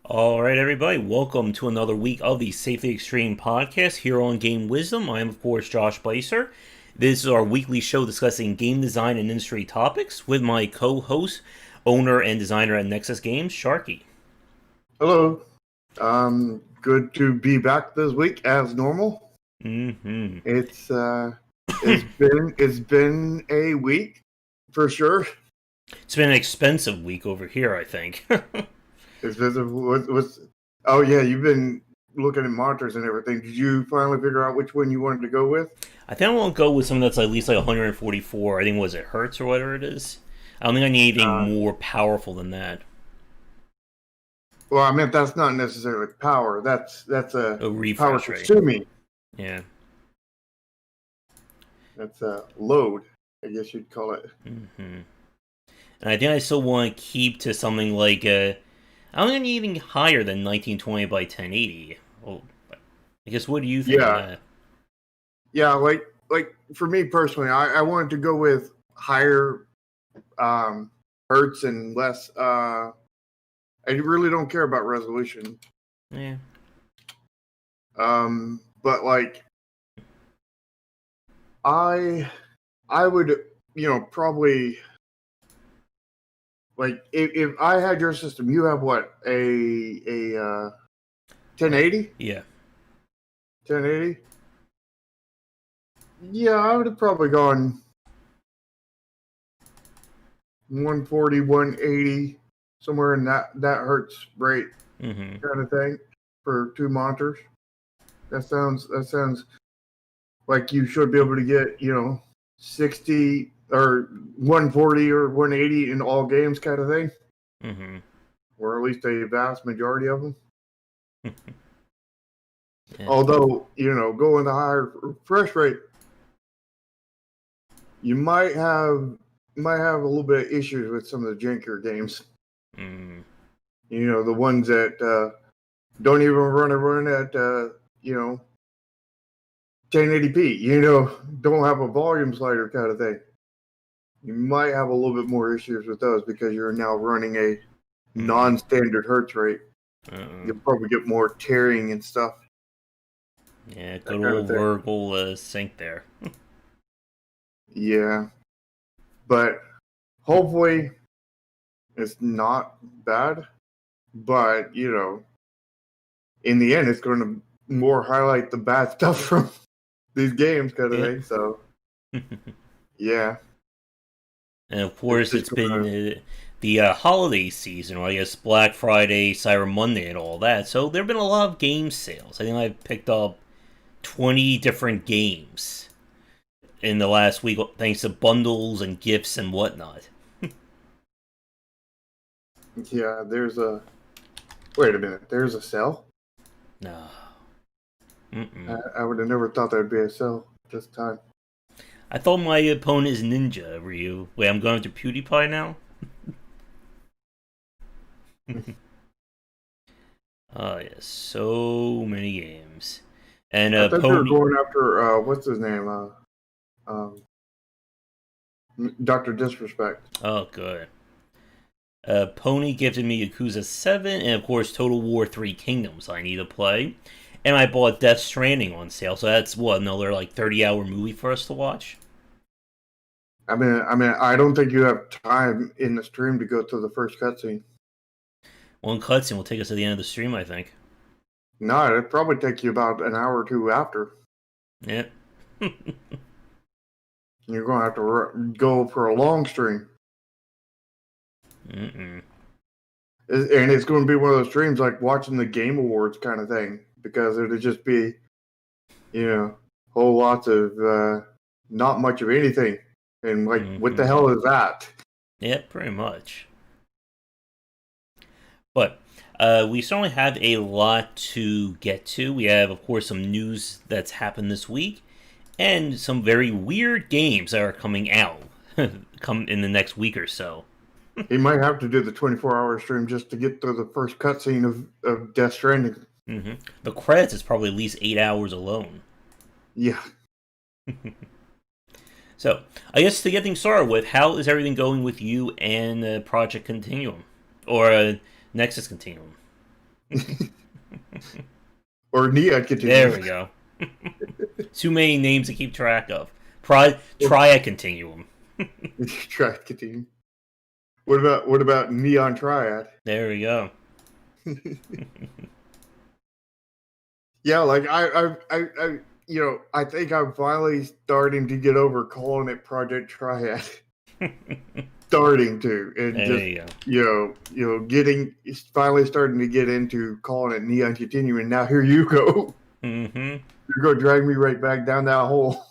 All right, everybody, welcome to another week of the Safety Extreme podcast here on Game Wisdom. I am, of course, Josh Beiser. This is our weekly show discussing game design and industry topics with my co host, owner, and designer at Nexus Games, Sharky. Hello. Good to be back this week as normal. Mm-hmm. It's been a week for sure. It's been an expensive week over here, I think. Oh yeah, you've been looking at monitors and everything. Did you finally figure out which one you wanted to go with? I think I want to go with something that's at least like 144. I think, was it Hertz or whatever it is? I don't think I need anything more powerful than that. Well, I meant that's not necessarily power. That's a refresh power consuming. Yeah. That's a load, I guess you'd call it. Mm-hmm. And I think I still want to keep to something like I don't think anything higher than 1920 by 1080. Well, I guess what do you think of that? Yeah, like for me personally, I wanted to go with higher hertz and less. I really don't care about resolution. Yeah. But like, I would, probably like if I had your system, you have what a 1080? Yeah. 1080. Yeah, I would have probably gone 140, 180, somewhere in that hertz rate kind of thing for two monitors. That sounds like you should be able to get 60 or 140 or 180 in all games kind of thing. Mm-hmm. Or at least a vast majority of them. Yeah. Although, going the higher refresh rate, you might have a little bit of issues with some of the jankier games. Mm. The ones that don't even run at 1080p. Don't have a volume slider kind of thing. You might have a little bit more issues with those because you're now running a non-standard hertz rate. You'll probably get more tearing and stuff. Yeah, good old vertical sync there. Yeah, but hopefully it's not bad. But in the end, it's going to more highlight the bad stuff from these games kind of thing. So yeah. And of course, it's been the holiday season, or I guess Black Friday, Cyber Monday, and all that. So there have been a lot of game sales. I think I've picked up 20 different games in the last week, thanks to bundles and gifts and whatnot. Yeah, wait a minute. There's a sale? No. I would have never thought there'd be a sale this time. I thought my opponent is Ninja, Ryu. Wait, I'm going to PewDiePie now? Oh, yes. So many games. And I thought you were going after, what's his name? Dr. Disrespect. Oh, good. Pony gifted me Yakuza 7, and of course Total War 3 Kingdoms I need to play. And I bought Death Stranding on sale, so that's another like 30-hour movie for us to watch? I mean, I don't think you have time in the stream to go to the first cutscene. One cutscene will take us to the end of the stream, I think. No, it'd probably take you about an hour or two after. Yeah. You're going to have to go for a long stream. And it's going to be one of those streams like watching the Game Awards kind of thing, because it'll just be, whole lots of not much of anything. And like, what the hell is that? Yeah, pretty much. But we certainly have a lot to get to. We have, of course, some news that's happened this week, and some very weird games that are coming out come in the next week or so. He might have to do the 24-hour stream just to get through the first cutscene of Death Stranding. The credits is probably at least 8 hours alone. Yeah. So, I guess to get things started with, how is everything going with you and Project Continuum? Or Nexus Continuum? Or Neon Continuum. There we go. Too many names to keep track of. Triad Continuum. Triad Continuum. What about Neon Triad? There we go. Yeah, like I I think I'm finally starting to get over calling it Project Triad. Starting to, and there just finally starting to get into calling it Neon Continuum, and now here you go. Mm-hmm. You're going to drag me right back down that hole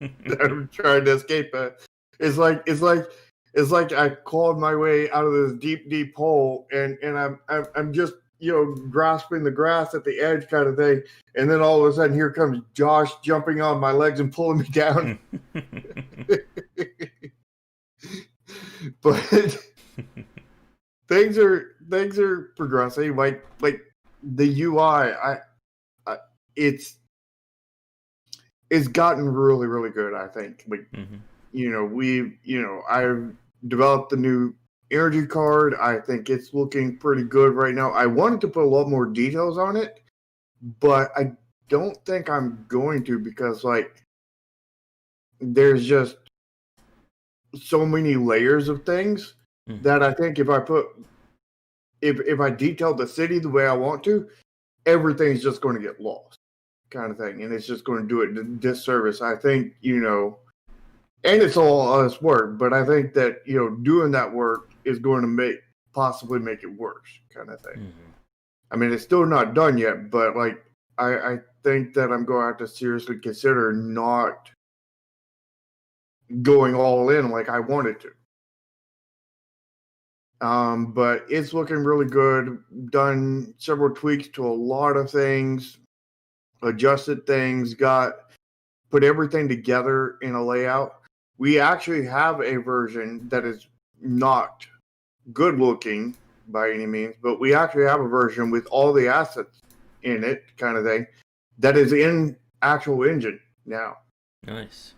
that I'm trying to escape at. It's like I clawed my way out of this deep hole, and I'm just grasping the grass at the edge kind of thing, and then all of a sudden here comes Josh jumping on my legs and pulling me down. But things are progressing. Like the UI, it's gotten really, really good. I think. Like, I've developed the new energy card. I think it's looking pretty good right now. I wanted to put a lot more details on it, but I don't think I'm going to, because like there's just so many layers of things that I think if I detail the city the way I want to, everything's just going to get lost, kind of thing, and it's just going to do it a disservice. I think, and it's all honest work, but I think that doing that work is going to possibly make it worse, kind of thing. Mm-hmm. I mean, it's still not done yet, but like I think that I'm going to have to seriously consider not going all in like I wanted to. But it's looking really good. Done several tweaks to a lot of things, adjusted things, put everything together in a layout. We actually have a version that is not good looking by any means, but we actually have a version with all the assets in it, kind of thing, that is in actual engine now. Nice.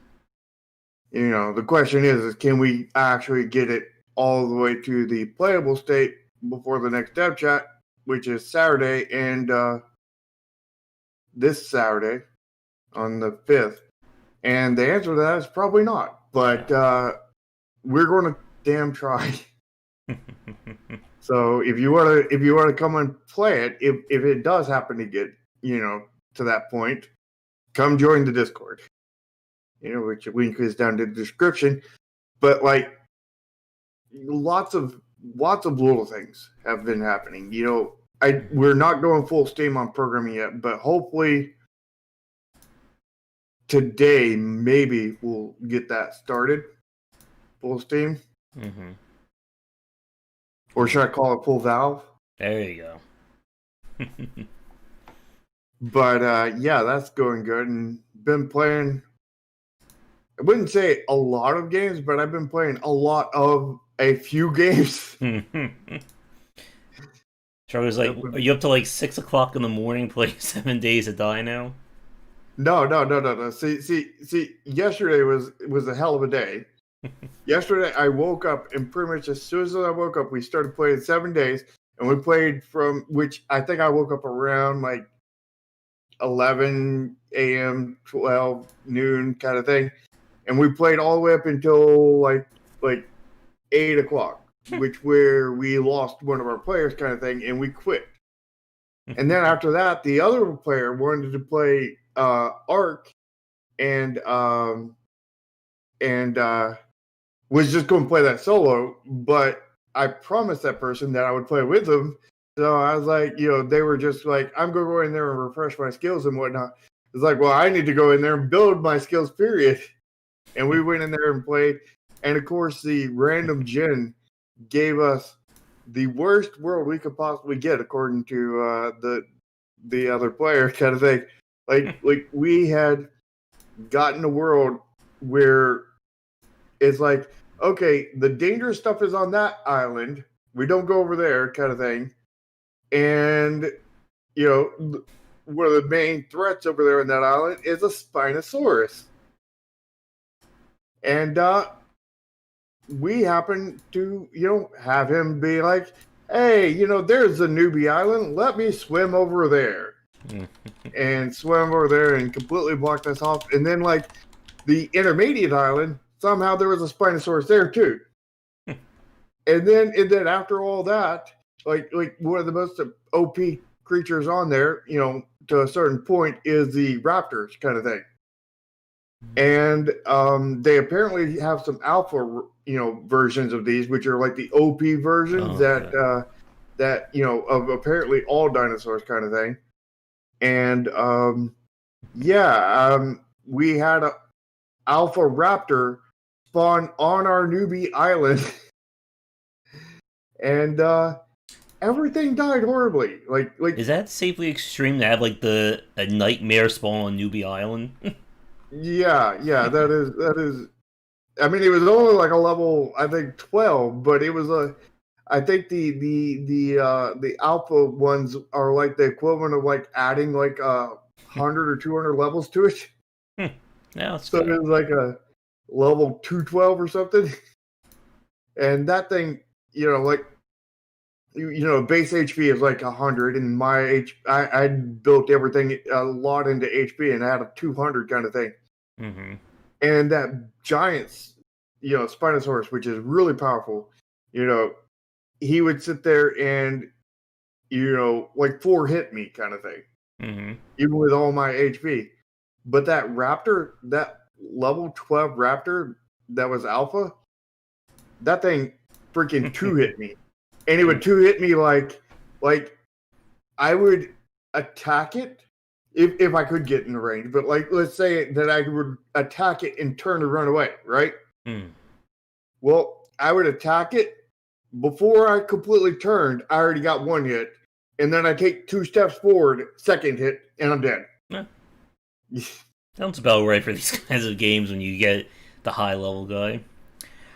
The question is can we actually get it all the way to the playable state before the next dev chat, which is Saturday, and this Saturday on the 5th? And the answer to that is probably not. But we're going to damn try. So if you want to come and play it, if it does happen to get to that point, come join the Discord. Which link is down in the description. But like lots of little things have been happening. We're not going full steam on programming yet, but hopefully today maybe we'll get that started full steam. Mm-hmm. Or should I call it full valve? There you go. But yeah, that's going good, and been playing. I wouldn't say a lot of games, but I've been playing a lot of a few games. Charlie's like, are you up to like 6 o'clock in the morning playing 7 Days to Die now? No. See, yesterday was a hell of a day. Yesterday I woke up, and pretty much as soon as I woke up, we started playing 7 Days, and we played which I think I woke up around like 11 a.m., 12 noon kind of thing. And we played all the way up until like 8 o'clock, where we lost one of our players kind of thing, and we quit. And then after that, the other player wanted to play Ark, and was just going to play that solo, but I promised that person that I would play with them. So I was like, they were just like, I'm going to go in there and refresh my skills and whatnot. It's like, well, I need to go in there and build my skills, period. And we went in there and played. And of course, the random gen gave us the worst world we could possibly get, according to the other player kind of thing. Like we had gotten a world where it's like, okay, the dangerous stuff is on that island. We don't go over there, kind of thing. And one of the main threats over there on that island is a Spinosaurus. And we happen to, have him be like, hey, there's the newbie island. Let me swim over there. And swim over there and completely block this off. And then, like, the intermediate island, somehow there was a Spinosaurus there, too. And then after all that, like one of the most OP creatures on there, to a certain point, is the raptors kind of thing. And they apparently have some alpha, versions of these, which are like the OP versions that of apparently all dinosaurs kind of thing. And we had a alpha raptor spawn on our newbie island, and everything died horribly. Like is that safely extreme to have like a nightmare spawn on Newbie Island? yeah, that is. I mean, it was only like a level, I think 12, but it was I think the alpha ones are like the equivalent of like adding like 100 or 200 levels to it. Yeah, so it was like a level 212 or something. And that thing, like base HP is like 100, and I built everything a lot into HP and had a 200 kind of thing. Mm-hmm. And that giant, Spinosaurus, which is really powerful, he would sit there and, like 4-hit me kind of thing, even with all my HP. But that raptor, that level 12 raptor that was alpha, that thing freaking 2-hit me. And it would 2-hit me like I would attack it if I could get in the range. But like, let's say that I would attack it and turn to run away, right? Well, I would attack it. Before I completely turned, I already got 1 hit. And then I take 2 steps forward, second hit, and I'm dead. Yeah. Sounds about right for these kinds of games when you get the high level guy.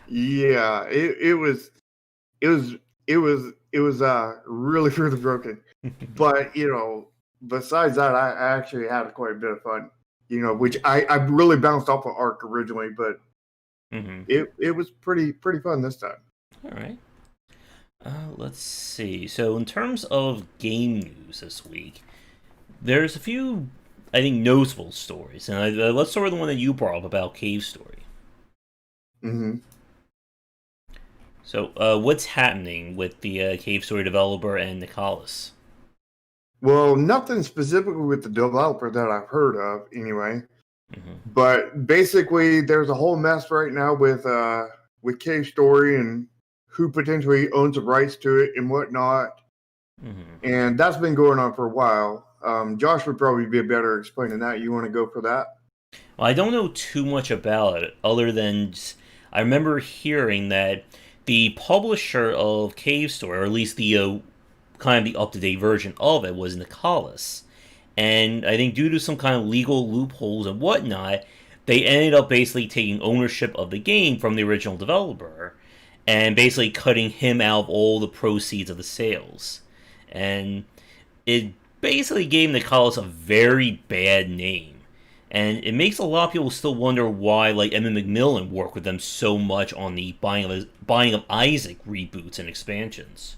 Yeah, it was really, really broken. But, besides that, I actually had quite a bit of fun, which I really bounced off of Ark originally, but it was pretty fun this time. All right. Let's see. So in terms of game news this week, there's a few, I think, notable stories. And let's start with the one that you brought up about Cave Story. So what's happening with the Cave Story developer and Nicalis? Well, nothing specifically with the developer that I've heard of, anyway. But basically, there's a whole mess right now with Cave Story and who potentially owns the rights to it and whatnot. And that's been going on for a while. Josh would probably be better explaining that. You want to go for that? Well, I don't know too much about it, other than I remember hearing that the publisher of Cave Story, or at least the kind of the up-to-date version of it, was Nicalis. And I think due to some kind of legal loopholes and whatnot, they ended up basically taking ownership of the game from the original developer and basically cutting him out of all the proceeds of the sales. And it basically gave Nicalis a very bad name. And it makes a lot of people still wonder why, like, Emmett McMillan worked with them so much on the Binding of Isaac reboots and expansions.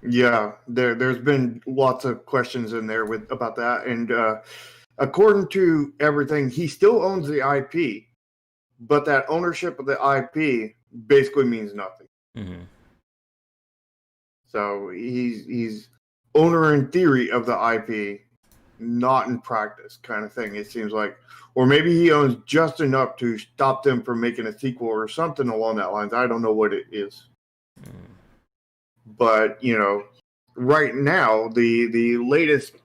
Yeah, there's been lots of questions in there about that, and according to everything, he still owns the IP, but that ownership of the IP basically means nothing. So he's owner in theory of the IP, not in practice, kind of thing. It seems like, or maybe he owns just enough to stop them from making a sequel or something along that lines. I don't know what it is. But, right now, the latest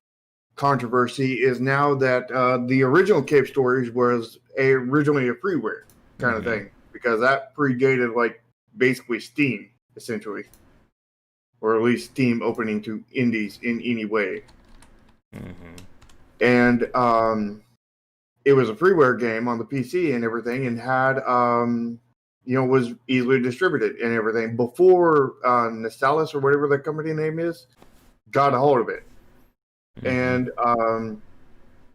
controversy is now that the original Cave Stories was originally a freeware kind of thing, because that predated, like, basically Steam, essentially. Or at least Steam opening to indies in any way. And it was a freeware game on the PC and everything, and had was easily distributed and everything before Nicalis, or whatever the company name is, got a hold of it. And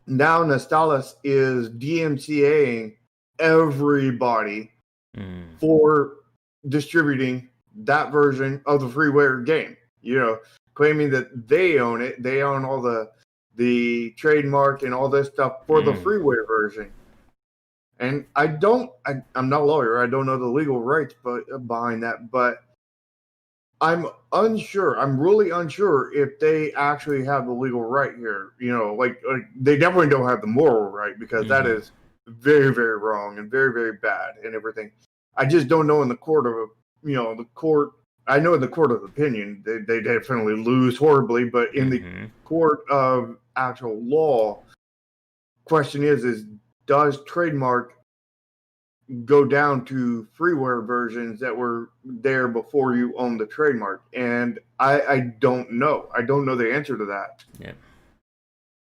now Nicalis is DMCAing everybody for distributing that version of the freeware game. claiming that they own it. They own all the trademark and all this stuff for the freeware version. And I'm not a lawyer. I don't know the legal rights behind that, but I'm unsure. I'm really unsure if they actually have the legal right here. Like they definitely don't have the moral right, because that is very, very wrong and very, very bad and everything. I just don't know in the court of, the court. I know in the court of opinion, they definitely lose horribly, but in the court of actual law, question is does trademark go down to freeware versions that were there before you owned the trademark? And I don't know. I don't know the answer to that. Yeah.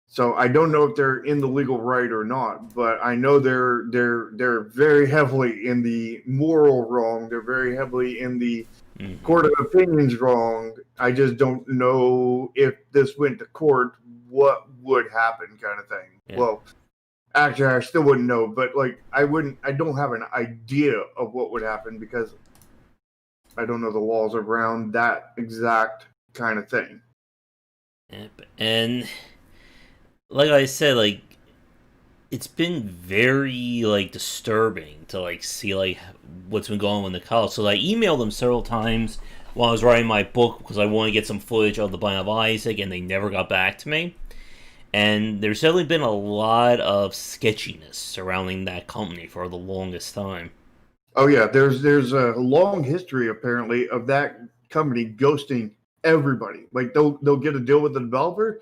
So I don't know if they're in the legal right or not, but I know they're very heavily in the moral wrong. They're very heavily in the court of opinions wrong. I just don't know if this went to court, what would happen, kind of thing. Yeah. Well, actually, I still wouldn't know, but like I don't have an idea of what would happen because I don't know the laws around that exact kind of thing. Yep. And like I said, like it's been very like disturbing to like see like what's been going on in the college. So I emailed them several times while I was writing my book because I wanted to get some footage of the Binding of Isaac, and they never got back to me. And there's certainly been a lot of sketchiness surrounding that company for the longest time. Oh yeah, there's a long history apparently of that company ghosting everybody. Like they'll get a deal with the developer,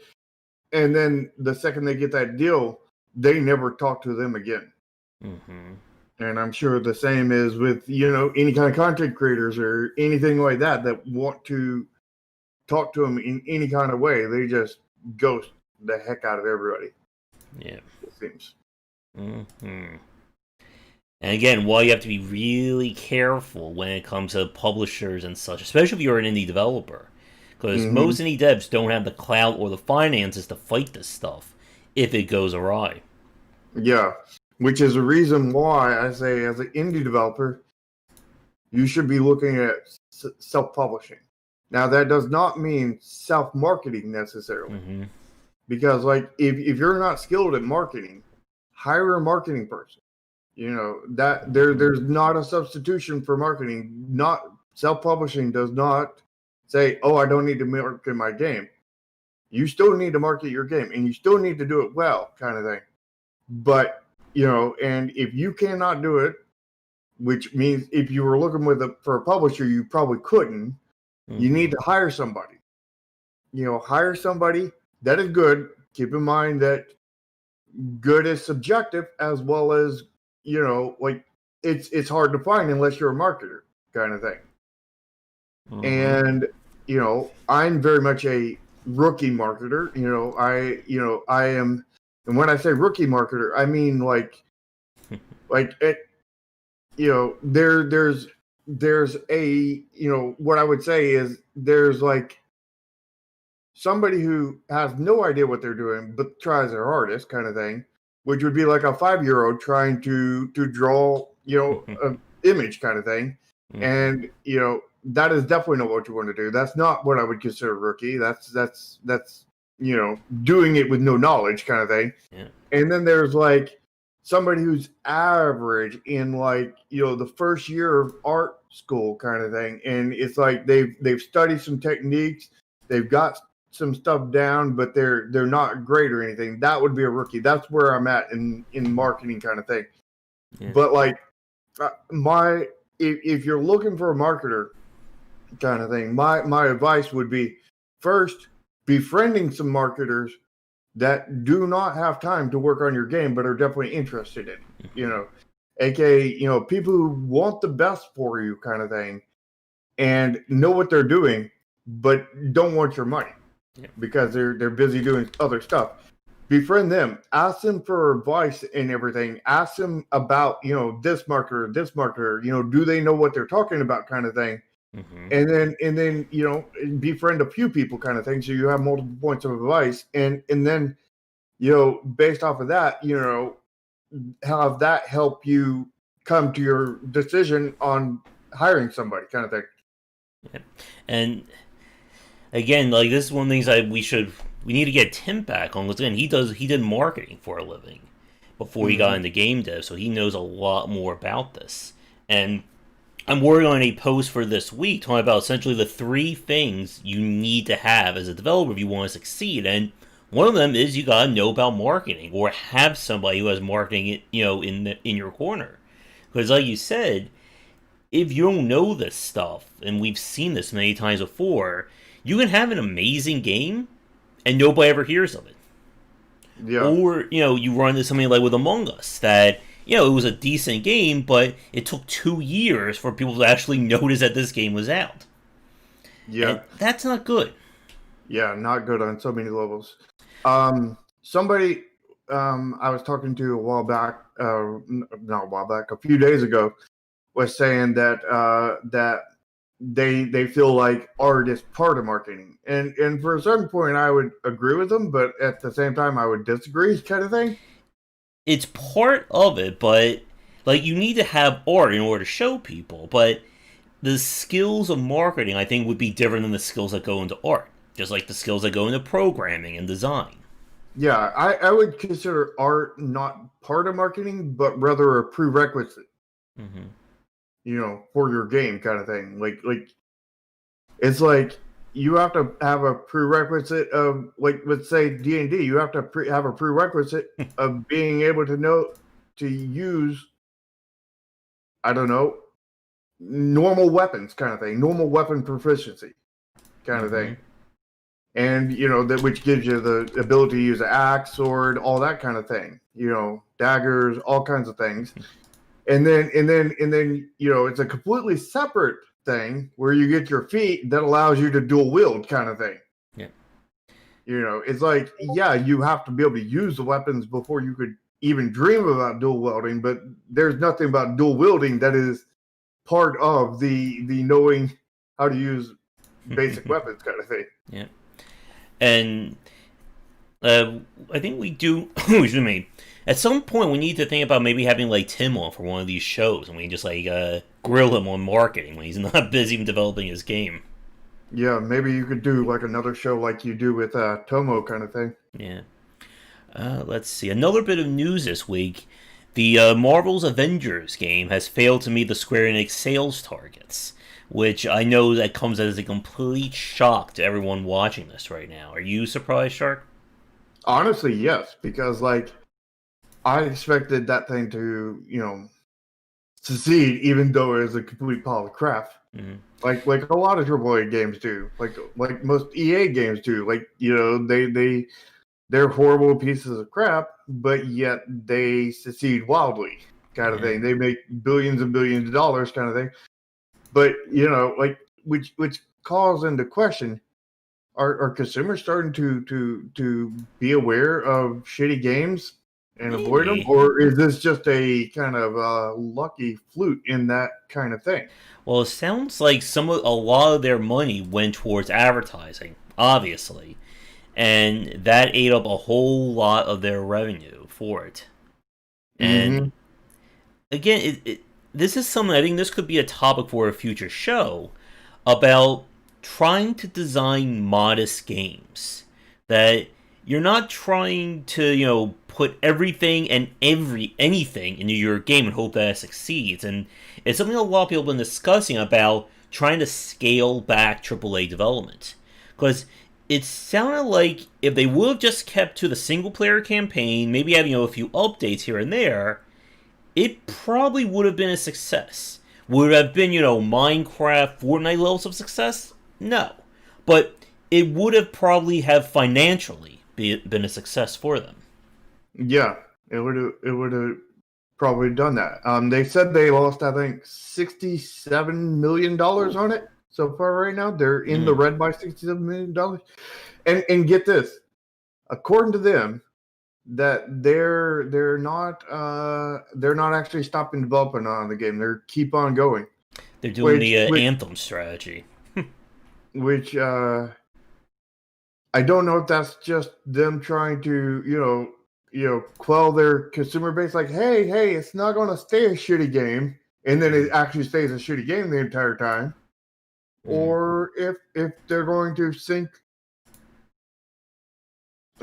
and then the second they get that deal, they never talk to them again. And I'm sure the same is with any kind of content creators or anything like that want to talk to them in any kind of way. They just ghost the heck out of everybody. Yeah, it seems. And again, while you have to be really careful when it comes to publishers and such, especially if you're an indie developer, because most indie devs don't have the clout or the finances to fight this stuff if it goes awry. Yeah, which is a reason why I say, as an indie developer, you should be looking at self-publishing. Now, that does not mean self-marketing necessarily. Because, like, if you're not skilled at marketing, hire a marketing person. That there's not a substitution for marketing. Not self-publishing does not say, "Oh, I don't need to market my game." You still need to market your game, and you still need to do it well, kind of thing. But and if you cannot do it, which means if you were looking for a publisher, you probably couldn't. You need to hire somebody. Hire somebody. That is good. Keep in mind that good is subjective, as well as like it's hard to find unless you're a marketer, kind of thing. And I'm very much a rookie marketer. I am, and when I say rookie marketer, I mean like it. There's a what I would say is there's like somebody who has no idea what they're doing but tries their hardest, kind of thing, which would be like a 5-year-old trying to draw an image, kind of thing. And that is definitely not what you want to do. That's not what I would consider rookie. That's doing it with no knowledge, kind of thing. And then there's like somebody who's average in like the first year of art school, kind of thing, and it's like they've studied some techniques, they've got some stuff down, but they're not great or anything. That would be a rookie. That's where I'm at in marketing, kind of thing. But like if you're looking for a marketer, kind of thing, my advice would be, first, befriending some marketers that do not have time to work on your game but are definitely interested in it. AKA people who want the best for you, kind of thing, and know what they're doing but don't want your money because they're busy doing other stuff. Befriend them, ask them for advice and everything, ask them about this marketer, do they know what they're talking about, kind of thing. And then befriend a few people, kind of thing, so you have multiple points of advice, and then based off of that, have that help you come to your decision on hiring somebody, kind of thing. And again, like this is one of the things we need to get Tim back on. Because again, he did marketing for a living before he got into game dev, so he knows a lot more about this. And I'm working on a post for this week talking about essentially the 3 things you need to have as a developer if you want to succeed. And one of them is you gotta know about marketing or have somebody who has marketing, in your corner. Because like you said, if you don't know this stuff, and we've seen this many times before, you can have an amazing game and nobody ever hears of it. Yeah. Or, you run into something like with Among Us that, it was a decent game, but it took 2 years for people to actually notice that this game was out. Yeah. And that's not good. Yeah, not good on so many levels. Somebody I was talking to a while back, not a while back, a few days ago, was saying that they feel like art is part of marketing, and for a certain point I would agree with them, but at the same time I would disagree, kind of thing. It's part of it, but like you need to have art in order to show people. But the skills of marketing, I think, would be different than the skills that go into art, just like the skills that go into programming and design. Yeah, I would consider art not part of marketing, but rather a prerequisite, Mm-hmm. For your game, kind of thing. Like it's like you have to have a prerequisite of, like, let's say D&D. You have to have a prerequisite of being able to know to use, I don't know, normal weapons, kind of thing, normal weapon proficiency, kind of thing. And that, which gives you the ability to use an axe, sword, all that kind of thing. Daggers, all kinds of things. And then it's a completely separate thing where you get your feat that allows you to dual wield, kind of thing. Yeah. It's like, yeah, you have to be able to use the weapons before you could even dream about dual wielding, but there's nothing about dual wielding that is part of the knowing how to use basic weapons, kind of thing. Yeah. And I think we do. Excuse me. At some point, we need to think about maybe having like Tim on for one of these shows, and we just like grill him on marketing when he's not busy developing his game. Yeah, maybe you could do like another show like you do with Tomo, kind of thing. Yeah. Let's see. Another bit of news this week: the Marvel's Avengers game has failed to meet the Square Enix sales targets, which I know that comes as a complete shock to everyone watching this right now. Are you surprised, Shark? Honestly, yes, because like I expected that thing to, succeed, even though it was a complete pile of crap. Mm-hmm. Like a lot of AAA games do, like most EA games do. Like they're horrible pieces of crap, but yet they succeed wildly, kind of thing. They make billions and billions of dollars, kind of thing. But like which calls into question: Are consumers starting to be aware of shitty games and avoid them, or is this just a kind of lucky flute in that kind of thing? Well, it sounds like a lot of their money went towards advertising, obviously, and that ate up a whole lot of their revenue for it. And again, this is something, I think this could be a topic for a future show about trying to design modest games that you're not trying to put everything and anything into your game and hope that it succeeds. And it's something a lot of people have been discussing about trying to scale back AAA development, because it sounded like if they would have just kept to the single player campaign, maybe having a few updates here and there, it probably would have been a success. Would it have been Minecraft, Fortnite levels of success? No, but it would have probably have financially been a success for them. Yeah, it would have probably done that. They said they lost, I think, $67 million on it so far. Right now, they're in the red by $67 million. And get this, according to them, that they're not actually stopping developing on the game. They keep on going. They're doing the Anthem strategy. Which I don't know if that's just them trying to quell their consumer base. Like, hey, it's not going to stay a shitty game, and then it actually stays a shitty game the entire time. or if they're going to sink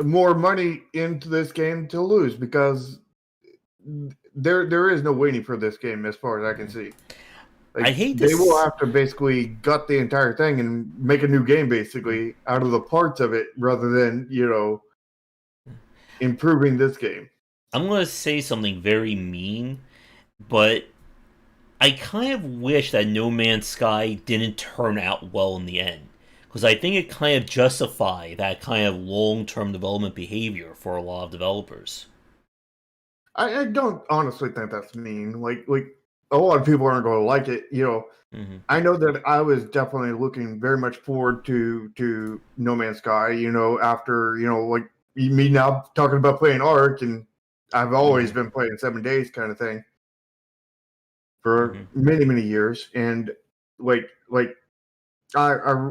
more money into this game to lose, because there is no waiting for this game as far as I can see. Like, I hate they will this. have to basically gut the entire thing and make a new game basically out of the parts of it, rather than improving this game. I'm going to say something very mean, but I kind of wish that No Man's Sky didn't turn out well in the end, because I think it kind of justified that kind of long-term development behavior for a lot of developers. I don't honestly think that's mean. Like a lot of people aren't going to like it. Mm-hmm. I know that I was definitely looking very much forward to No Man's Sky. After like me now talking about playing Ark, and I've always been playing 7 Days kind of thing for many years, and like I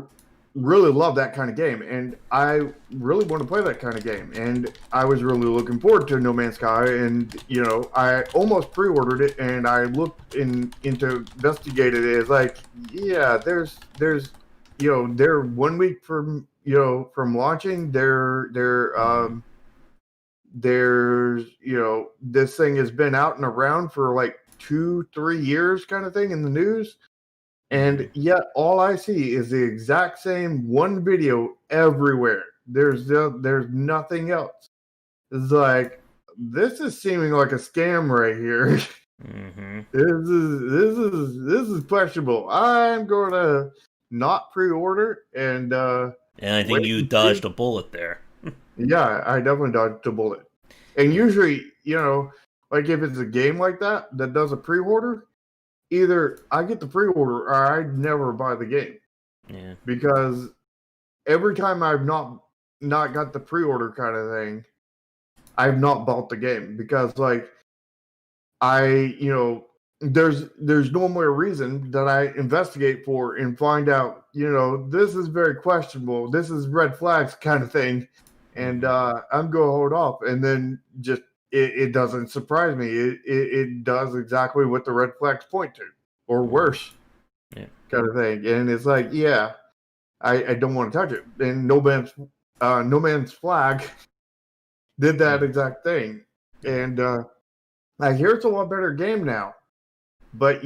really love that kind of game, and I really want to play that kind of game, and I was really looking forward to No Man's Sky, and I almost pre-ordered it, and I looked into investigated it. It's like, yeah, there's they're 1 week from launching. There's this thing has been out and around for like 2-3 years kind of thing in the news. And yet, all I see is the exact same one video everywhere. There's nothing else. It's like, this is seeming like a scam right here. Mm-hmm. This is questionable. I'm going to not pre-order and I think you dodged a bullet there. Yeah, I definitely dodged a bullet. And usually, like if it's a game like that does a pre-order, either I get the pre-order or I never buy the game. Yeah. Because every time I've not got the pre-order kind of thing, I've not bought the game, because like there's no more reason that I investigate for and find out, this is very questionable, this is red flags kind of thing, and I'm going to hold off, and then just it doesn't surprise me. It does exactly what the red flags point to, or worse, kind of thing. And it's like, yeah, I don't want to touch it. And No Man's Flag did that exact thing. And I hear it's a lot better game now, but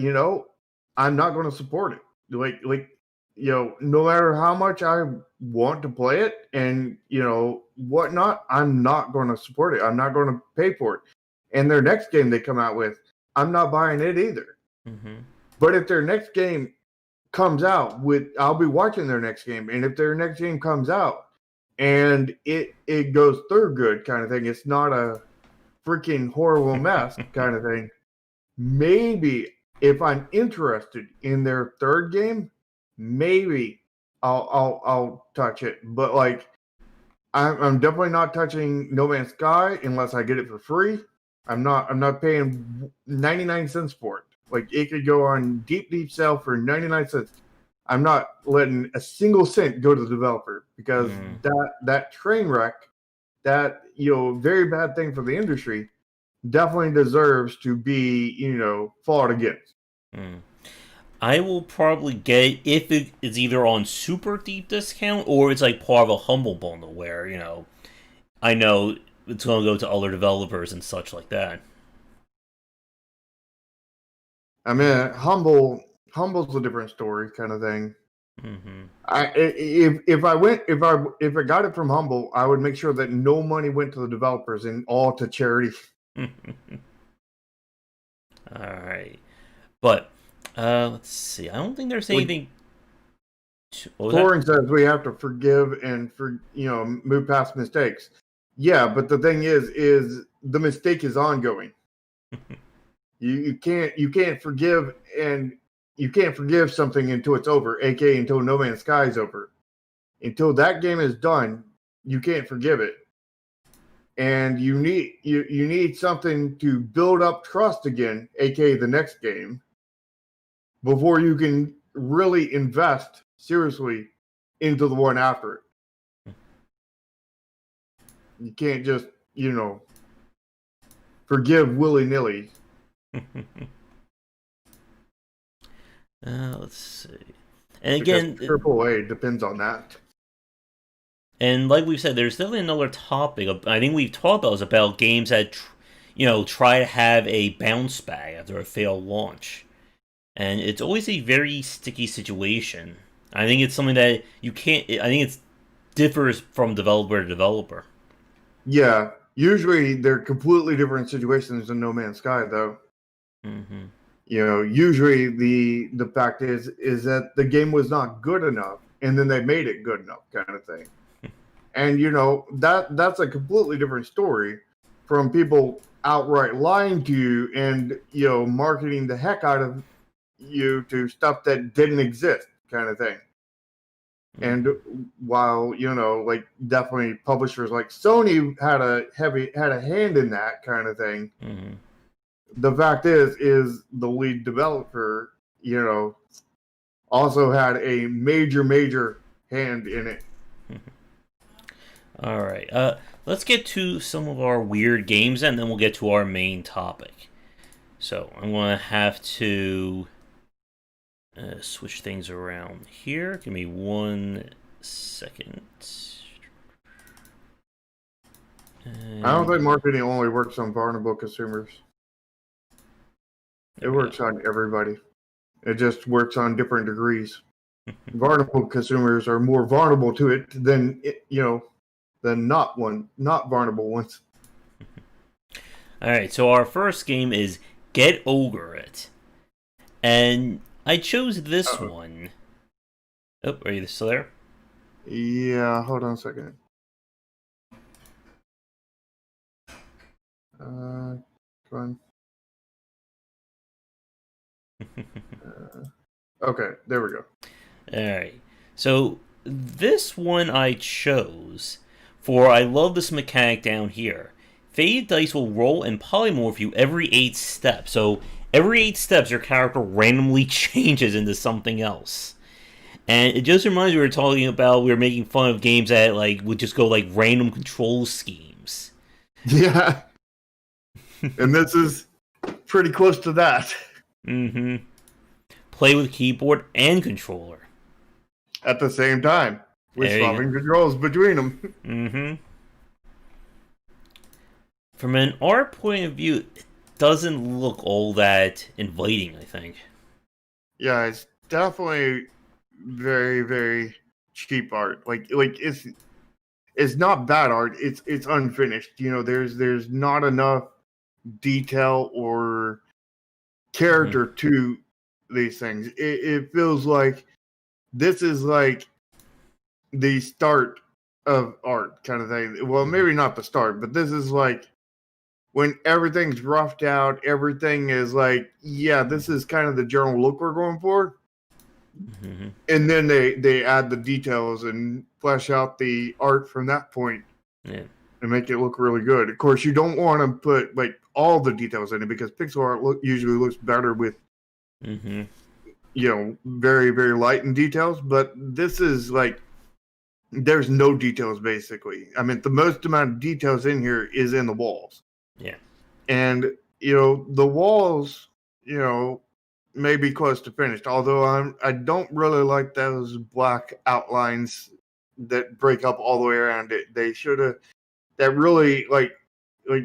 I'm not going to support it. Like no matter how much I want to play it and whatnot, I'm not going to support it. I'm not going to pay for it. And their next game they come out with, I'm not buying it either. But if their next game comes out I'll be watching their next game. And if their next game comes out and it goes through good kind of thing, it's not a freaking horrible mess kind of thing, maybe if I'm interested in their third game, maybe I'll touch it. But like, I'm definitely not touching No Man's Sky unless I get it for free. I'm not paying 99 cents for it. Like, it could go on deep sale for 99 cents. I'm not letting a single cent go to the developer, because that train wreck, that very bad thing for the industry, definitely deserves to be fought against. I will probably get it if it is either on super deep discount or it's like part of a Humble bundle where I know it's going to go to other developers and such like that. I mean, Humble's a different story kind of thing. If I got it from Humble, I would make sure that no money went to the developers and all to charity. All right, but let's see. I don't think there's anything. Thorin says we have to forgive and move past mistakes. Yeah, but the thing is the mistake is ongoing. You can't forgive, and you can't forgive something until it's over, aka until No Man's Sky is over. Until that game is done, you can't forgive it. And you need something to build up trust again, aka the next game, before you can really invest seriously into the one after it. You can't just, forgive willy-nilly. Let's see. And again, because AAA depends on that. and like we've said, there's definitely another topic. I think we've talked about games that, try to have a bounce back after a failed launch, and it's always a very sticky situation. I think it's something that you can't. I think it differs from developer to developer. Yeah, usually they're completely different situations in No Man's Sky, though. Mm-hmm. Usually the fact is that the game was not good enough, and then they made it good enough, kind of thing. And that's a completely different story from people outright lying to you and marketing the heck out of you to stuff that didn't exist, kind of thing. And while like definitely publishers like Sony had a hand in that kind of thing, the fact is the lead developer also had a major hand in it. All right, let's get to some of our weird games, and then we'll get to our main topic. So I'm gonna have to switch things around here. Give me 1 second. I don't think marketing only works on vulnerable consumers. It works on everybody. It just works on different degrees. Vulnerable consumers are more vulnerable to it than not vulnerable ones. All right, so our first game is Get Over It, and I chose this one. Oh, are you still there? Yeah, hold on a second. Come on. Okay, there we go. Alright, so this one I chose for I love this mechanic down here. Faded dice will roll and polymorph you every 8 steps. So every 8 steps your character randomly changes into something else. And it just reminds me we were making fun of games that would just go random control schemes. Yeah. And this is pretty close to that. Mm-hmm. Play with keyboard and controller. At the same time. With swapping controls between them. Mm-hmm. From an art point of view, it doesn't look all that inviting, I think. Yeah, it's definitely very, very cheap art. Like it's not bad art. It's unfinished. There's not enough detail or character to these things. It feels like this is like the start of art kind of thing. Well, maybe not the start, but this is like when everything's roughed out, everything is like, yeah, this is kind of the general look we're going for. Mm-hmm. And then they add the details and flesh out the art from that point. Yeah. And make it look really good. Of course, you don't want to put all the details in it because pixel art usually looks better with, very, very light in details. But this is there's no details basically. I mean, the most amount of details in here is in the walls. Yeah. And, the walls, may be close to finished. Although I don't really like those black outlines that break up all the way around it. They should have. That really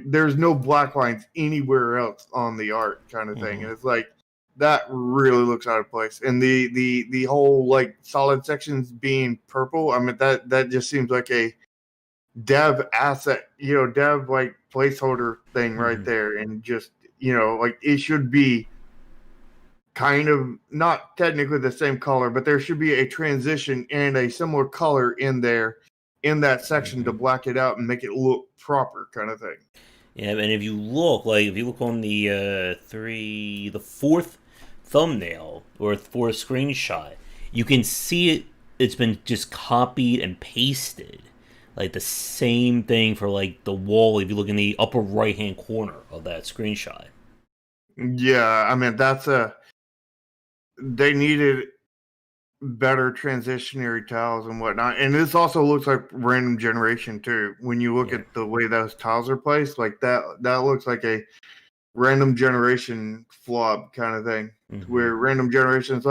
there's no black lines anywhere else on the art kind of thing. And it's that really looks out of place. And the whole solid sections being purple, I mean that just seems like a dev asset, dev placeholder thing right there. And just it should be kind of not technically the same color, but there should be a transition and a similar color in there in that section to black it out and make it look proper kind of thing. Yeah, and if you look on the fourth thumbnail or fourth screenshot, you can see it's been just copied and pasted. The same thing for the wall if you look in the upper right hand corner of that screenshot. Yeah, I mean they needed better transitionary tiles and whatnot. And this also looks like random generation too. When you look at the way those tiles are placed, that looks like a random generation flop kind of thing. Where random generation is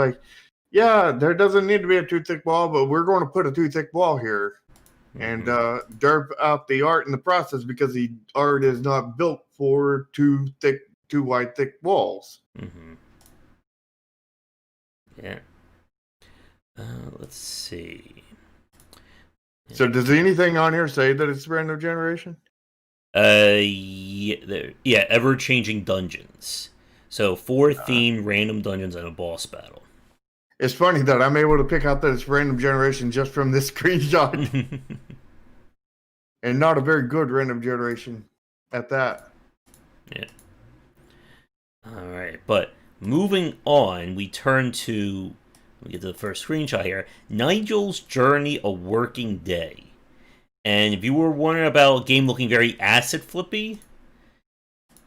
yeah, there doesn't need to be a too thick wall, but we're going to put a too thick wall here and derp out the art in the process because the art is not built for too wide, thick walls. Yeah. Let's see. So does anything on here say that it's random generation? Yeah, ever-changing dungeons. So 4 themed random dungeons and a boss battle. It's funny that I'm able to pick out that it's random generation just from this screenshot. And not a very good random generation at that. Yeah. Alright, but moving on, we turn to, we get to the first screenshot here, Nigel's Journey, A Working Day. And if you were wondering about a game looking very acid flippy,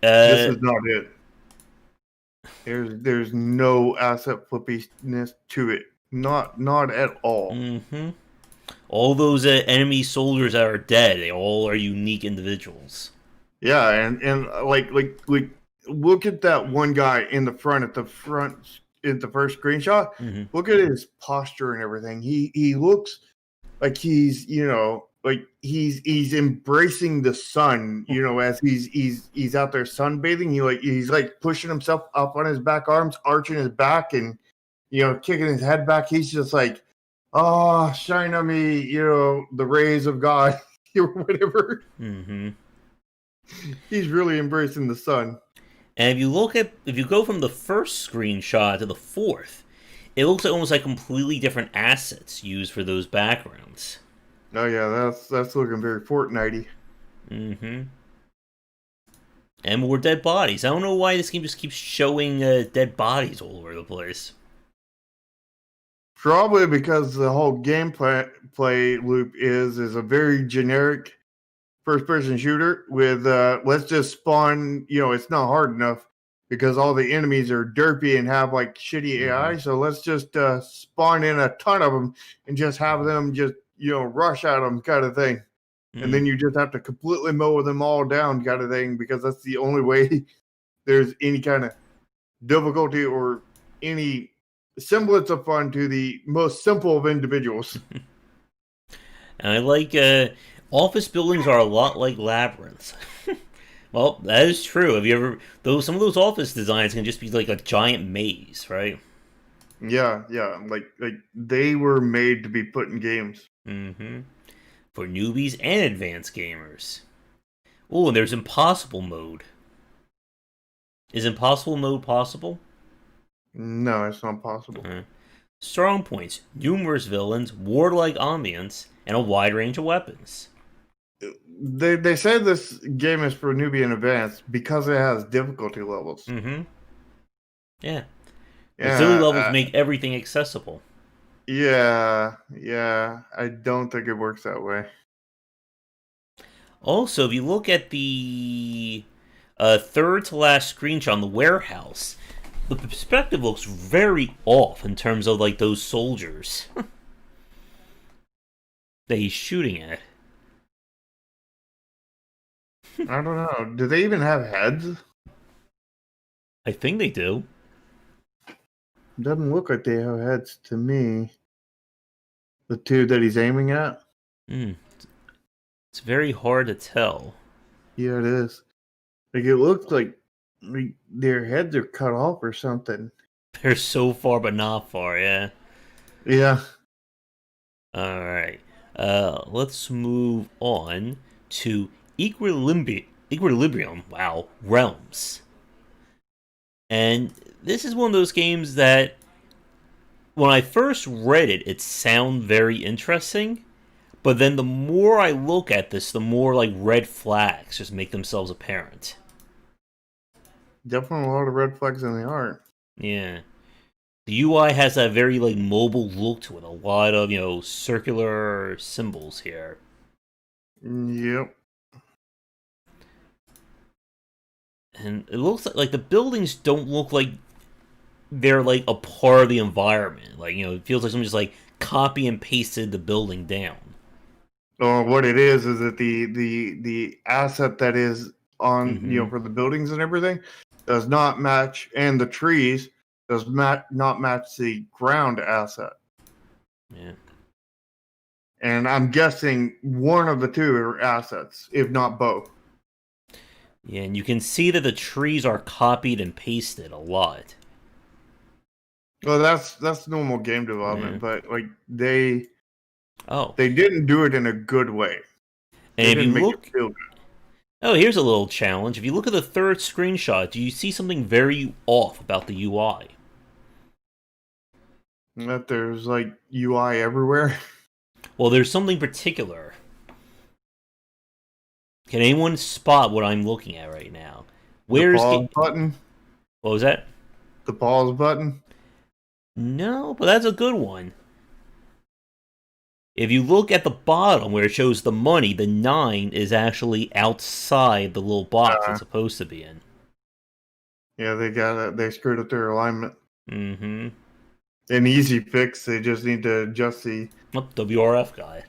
this is not it. There's no asset flippiness to it. Not at all. All those enemy soldiers that are dead, they all are unique individuals. Yeah, and like look at that one guy in the front at the first screenshot. Look at his posture and everything. He looks like he's, you know, like he's embracing the sun, you know, as he's out there sunbathing. He's like pushing himself up on his back arms, arching his back, and, you know, kicking his head back. He's just like, oh, shine on me, you know, the rays of God or whatever. He's really embracing the sun. And if you go from the first screenshot to the fourth, it looks like almost like completely different assets used for those backgrounds. Oh yeah, that's looking very Fortnite-y. And more dead bodies. I don't know why this game just keeps showing dead bodies all over the place. Probably because the whole gameplay loop is a very generic first-person shooter with let's just spawn. You know, it's not hard enough because all the enemies are derpy and have like shitty AI. So let's just spawn in a ton of them and just have them just, you know, rush at them kind of thing. And then you just have to completely mow them all down kind of thing, because that's the only way there's any kind of difficulty or any semblance of fun to the most simple of individuals. And I like office buildings are a lot like labyrinths. Well, that is true. Have you ever some of those office designs can just be like a giant maze, right? Yeah, like they were made to be put in games. For newbies and advanced gamers. Oh, and there's impossible mode. Is impossible mode possible? No, it's not possible. Strong points, numerous villains, warlike ambience, and a wide range of weapons. They say this game is for newbie and advanced because it has difficulty levels. Yeah. The silly levels make everything accessible. Yeah. I don't think it works that way. Also, if you look at the third to last screenshot on the warehouse, the perspective looks very off in terms of like those soldiers that he's shooting at. I don't know. Do they even have heads? I think they do. Doesn't look like they have heads to me. The two that he's aiming at? It's very hard to tell. Yeah, it is. Like, it looks like their heads are cut off or something. They're so far but not far, yeah. Yeah. Alright. Let's move on to Equilibrium. Wow. Realms. And this is one of those games that when I first read it, it sounded very interesting. But then the more I look at this, the more like red flags just make themselves apparent. Definitely a lot of red flags in the art. Yeah. The UI has that very like mobile look to it. A lot of, you know, circular symbols here. Yep. And it looks like the buildings don't look like they're like a part of the environment. Like, you know, it feels like someone just like copy and pasted the building down. Or what it is that the asset that is on, you know, for the buildings and everything does not match, and the trees does not match the ground asset. Yeah. And I'm guessing one of the two are assets, if not both. Yeah, and you can see that the trees are copied and pasted a lot. Well, that's normal game development, but like they didn't do it in a good way. And they if you didn't make look, it feel good. oh, here's a little challenge. If you look at the third screenshot, do you see something very off about the UI? That there's like UI everywhere. Well, there's something particular. Can anyone spot what I'm looking at right now? Where's the pause button? What was that? The pause button? No, but that's a good one. If you look at the bottom where it shows the money, the 9 is actually outside the little box it's supposed to be in. Yeah, they screwed up their alignment. Mm-hmm. An easy fix, they just need to adjust the WRF guy.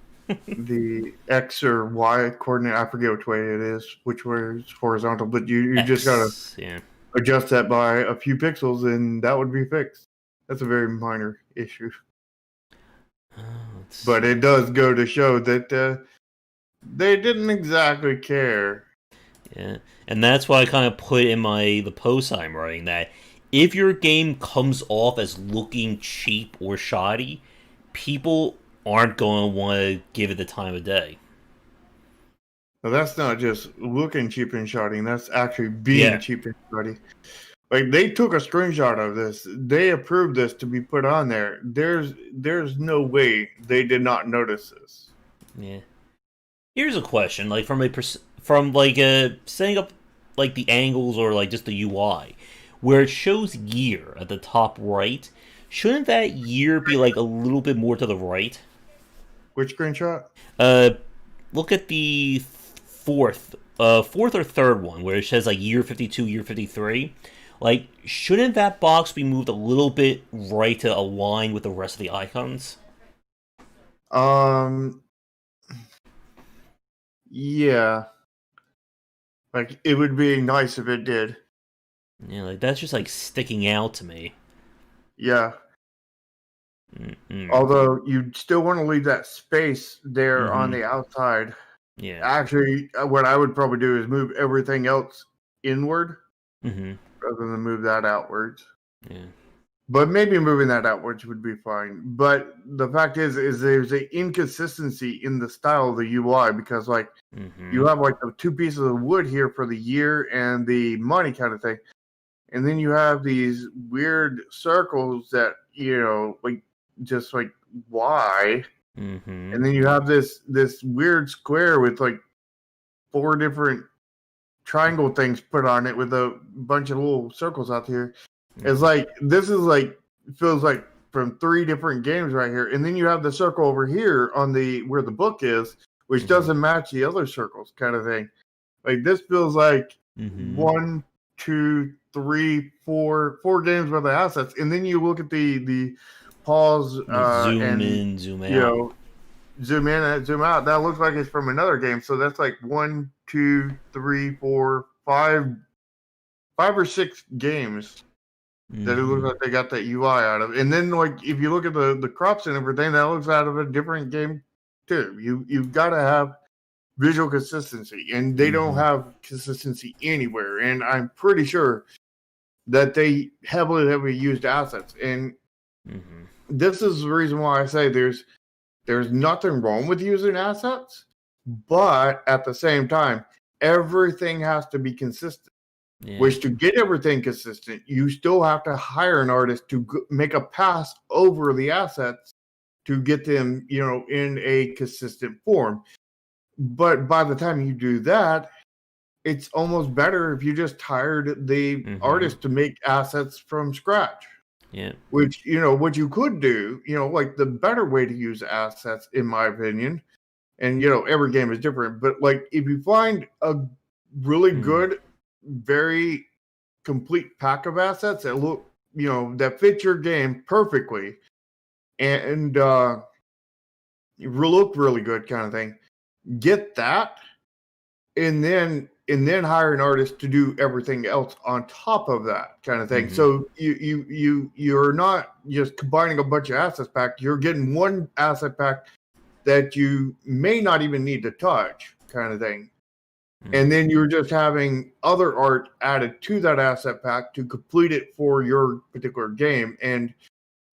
the X or Y coordinate. I forget which way it is, which way is horizontal, but you just gotta adjust that by a few pixels and that would be fixed. That's a very minor issue. But it does go to show that they didn't exactly care. Yeah, and that's why I kind of put in the post I'm writing that if your game comes off as looking cheap or shoddy, people aren't going to want to give it the time of day. Well, that's not just looking cheap and shoddy, that's actually being cheap and shoddy. Like, they took a screenshot of this. They approved this to be put on there. There's no way they did not notice this. Yeah. Here's a question, like from setting up like the angles or like just the UI, where it shows year at the top right. Shouldn't that year be like a little bit more to the right? Which screenshot? Look at the fourth or third one where it says like year 52, year 53. Like, shouldn't that box be moved a little bit right to align with the rest of the icons? Yeah. Like, it would be nice if it did. Yeah, like, that's just, like, sticking out to me. Yeah. Although, you still want to leave that space there on the outside. Yeah. Actually, what I would probably do is move everything else inward. Rather than move that outwards. Yeah. But maybe moving that outwards would be fine. But the fact is there's an inconsistency in the style of the UI because, like, you have, like, the two pieces of wood here for the year and the money kind of thing. And then you have these weird circles that, you know, like, just, like, why? And then you have this weird square with, like, 4 different triangle things put on it with a bunch of little circles out here. It's like, this is like, feels like from 3 different games right here. And then you have the circle over here on where the book is, which doesn't match the other circles kind of thing. Like, this feels like 1, 2, 3, 4 games worth of assets. And then you look at the pause zoom and in, zoom out. You know, zoom in and zoom out. That looks like it's from another game. So that's like 1, 2, 3, 4, 5 or 6 games that it looks like they got that UI out of. And then, like, if you look at the crops and everything, that looks out of a different game too. You've got to have visual consistency, and they don't have consistency anywhere. And I'm pretty sure that they heavily used assets. And this is the reason why I say there's nothing wrong with using assets, but at the same time, everything has to be consistent. Which, to get everything consistent, you still have to hire an artist to make a pass over the assets to get them, you know, in a consistent form. But by the time you do that, it's almost better if you just hired the artist to make assets from scratch. Yeah. Which, you know, what you could do, you know, like the better way to use assets, in my opinion, and, you know, every game is different, but, like, if you find a really good, very complete pack of assets that look, you know, that fit your game perfectly and look really good kind of thing, get that and then and then hire an artist to do everything else on top of that kind of thing. So you're not just combining a bunch of assets pack. You're getting one asset pack that you may not even need to touch, kind of thing. And then you're just having other art added to that asset pack to complete it for your particular game. And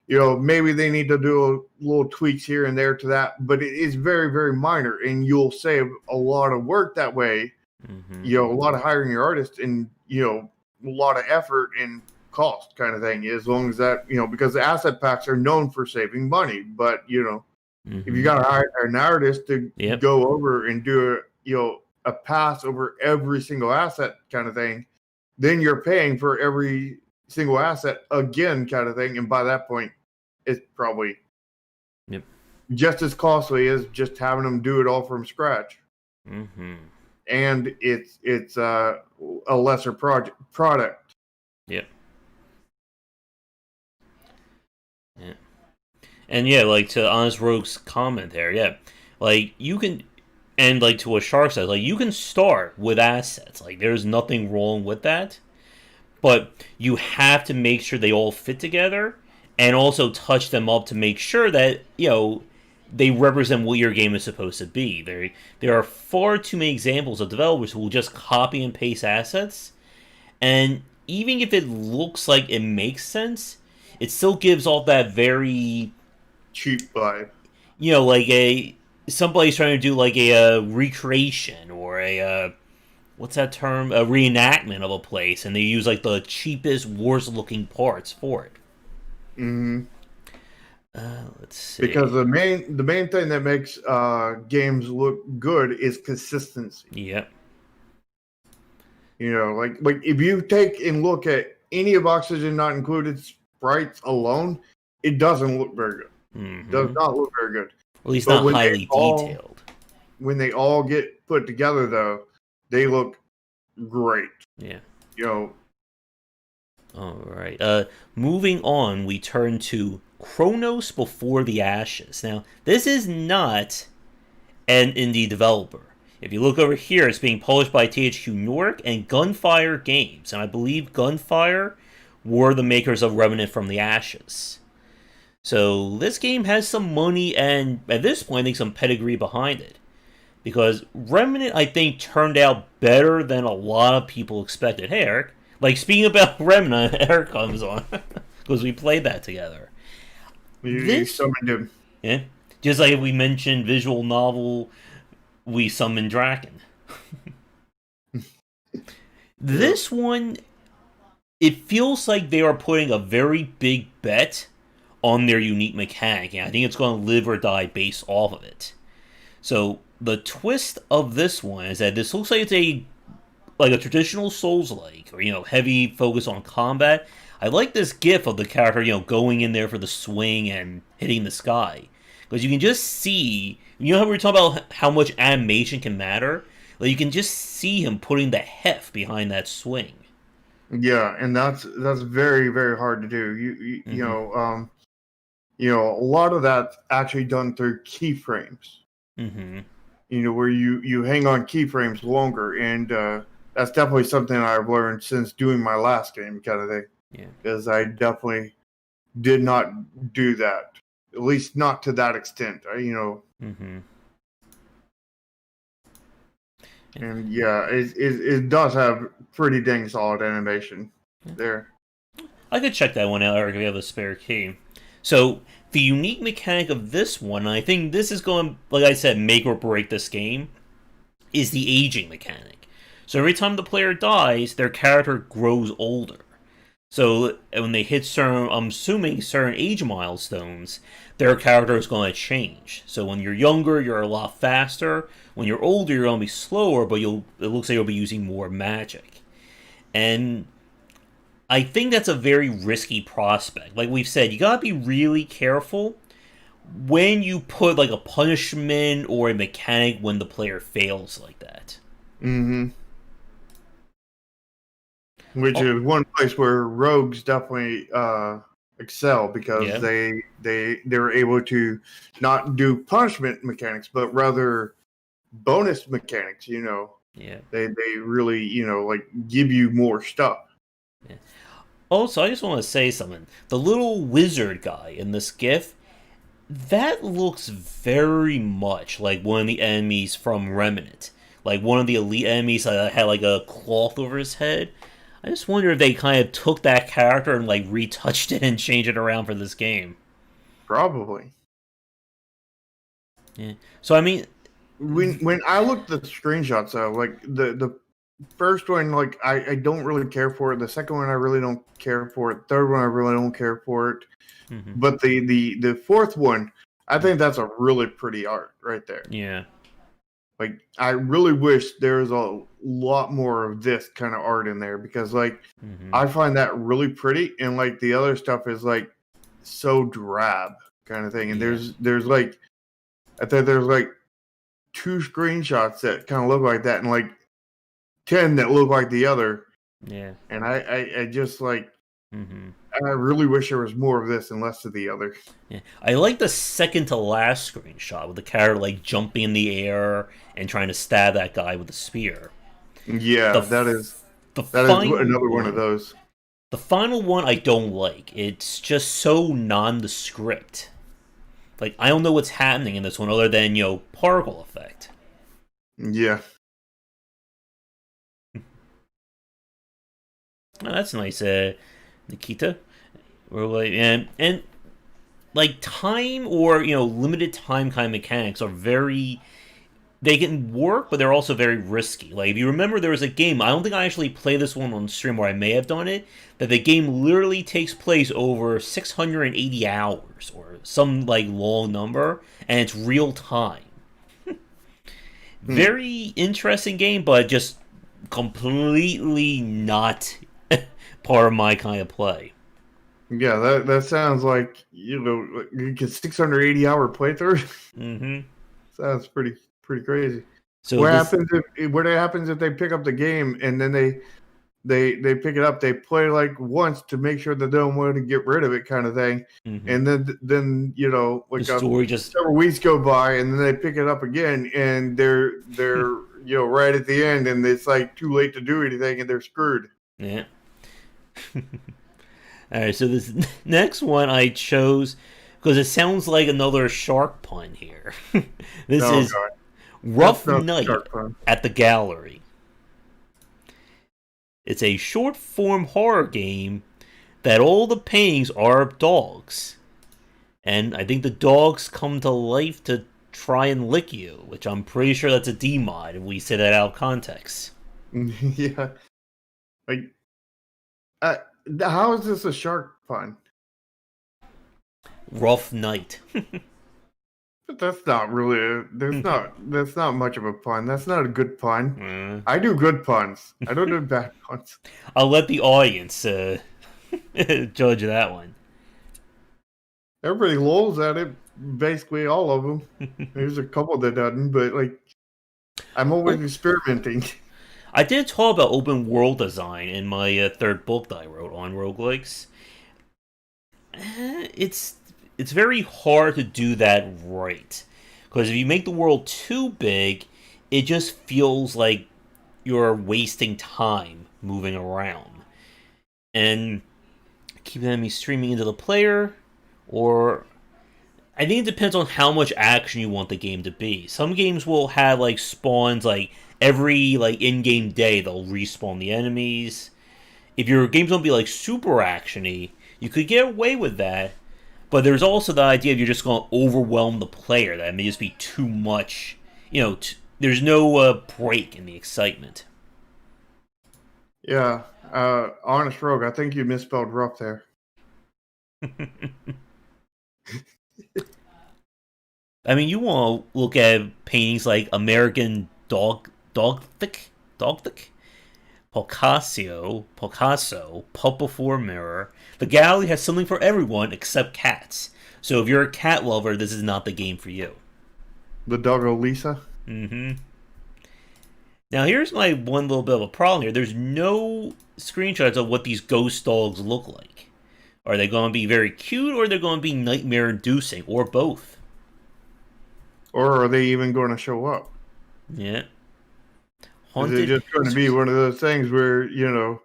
maybe they need to do little tweaks here and there to that, but it is very, very minor, and you'll save a lot of work that way. A lot of hiring your artist and a lot of effort and cost kind of thing, as long as that because the asset packs are known for saving money. But if you got to hire an artist to go over and do a pass over every single asset kind of thing, then you're paying for every single asset again kind of thing, and by that point it's probably just as costly as just having them do it all from scratch. And it's a lesser product. And like to Honest Rogue's comment there, like you can, and like to what Shark says, like you can start with assets, like there's nothing wrong with that, but you have to make sure they all fit together, and also touch them up to make sure that they represent what your game is supposed to be. There are far too many examples of developers who will just copy and paste assets, and even if it looks like it makes sense, it still gives off that very cheap vibe. Like somebody's trying to do like a recreation or a what's that term? A reenactment of a place, and they use like the cheapest, worst-looking parts for it. Let's see. Because the main thing that makes games look good is consistency. Like if you take and look at any of Oxygen Not Included sprites alone, it doesn't look very good. Does not look very good. At least not highly detailed. When they all get put together, though, they look great. All right. Moving on, we turn to Chronos Before the Ashes. Now, this is not an indie developer. If you look over here, it's being published by THQ Nordic and Gunfire Games. And I believe Gunfire were the makers of Remnant from the Ashes. So this game has some money and, at this point, I think some pedigree behind it. Because Remnant, I think, turned out better than a lot of people expected. Hey, Eric. Like, speaking about Remnant, Eric comes on. Because we played that together. You summoned him. Yeah. Just like we mentioned visual novel, we summoned Draken. This one, it feels like they are putting a very big bet on their unique mechanic, and I think it's going to live or die based off of it. So the twist of this one is that this looks like it's a traditional Souls-like, or heavy focus on combat. I like this gif of the character going in there for the swing and hitting the sky, because you can just see, how we were talking about how much animation can matter. Like you can just see him putting the heft behind that swing. Yeah, and that's very, very hard to do. A lot of that's actually done through keyframes. Where you hang on keyframes longer, and that's definitely something I've learned since doing my last game, kind of thing. Because I definitely did not do that, at least not to that extent. And it does have pretty dang solid animation there. I could check that one out, Eric, if you have a spare key. So, the unique mechanic of this one, and I think this is going, like I said, make or break this game, is the aging mechanic. So every time the player dies, their character grows older. So when they hit certain, I'm assuming, certain age milestones, their character is going to change. So when you're younger, you're a lot faster. When you're older, you're going to be slower, but it looks like you'll be using more magic. And I think that's a very risky prospect. Like we've said, you gotta be really careful when you put like a punishment or a mechanic when the player fails like that. Which is one place where rogues definitely excel, because they're able to not do punishment mechanics, but rather bonus mechanics. Yeah. They really, like give you more stuff. Yeah. Also, I just want to say something. The little wizard guy in this GIF, that looks very much like one of the enemies from Remnant. Like one of the elite enemies that had like a cloth over his head. I just wonder if they kind of took that character and like retouched it and changed it around for this game. Probably. Yeah. So I mean, when I looked at the screenshots, though, like the first one, like I don't really care for it. The second one, I really don't care for it. Third one, I really don't care for it. But the fourth one, I think that's a really pretty art right there. Yeah. Like I really wish there was a lot more of this kind of art in there, because like I find that really pretty, and like the other stuff is like so drab kind of thing. And there's like, I think there's like 2 screenshots that kind of look like that, and like 10 that look like the other. Yeah. And I just like, I really wish there was more of this and less of the other. Yeah. I like the second to last screenshot with the character like jumping in the air and trying to stab that guy with a spear. Yeah, that is another one of those. The final one I don't like. It's just so nondescript. Like, I don't know what's happening in this one other than, particle effect. Yeah. Oh, that's nice, Nikita. And like time or limited time kind of mechanics are very. They can work, but they're also very risky. Like if you remember, there was a game. I don't think I actually played this one on stream, or I may have done it. That the game literally takes place over 680 hours or some like long number, and it's real time. Very interesting game, but just completely not part of my kind of play. Yeah, that sounds like you get 680-hour playthrough. Sounds pretty crazy. So what happens if they pick up the game and then they pick it up, they play like once to make sure that they don't want to get rid of it, kind of thing, and then like the story several weeks go by and then they pick it up again and they're right at the end and it's like too late to do anything and they're screwed. Yeah. All right, so this next one I chose because it sounds like another shark pun here. This is God. Rough Night at the Gallery. It's a short-form horror game that all the paintings are of dogs. And I think the dogs come to life to try and lick you, which I'm pretty sure that's a D-mod if we say that out of context. Yeah. Like, how is this a shark pun? Rough Night. But that's not really that's not much of a pun. That's not a good pun. I do good puns. I don't do bad puns. I'll let the audience judge that one. Everybody lolls at it. Basically, all of them. There's a couple that doesn't, but like, I'm always experimenting. I did talk about open world design in my third book that I wrote on roguelikes. It's very hard to do that right. Because if you make the world too big, it just feels like you're wasting time moving around. And keep the enemy streaming into the player, or I think it depends on how much action you want the game to be. Some games will have like spawns like every like in-game day they'll respawn the enemies. If your games don't be like super actiony, you could get away with that. But there's also the idea of you're just going to overwhelm the player. That may just be too much. There's no break in the excitement. Yeah. Honest Rogue, I think you misspelled rough there. I mean, you want to look at paintings like American Dogfic? Picasso, Pulp Before Mirror. The gallery has something for everyone except cats. So if you're a cat lover, this is not the game for you. The doggo Lisa? Now here's my one little bit of a problem here. There's no screenshots of what these ghost dogs look like. Are they going to be very cute, or are they going to be nightmare-inducing, or both? Or are they even going to show up? Yeah. Haunted. just going to be one of those things where you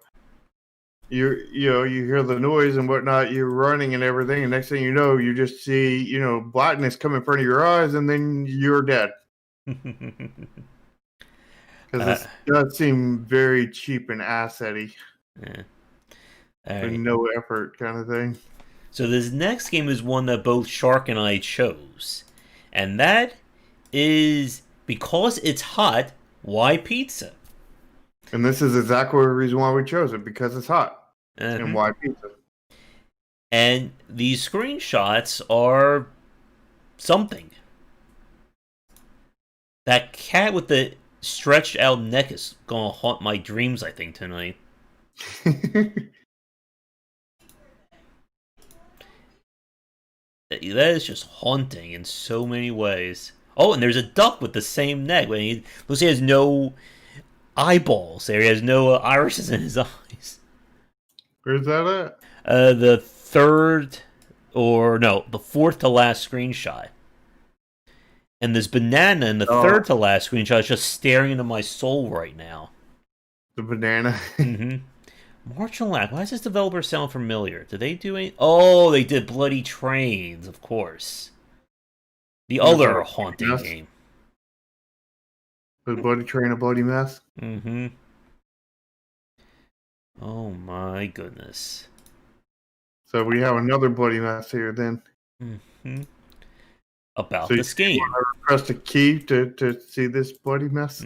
hear the noise and whatnot, you're running and everything, and next thing you know, you just see blackness come in front of your eyes, and then you're dead. Because this does seem very cheap and asset-y. Yeah. Right. No effort kind of thing. So this next game is one that both Shark and I chose. And that is Because It's Hot, Why Pizza? And this is exactly the reason why we chose it, because it's hot. And why pizza. And these screenshots are something. That cat with the stretched out neck is gonna haunt my dreams, I think, tonight. That is just haunting in so many ways. Oh, and there's a duck with the same neck. He looks like he has no eyeballs there. He has no irises in his eyes. Where's that at? The fourth to last screenshot. And this banana in the third to last screenshot is just staring into my soul right now. The banana? Mm-hmm. Martial Act. Why does this developer sound familiar? Did they do any? Oh, they did Bloody Trains, of course. The other haunting game. Was Bloody Train a bloody mess? Mm-hmm. Oh my goodness. So we have another bloody mess here then. Mm-hmm. About this game. You want to press the key to see this bloody mess?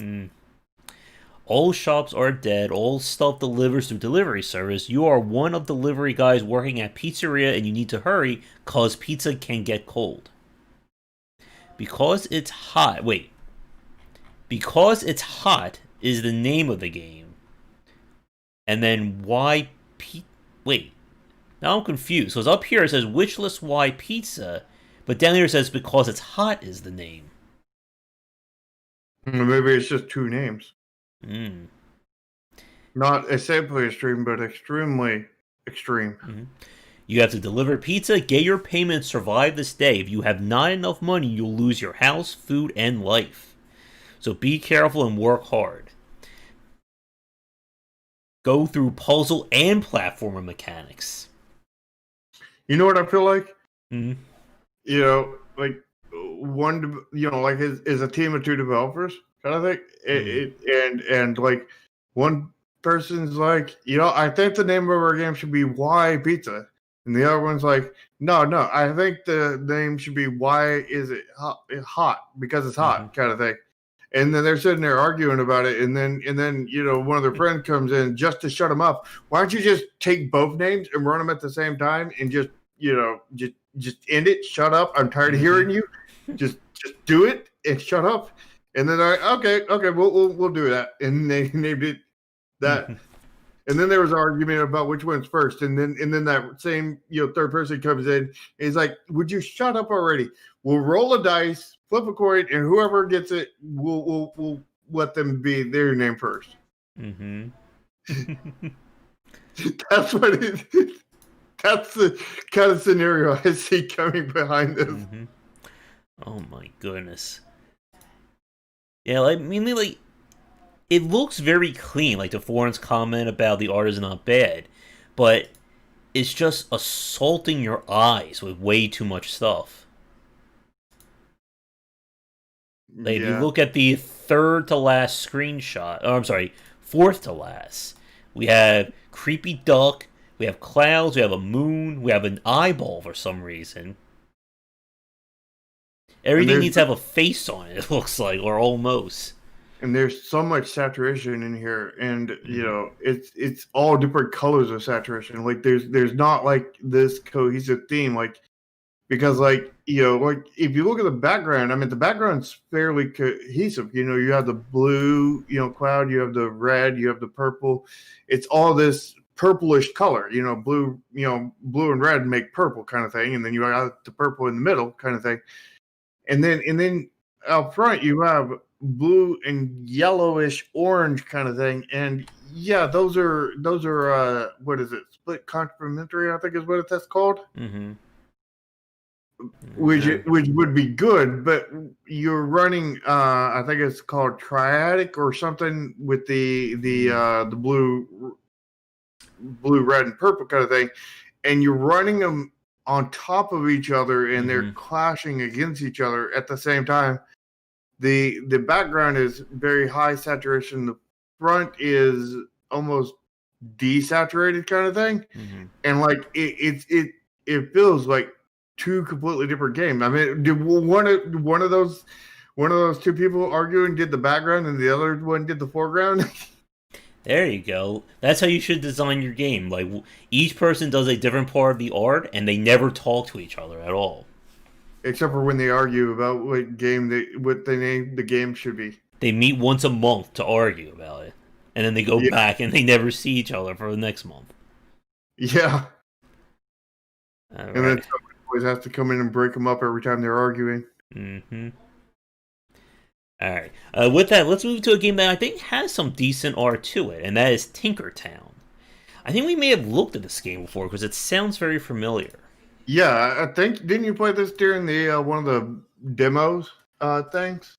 All shops are dead. All stuff delivers through delivery service. You are one of the delivery guys working at pizzeria and you need to hurry because pizza can get cold. Because It's Hot. Wait. Because It's Hot is the name of the game. And then why wait. Now I'm confused. So it's up here it says Witchless Why Pizza, but down here it says Because It's Hot is the name. Maybe it's just two names. Mm. Not simply extreme, but extremely extreme. Mm-hmm. You have to deliver pizza, get your payment, survive this day. If you have not enough money, you'll lose your house, food, and life. So be careful and work hard. Go through puzzle and platformer mechanics. You know what I feel like? Mm-hmm. Like one, like is a team of two developers kind of thing. And like one person's like, I think the name of our game should be Why Pizza, and the other one's like, no, I think the name should be Why Is It Hot? Because it's hot, kind of thing. And then they're sitting there arguing about it, and then one of their friends comes in just to shut them up. Why don't you just take both names and run them at the same time and just end it? Shut up! I'm tired of hearing you. Just do it and shut up. And then okay, we'll do that. And they named it that. And then there was an argument about which one's first. And then that same third person comes in. And he's like, "Would you shut up already? We'll roll a dice, flip a coin, and whoever gets it, we'll let them be their name first." Mm-hmm. That's what it is. That's the kind of scenario I see coming behind this. Mm-hmm. Oh my goodness. Yeah, it looks very clean. Like the forum's comment about the art is not bad, but it's just assaulting your eyes with way too much stuff. If you look at the fourth to last, we have creepy duck, we have clouds, we have a moon, we have an eyeball for some reason. Everything needs to have a face on it looks like, or almost. And there's so much saturation in here, and it's all different colors of saturation. Like there's not like this cohesive theme, like because like if you look at the background, I mean the background's fairly cohesive. You have the blue cloud, you have the red, you have the purple. It's all this purplish color. Blue and red make purple kind of thing, and then you got the purple in the middle kind of thing. And then out front you have blue and yellowish orange kind of thing, and those are what is it? Split complementary, I think is what that's called. Mm-hmm. which would be good, but you're running. I think it's called Triadic or something with the blue, red, and purple kind of thing, and you're running them on top of each other, and they're clashing against each other at the same time. The background is very high saturation. The front is almost desaturated kind of thing, and like it feels like two completely different games. I mean, did one of those two people arguing did the background and the other one did the foreground? There you go. That's how you should design your game. Like, each person does a different part of the art, and they never talk to each other at all. Except for when they argue about what they name the game should be. They meet once a month to argue about it, and then they go back and they never see each other for the next month. Yeah. All and then somebody always has to come in and break them up every time they're arguing. All right. With that, let's move to a game that I think has some decent art to it, and that is Tinkertown. I think we may have looked at this game before because it sounds very familiar. Yeah, I think, didn't you play this during the one of the demos things?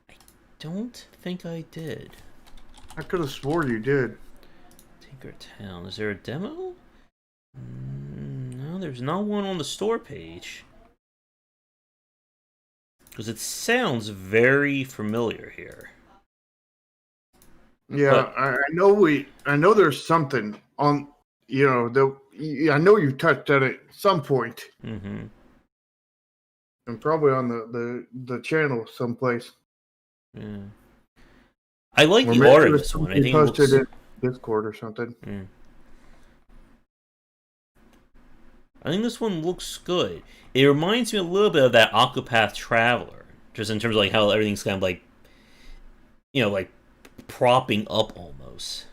I don't think I did. I could have swore you did. Tinkertown. Is there a demo? No, there's not one on the store page. Because it sounds very familiar here. Yeah, I know there's something on, I know you touched on it at some point. And probably on the channel someplace. Yeah. I like the art of this one. I think it posted in Discord or something. I think this one looks good. It reminds me a little bit of that Octopath Traveler, just in terms of like how everything's kind of like, like propping up almost.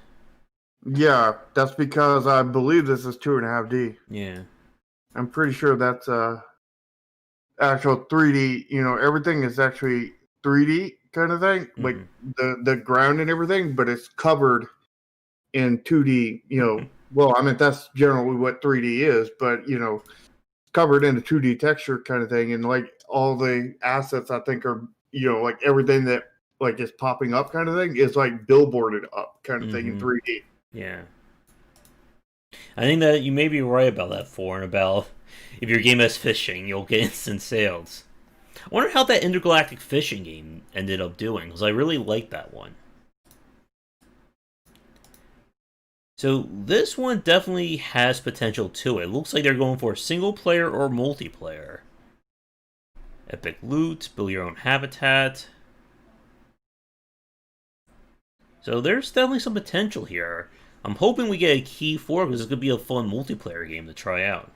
Yeah, that's because I believe this is 2.5D. Yeah, I'm pretty sure that's actual 3D. Everything is actually 3D kind of thing, like the ground and everything, but it's covered in 2D. Well, I mean that's generally what 3D is, but covered in a 2D texture kind of thing, and like all the assets I think are like everything that like is popping up kind of thing is like billboarded up kind of thing in 3D. Yeah, I think that you may be right about that, and about if your game has fishing, you'll get instant sales. I wonder how that intergalactic fishing game ended up doing, because I really liked that one. So this one definitely has potential to it. It looks like they're going for single player or multiplayer. Epic loot, build your own habitat. So there's definitely some potential here. I'm hoping we get a key for it because this could be a fun multiplayer game to try out.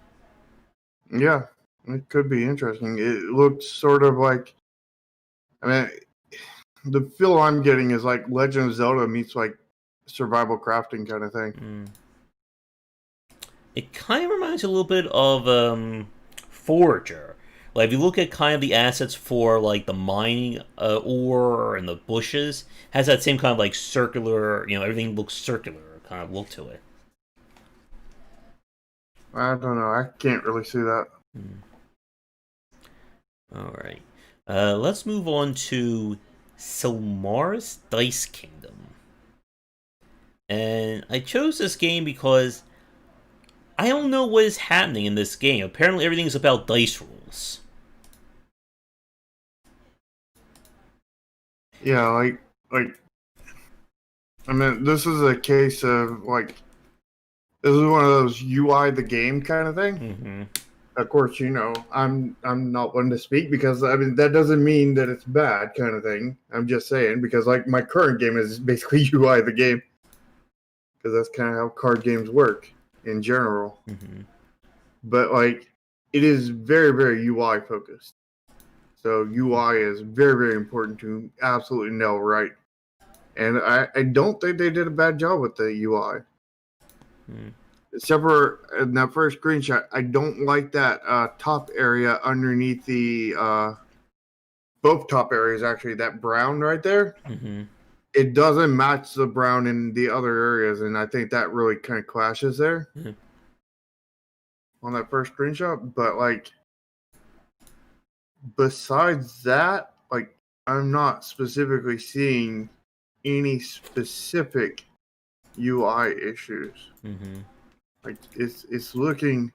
Yeah, it could be interesting. It looks sort of like, I mean, the feel I'm getting is like Legend of Zelda meets like survival crafting kind of thing. It kind of reminds you a little bit of Forager. Like if you look at kind of the assets for like the mining ore and the bushes, has that same kind of like circular, everything looks circular kind of look to it. I don't know. I can't really see that. All right. Let's move on to Silmar's Dice Kingdom. And I chose this game because I don't know what is happening in this game. Apparently everything is about dice rolls. Yeah, like I mean, this is a case of like, this is one of those UI the game kind of thing. Of course, I'm not one to speak because I mean that doesn't mean that it's bad kind of thing. I'm just saying because like my current game is basically UI the game because that's kind of how card games work in general. But like it is very, very UI focused. So UI is very, very important to absolutely nail right. And I don't think they did a bad job with the UI. Except for in that first screenshot, I don't like that top area underneath the both top areas actually, that brown right there. It doesn't match the brown in the other areas, and I think that really kind of clashes there on that first screenshot. But like besides that, like, I'm not specifically seeing any specific UI issues. Mm-hmm. Like, it's looking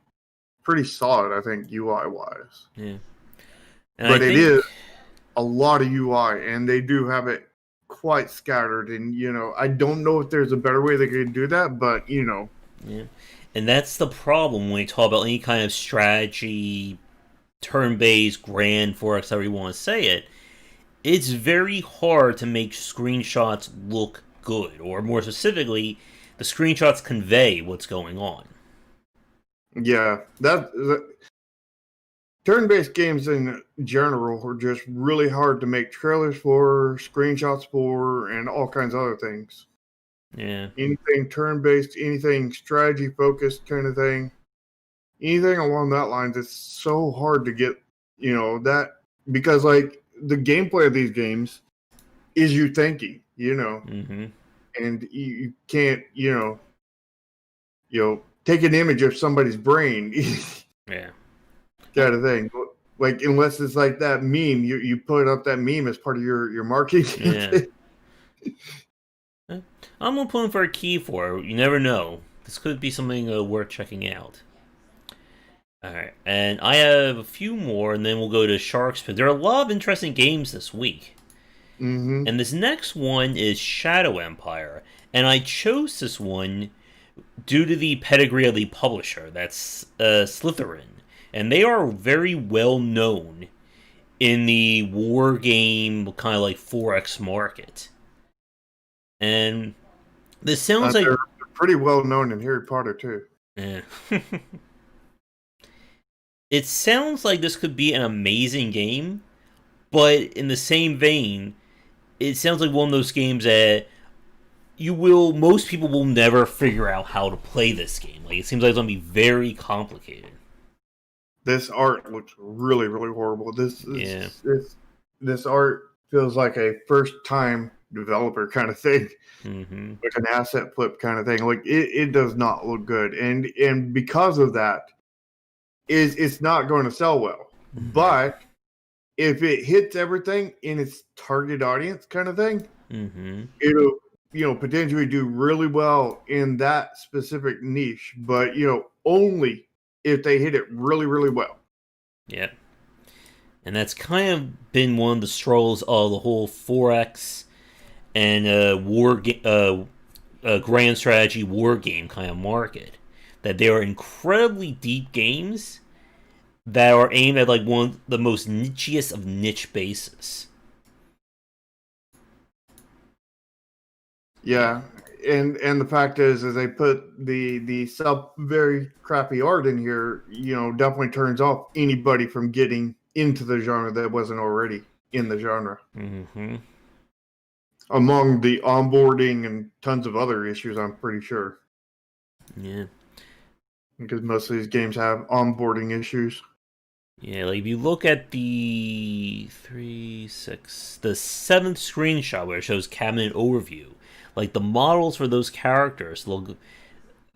pretty solid, I think, UI wise. Yeah. And I But it think, is a lot of UI, and they do have it quite scattered. And I don't know if there's a better way they could do that, but yeah, and that's the problem when we talk about any kind of strategy, turn-based, grand forex, however you want to say it. It's very hard to make screenshots look good, or more specifically, the screenshots convey what's going on. yeah, that turn-based games in general are just really hard to make trailers for, screenshots for, and all kinds of other things. Yeah. Anything turn-based, anything strategy-focused kind of thing, anything along that lines, it's so hard to get, that, because like the gameplay of these games is you thinking, Mm-hmm. and you can't, take an image of somebody's brain. Yeah. Kind of thing. Like, unless it's like that meme, you put up that meme as part of your marketing. Yeah. I'm gonna put in for a key for it. You never know. This could be something worth checking out. Alright, and I have a few more, and then we'll go to Shark's Fin. There are a lot of interesting games this week. Mm-hmm. And this next one is Shadow Empire. And I chose this one due to the pedigree of the publisher. That's Slytherin. And they are very well known in the war game, kind of like 4X market. And this sounds like... They're pretty well known in Harry Potter, too. Yeah. It sounds like this could be an amazing game, but in the same vein, it sounds like one of those games that most people will never figure out how to play this game. Like, it seems like it's going to be very complicated. This art looks really, really horrible. This art feels like a first-time developer kind of thing, Mm-hmm. like an asset flip kind of thing. Like, it does not look good, and because of that, it's not going to sell well. Mm-hmm. But if it hits everything in its target audience kind of thing, mm-hmm. it'll potentially do really well in that specific niche. But only if they hit it really, really well. Yep. And that's kind of been one of the struggles of the whole 4X and grand strategy war game kind of market. That they are incredibly deep games that are aimed at like one of the most nichiest of niche bases. Yeah, and the fact is they put the very crappy art in here. Definitely turns off anybody from getting into the genre that wasn't already in the genre. Mm-hmm. Among the onboarding and tons of other issues, I'm pretty sure. Yeah. Because most of these games have onboarding issues. Yeah, like if you look at the 7th screenshot where it shows cabinet overview, like the models for those characters look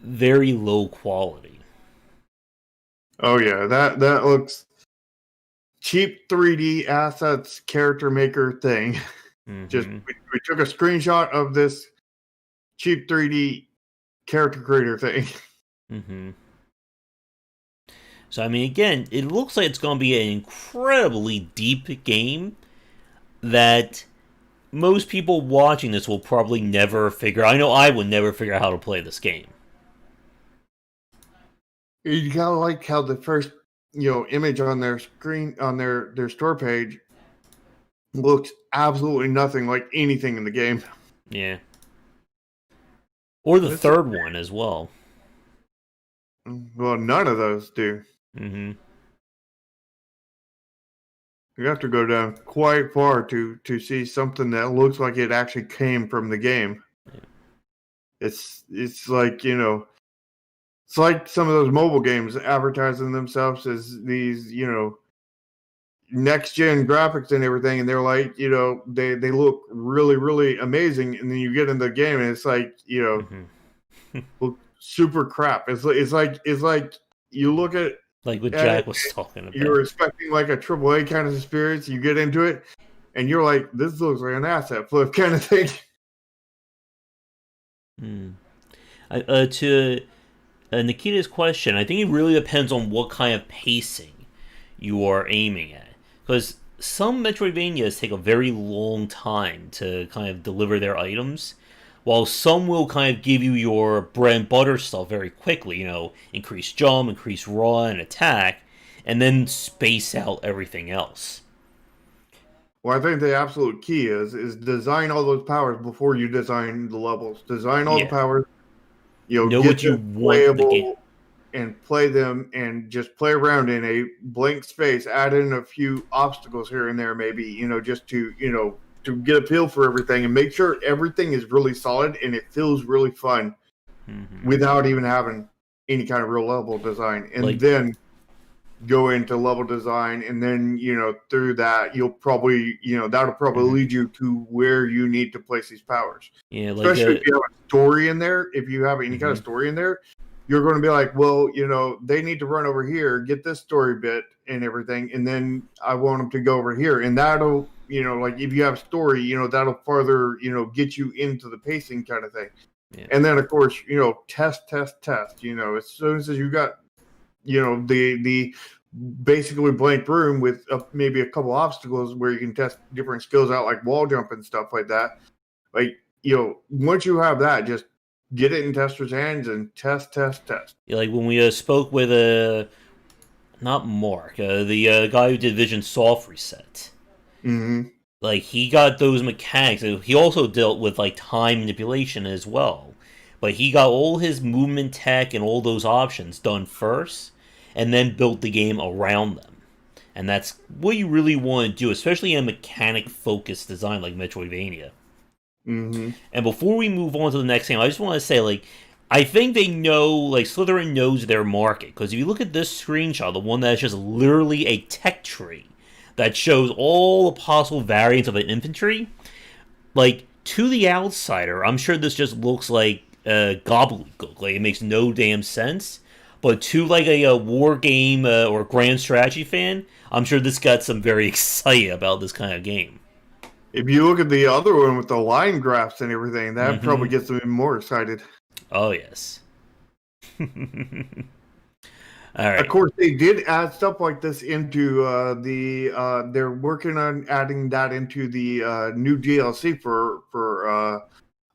very low quality. Oh yeah, that looks cheap 3D assets character maker thing. Mm-hmm. Just we took a screenshot of this cheap 3D character creator thing. Mm-hmm. So, I mean, again, it looks like it's going to be an incredibly deep game that most people watching this will probably never figure out. I know I would never figure out how to play this game. You gotta like how the first, image on their screen, on their store page looks absolutely nothing like anything in the game. Yeah. Or the third one as well. Well, none of those do. Mm-hmm. You have to go down quite far to see something that looks like it actually came from the game. Yeah. It's like, it's like some of those mobile games advertising themselves as these, next gen graphics and everything, and they're like, they look really, really amazing, and then you get in the game and it's like, Mm-hmm. look super crap. It's like you look at Like what and Jack was talking about. you're expecting like a AAA kind of experience. You get into it, and you're like, "This looks like an asset flip kind of thing." To Nikita's question, I think it really depends on what kind of pacing you are aiming at. Because some Metroidvanias take a very long time to kind of deliver their items, while some will kind of give you your bread and butter stuff very quickly. Increase jump, increase run, attack, and then space out everything else. Well, I think the absolute key is design all those powers before you design the levels. Design all the Yeah. powers, Know get what you them want the game. playable and play them and just play around in a blank space. Add in a few obstacles here and there, maybe, just to get a feel for everything and make sure everything is really solid and it feels really fun without even having any kind of real level design. And then go into level design, and then through that you'll probably that'll probably lead you to where you need to place these powers. Yeah, especially if you have a story in there. If you have any kind of story in there, you're going to be like, well, they need to run over here, get this story bit and everything, and then I want them to go over here, and that'll like if you have story, that'll further get you into the pacing kind of thing. And then of course test as soon as you got the basically blank room with maybe a couple obstacles where you can test different skills out, like wall jump and stuff like that. Like, once you have that, just get it in testers' hands and test. Yeah, like when we spoke with not Mark, the guy who did Vision Soft Reset. Mm-hmm. Like, he got those mechanics. He also dealt with like time manipulation as well. But he got all his movement tech and all those options done first, and then built the game around them. And that's what you really want to do, especially in a mechanic-focused design like Metroidvania. Mm-hmm. And before we move on to the next game, I just want to say, like, I think they know, like, Slytherin knows their market. Because if you look at this screenshot, the one that's just literally a tech tree that shows all the possible variants of an infantry, like, to the outsider, I'm sure this just looks like gobbledygook. Like, it makes no damn sense. But to, like, a war game or grand strategy fan, I'm sure this got some very excited about this kind of game. If you look at the other one with the line graphs and everything, that probably gets them even more excited. Oh, yes. All right. Of course, they did add stuff like this into they're working on adding that into the new DLC for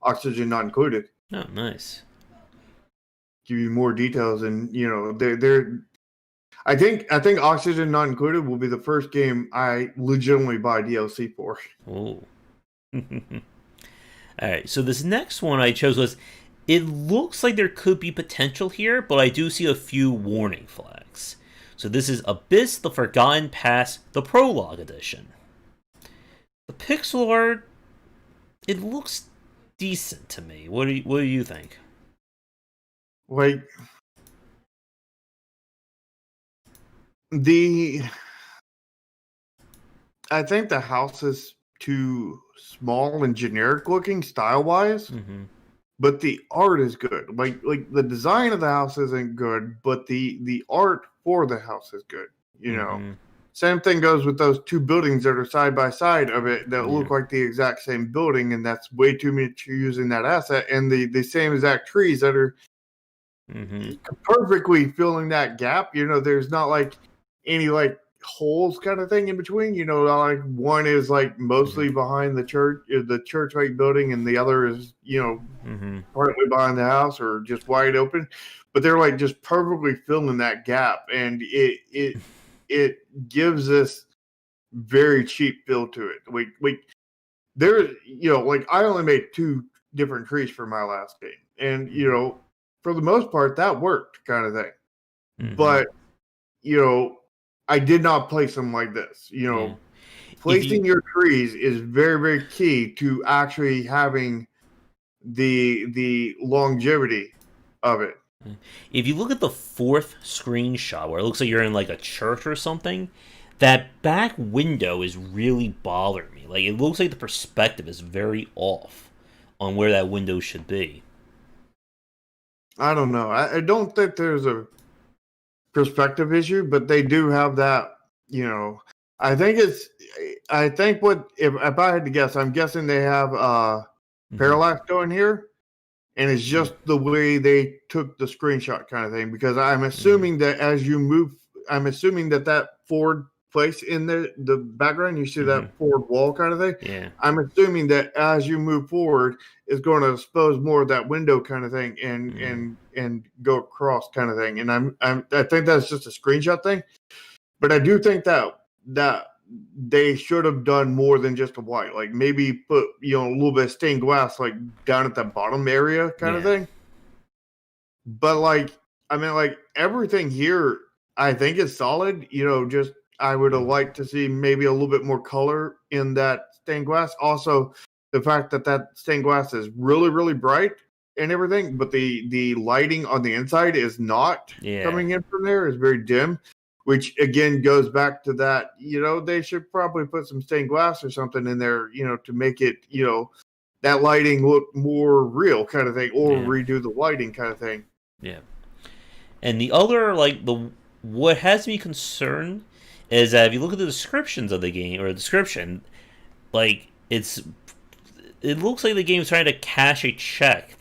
Oxygen Not Included. Oh, nice. Give you more details, and they're I think Oxygen Not Included will be the first game I legitimately buy DLC for. Oh. Alright, so this next one I chose was, it looks like there could be potential here, but I do see a few warning flags. So this is Abyss: The Forgotten Past, the Prologue Edition. The pixel art, it looks decent to me. What do you think? Like, I think the house is too small and generic looking style wise, but the art is good. Like the design of the house isn't good, but the art for the house is good. Same thing goes with those two buildings that are side by side of it that look like the exact same building, and that's way too much using that asset. And the same exact trees that are perfectly filling that gap. There's not like any like holes kind of thing in between. Like one is like mostly behind the church like building, and the other is partly behind the house or just wide open. But they're like just perfectly filling that gap, and it gives this very cheap feel to it. Like there, like I only made 2 different trees for my last game, and for the most part that worked kind of thing. But I did not place them like this. Placing your trees is very, very key to actually having the longevity of it. If you look at the 4th screenshot where it looks like you're in like a church or something, that back window is really bothering me. Like, it looks like the perspective is very off on where that window should be. I don't know. I don't think there's a perspective issue, but they do have that. I think what if I had to guess, I'm guessing they have parallax going here, and it's just the way they took the screenshot kind of thing. Because I'm assuming that as you move, I'm assuming that forward place in the background, you see that forward wall kind of thing. Yeah. I'm assuming that as you move forward, it's going to expose more of that window kind of thing and go across kind of thing. And I think that's just a screenshot thing, but I do think that they should have done more than just a white. Like maybe put a little bit of stained glass like down at the bottom area kind of thing. But like everything here, I think is solid. Just I would have liked to see maybe a little bit more color in that stained glass. Also, the fact that stained glass is really, really bright and everything, but the lighting on the inside is not coming in from there. Is very dim, which again goes back to that. They should probably put some stained glass or something in there, to make it, that lighting look more real kind of thing, or redo the lighting kind of thing. Yeah. And the other, what has me concerned is that if you look at the descriptions of the game, or the description, it looks like the game's trying to cash a check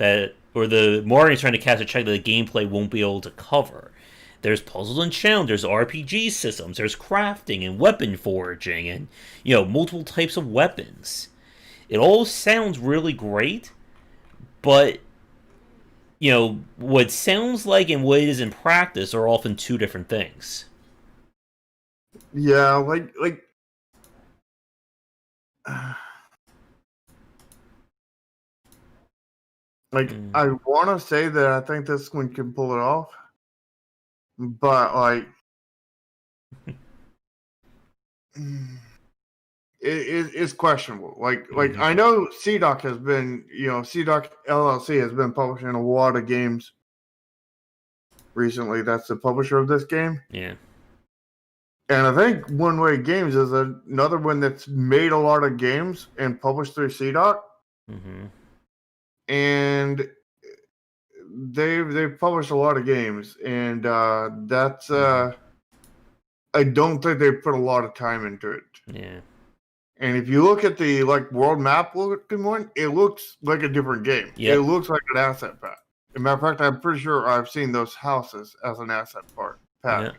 or the Mario's trying to cash a check that the gameplay won't be able to cover. There's puzzles and challenges, there's RPG systems, there's crafting and weapon foraging, and multiple types of weapons. It all sounds really great, but what sounds like and what it is in practice are often two different things. Yeah, I want to say that I think this one can pull it off, but it's questionable. I know CDOC has been, CDOC LLC has been publishing a lot of games recently. That's the publisher of this game. Yeah. And I think One Way Games is another one that's made a lot of games and published through CDOC. And they've published a lot of games, and that's I don't think they put a lot of time into it. Yeah. And if you look at the world map looking one, it looks like a different game. Yep. It looks like an asset pack. As a matter of fact, I'm pretty sure I've seen those houses as an asset pack. Yep.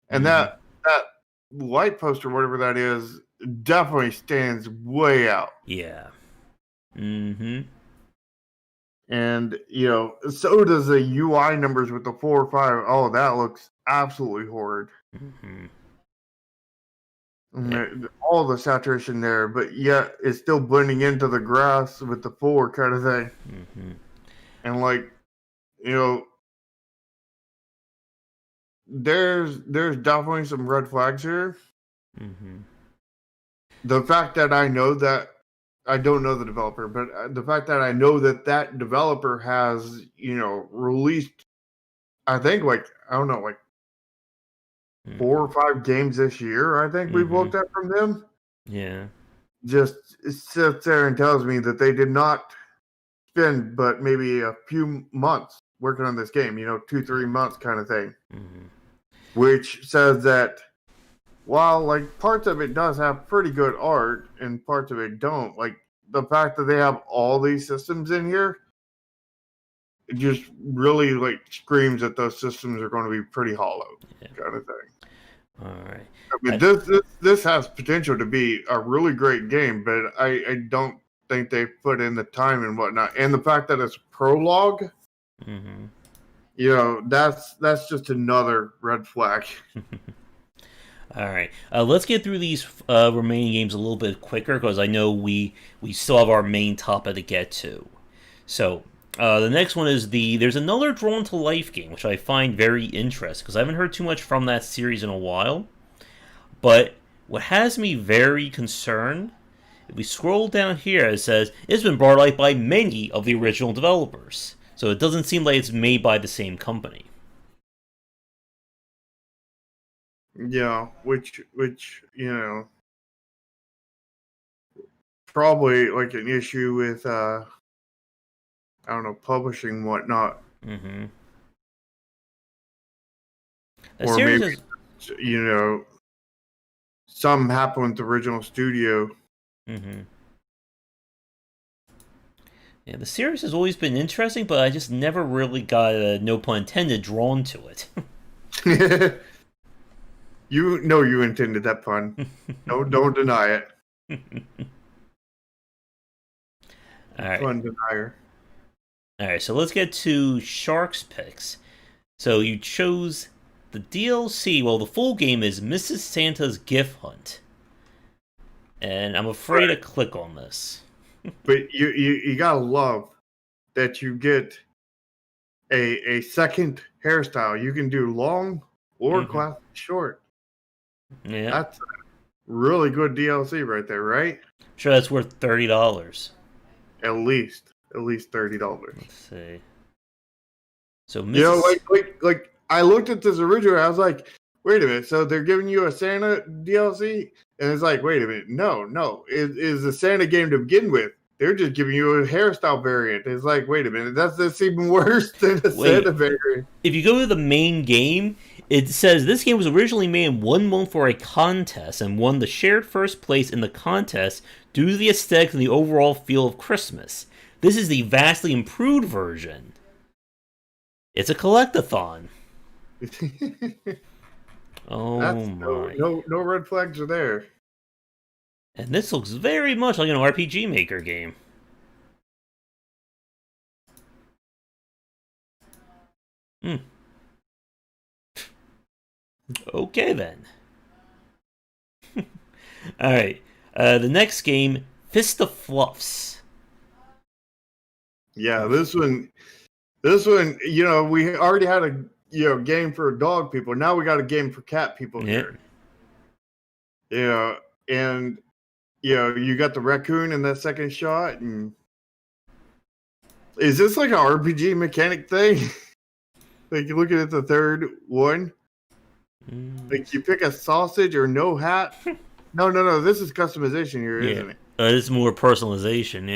And that light poster, whatever that is, definitely stands way out. Yeah. And, so does the UI numbers with the 4 or 5. Oh, that looks absolutely horrid. All the saturation there, but yet it's still blending into the grass with the 4 kind of thing. And there's definitely some red flags here. The fact that I know that I don't know the developer, but the fact that I know that developer has, released, I think 4 or 5 games this year, I think we've looked at from them. Yeah. Just sits there and tells me that they did not spend but maybe a few months working on this game, 2-3 months kind of thing. Which says that while parts of it does have pretty good art and parts of it don't, the fact that they have all these systems in here, it just really screams that those systems are going to be pretty hollow, kind of thing. All right. I mean, this has potential to be a really great game, but I don't think they put in the time and whatnot. And the fact that it's prologue, that's just another red flag. All right, let's get through these remaining games a little bit quicker because I know we still have our main topic to get to. So the next one is there's another Drawn to Life game, which I find very interesting because I haven't heard too much from that series in a while. But what has me very concerned, if we scroll down here, it says it's been brought to life by many of the original developers. So it doesn't seem like it's made by the same company. Yeah, which probably an issue with I don't know, publishing and whatnot. or maybe something happened with the original studio. Mm-hmm. Yeah, the series has always been interesting, but I just never really got, no pun intended, drawn to it. You know you intended that pun. Don't deny it. All right. Pun denier. All right, so let's get to Shark's picks. So you chose the DLC. Well, the full game is Mrs. Santa's Gift Hunt. And I'm afraid to click on this. But you gotta love that you get a second hairstyle. You can do long or classic short. Yeah, that's a really good DLC right there, right? Sure, that's worth $30. At least $30. Let's see. So like I looked at this original. I was like, wait a minute. So they're giving you a Santa DLC, and it's like, wait a minute. No, it is a Santa game to begin with. They're just giving you a hairstyle variant. It's like, wait a minute. That's even worse than a Santa variant. If you go to the main game, it says this game was originally made in 1 month for a contest and won the shared first place in the contest due to the aesthetics and the overall feel of Christmas. This is the vastly improved version. It's a collectathon. Oh my. No red flags are there. And this looks very much like an RPG Maker game. Okay then. Alright. The next game, Fist of Fluffs. Yeah, this one, we already had a game for dog people. Now we got a game for cat people here. Yeah, and you got the raccoon in that second shot. And is this like an RPG mechanic thing? Like you're looking at the third one, like you pick a sausage or no hat. No. This is customization here, isn't it? This is more personalization.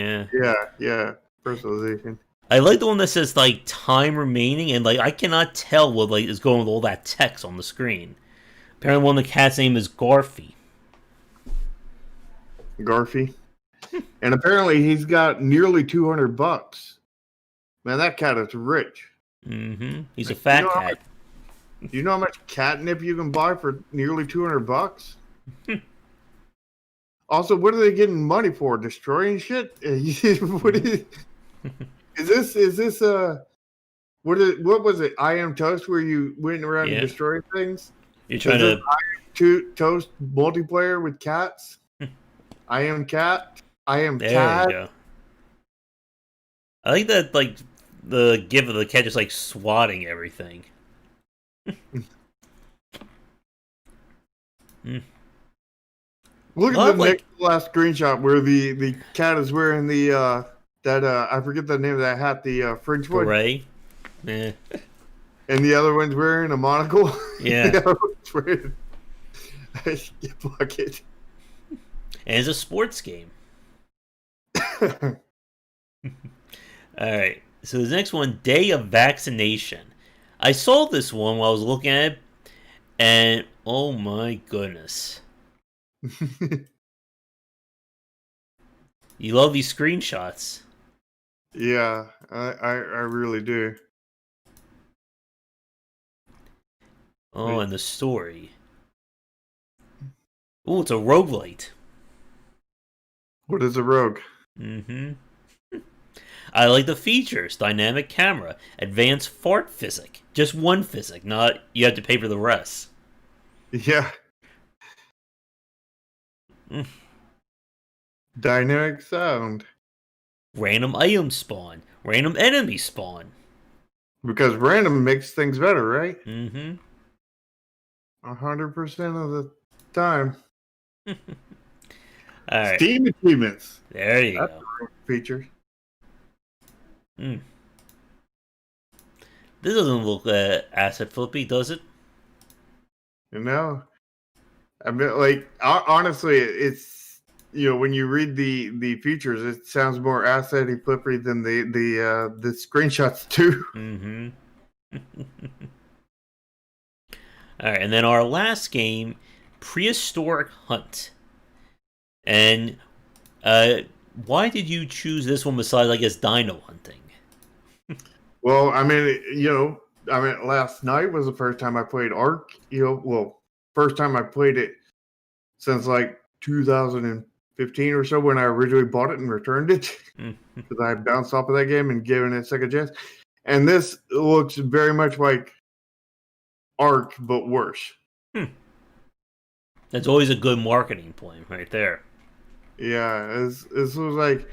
Yeah, personalization. I like the one that says like time remaining, and like I cannot tell what like is going with all that text on the screen. Apparently, one of the cat's name is Garfy. And apparently he's got nearly $200. Man, that cat is rich. Mm-hmm. He's a fat cat. Do you know how much catnip you can buy for nearly $200? Also, what are they getting money for? Destroying shit? What is this? What was it? I Am Toast, where you went around and destroyed things? You're trying to Toast multiplayer with cats? I am cat. I am cat. There you go. I like that, like the gif of the cat just like swatting everything. Look at the last screenshot where the cat is wearing the I forget the name of that hat, the French one. Beret. Yeah. And the other one's wearing a monocle. Yeah. The other one's wearing a bucket. And it's a sports game. Alright, so the next one, Day of Vaccination. I saw this one while I was looking at it, and oh my goodness. You love these screenshots. Yeah, I really do. Oh, and the story. Oh, it's a roguelite. What is a rogue? Mm-hmm. I like the features. Dynamic camera. Advanced fart physic. Just one physic, not you have to pay for the rest. Yeah. Dynamic sound. Random item spawn. Random enemy spawn. Because random makes things better, right? Mm-hmm. 100% of the time. All right. Steam achievements. There you go. Feature. This doesn't look asset flippy, does it? I mean, like honestly, it's when you read the features, it sounds more asset-y flippery than the screenshots too. Mm-hmm. All right, and then our last game, Prehistoric Hunt. And why did you choose this one besides, I guess, dino hunting? Well, I mean, last night was the first time I played Ark. First time I played it since like 2015 or so when I originally bought it and returned it because I bounced off of that game and given it a second chance. And this looks very much like Ark, but worse. That's always a good marketing point right there. Yeah, this was like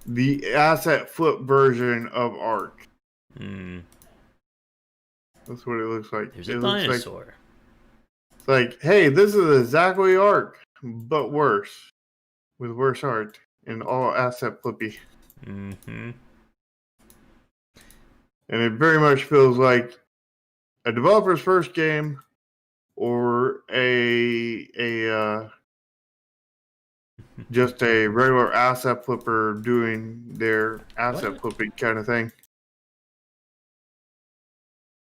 the asset flip version of Ark. That's what it looks like. There's a dinosaur. It's like, hey, this is exactly Ark, but worse. With worse art and all asset flippy. And it very much feels like a developer's first game or just a regular asset flipper doing their asset flipping kind of thing.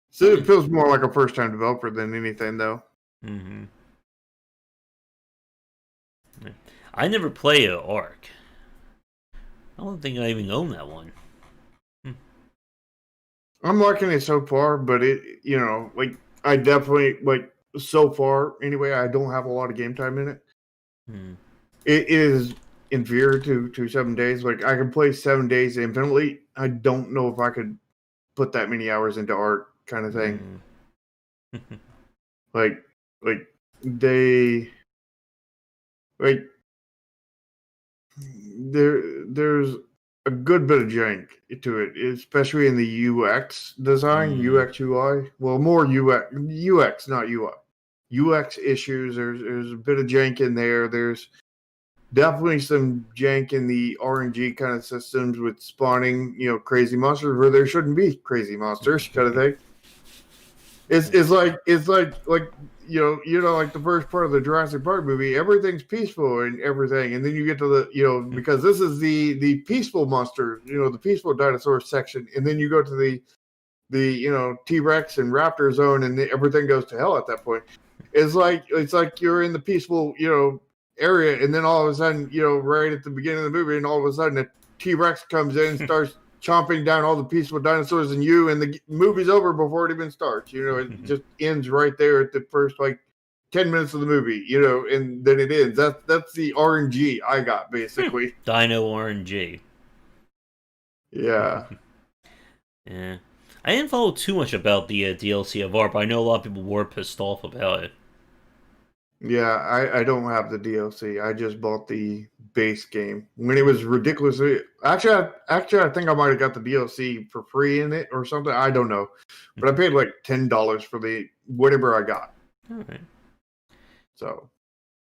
So it feels more like a first-time developer than anything, though. I never played Ark. I don't think I even own that one. I'm liking it so far, but I definitely, so far, anyway, I don't have a lot of game time in it. It is inferior to 7 days. Like, I can play 7 days infinitely. I don't know if I could put that many hours into Ark kind of thing. There's a good bit of jank to it, especially in the UX design, UX UI. Well, more UX, not UI. UX issues. There's a bit of jank in there. There's definitely some jank in the RNG kind of systems with spawning, crazy monsters where there shouldn't be crazy monsters, kind of thing. It's like like the first part of the Jurassic Park movie, everything's peaceful and everything, and then you get to the because this is the peaceful monster, the peaceful dinosaur section, and then you go to the T-Rex and Raptor zone, and everything goes to hell at that point. It's like you're in the peaceful area, and then all of a sudden right at the beginning of the movie, and all of a sudden a T-Rex comes in and starts chomping down all the peaceful dinosaurs and the movie's over before it even starts. It just ends right there at the first 10 minutes of the movie, and then it ends. That's the RNG I got, basically. Dino RNG. Yeah. Yeah. I didn't follow too much about the DLC of Ark, but I know a lot of people were pissed off about it. Yeah, I don't have the DLC. I just bought the base game when it was ridiculously. Actually, I think I might have got the DLC for free in it or something. I don't know, but I paid like $10 for the whatever I got. All right.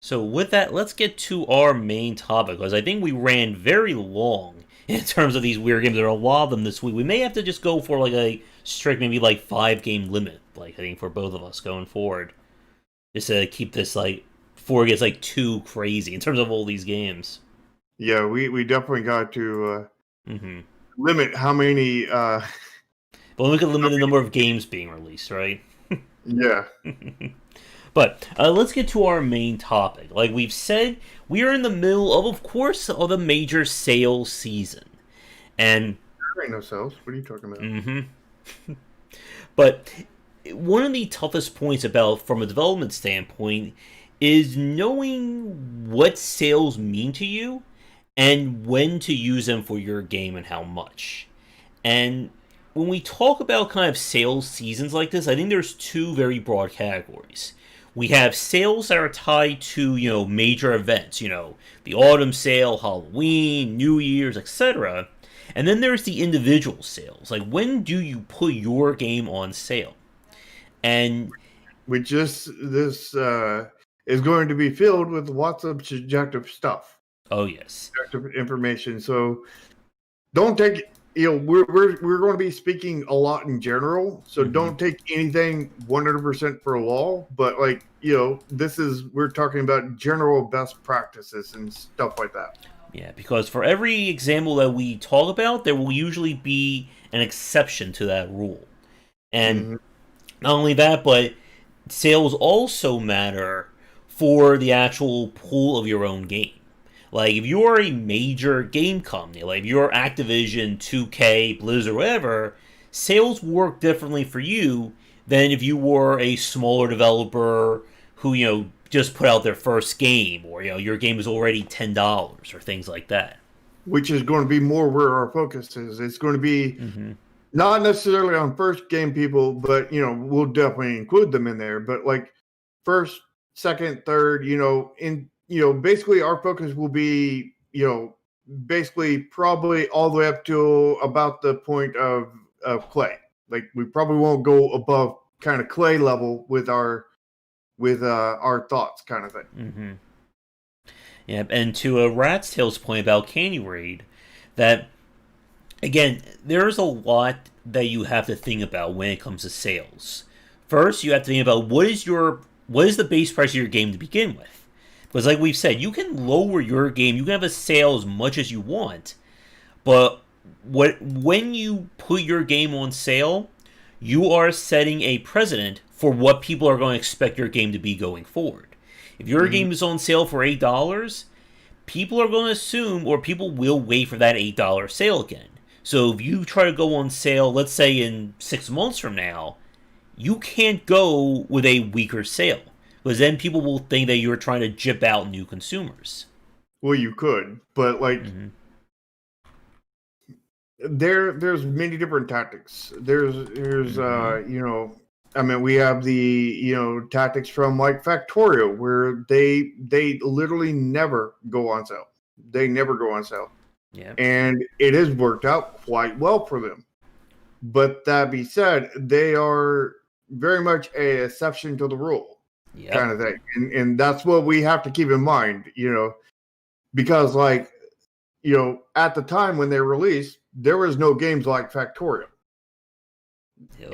So with that, let's get to our main topic, because I think we ran very long in terms of these weird games. There are a lot of them this week. We may have to just go for a strict, maybe 5-game limit. I think for both of us going forward. Just to keep this before it gets too crazy in terms of all these games. Yeah, we definitely got to limit how many. But we can limit the number of games being released, right? Yeah. But let's get to our main topic. Like we've said, we are in the middle of course, of the major sales season, and there ain't no sales. What are you talking about? But one of the toughest points from a development standpoint is knowing what sales mean to you and when to use them for your game and how much. And when we talk about kind of sales seasons like this, I think there's two very broad categories. We have sales that are tied to, major events, the autumn sale, Halloween, New Year's, etc. And then there's the individual sales. Like, when do you put your game on sale? And this is going to be filled with lots of subjective stuff. Oh yes, subjective information. So don't take we're going to be speaking a lot in general. So don't take anything 100% for a law. But we're talking about general best practices and stuff like that. Yeah, because for every example that we talk about, there will usually be an exception to that rule, and. Not only that, but sales also matter for the actual pool of your own game. Like if you're a major game company, like if you're Activision, 2K, Blizzard, whatever, sales work differently for you than if you were a smaller developer who, just put out their first game, or your game is already $10 or things like that. which is going to be more where our focus is. It's going to be Mm-hmm. not necessarily on first game people, but we'll definitely include them in there. But like first, second, third, basically our focus will be, basically probably all the way up to about the point of clay. Like we probably won't go above kind of clay level with our thoughts kind of thing. Mm-hmm. Yeah, and to a Rat's Tail's point about Candy Raid, that again, there's a lot that you have to think about when it comes to sales. First, you have to think about what is the base price of your game to begin with. Because like we've said, you can lower your game, you can have a sale as much as you want, but when you put your game on sale, you are setting a precedent for what people are going to expect your game to be going forward. If your game is on sale for $8, people are going to assume, or people will wait for that $8 sale again. So if you try to go on sale, let's say in 6 months from now, you can't go with a weaker sale. Because then people will think that you're trying to jip out new consumers. Well, you could, but like there's many different tactics. There's I mean, we have the tactics from like Factorio where they literally never go on sale. They never go on sale. Yeah. And it has worked out quite well for them. But that being said, they are very much a exception to the rule kind of thing. And that's what we have to keep in mind, because like, at the time when they released, there was no games like Factorio.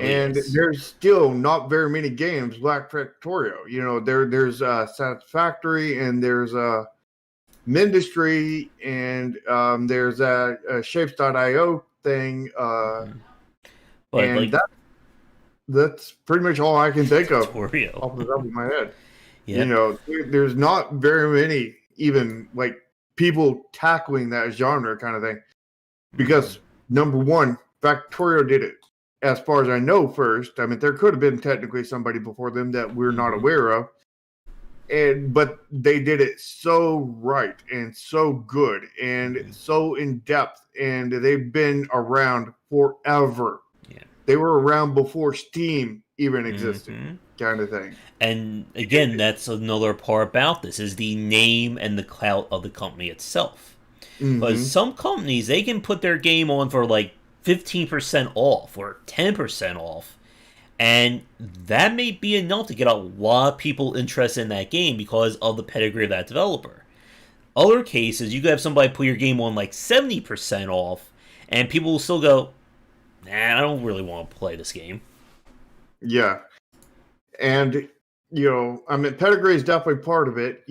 And there's still not very many games like Factorio. There's Satisfactory, and there's Mindustry, and there's a Shapes.io thing. And that's pretty much all I can think of off the top of my head. Yep. There's not very many even like people tackling that genre kind of thing. Because number one, Factorio did it. As far as I know first. I mean, there could have been technically somebody before them that we're not aware of. But they did it so right and so good and so in depth, and they've been around forever. Yeah. They were around before Steam even existed, kind of thing. And again, that's another part about this is the name and the clout of the company itself. But some companies, they can put their game on for like 15% off or 10% off, and that may be enough to get a lot of people interested in that game because of the pedigree of that developer. Other cases, you could have somebody put your game on like 70% off, and people will still go, nah, I don't really want to play this game. Yeah. And, I mean, pedigree is definitely part of it.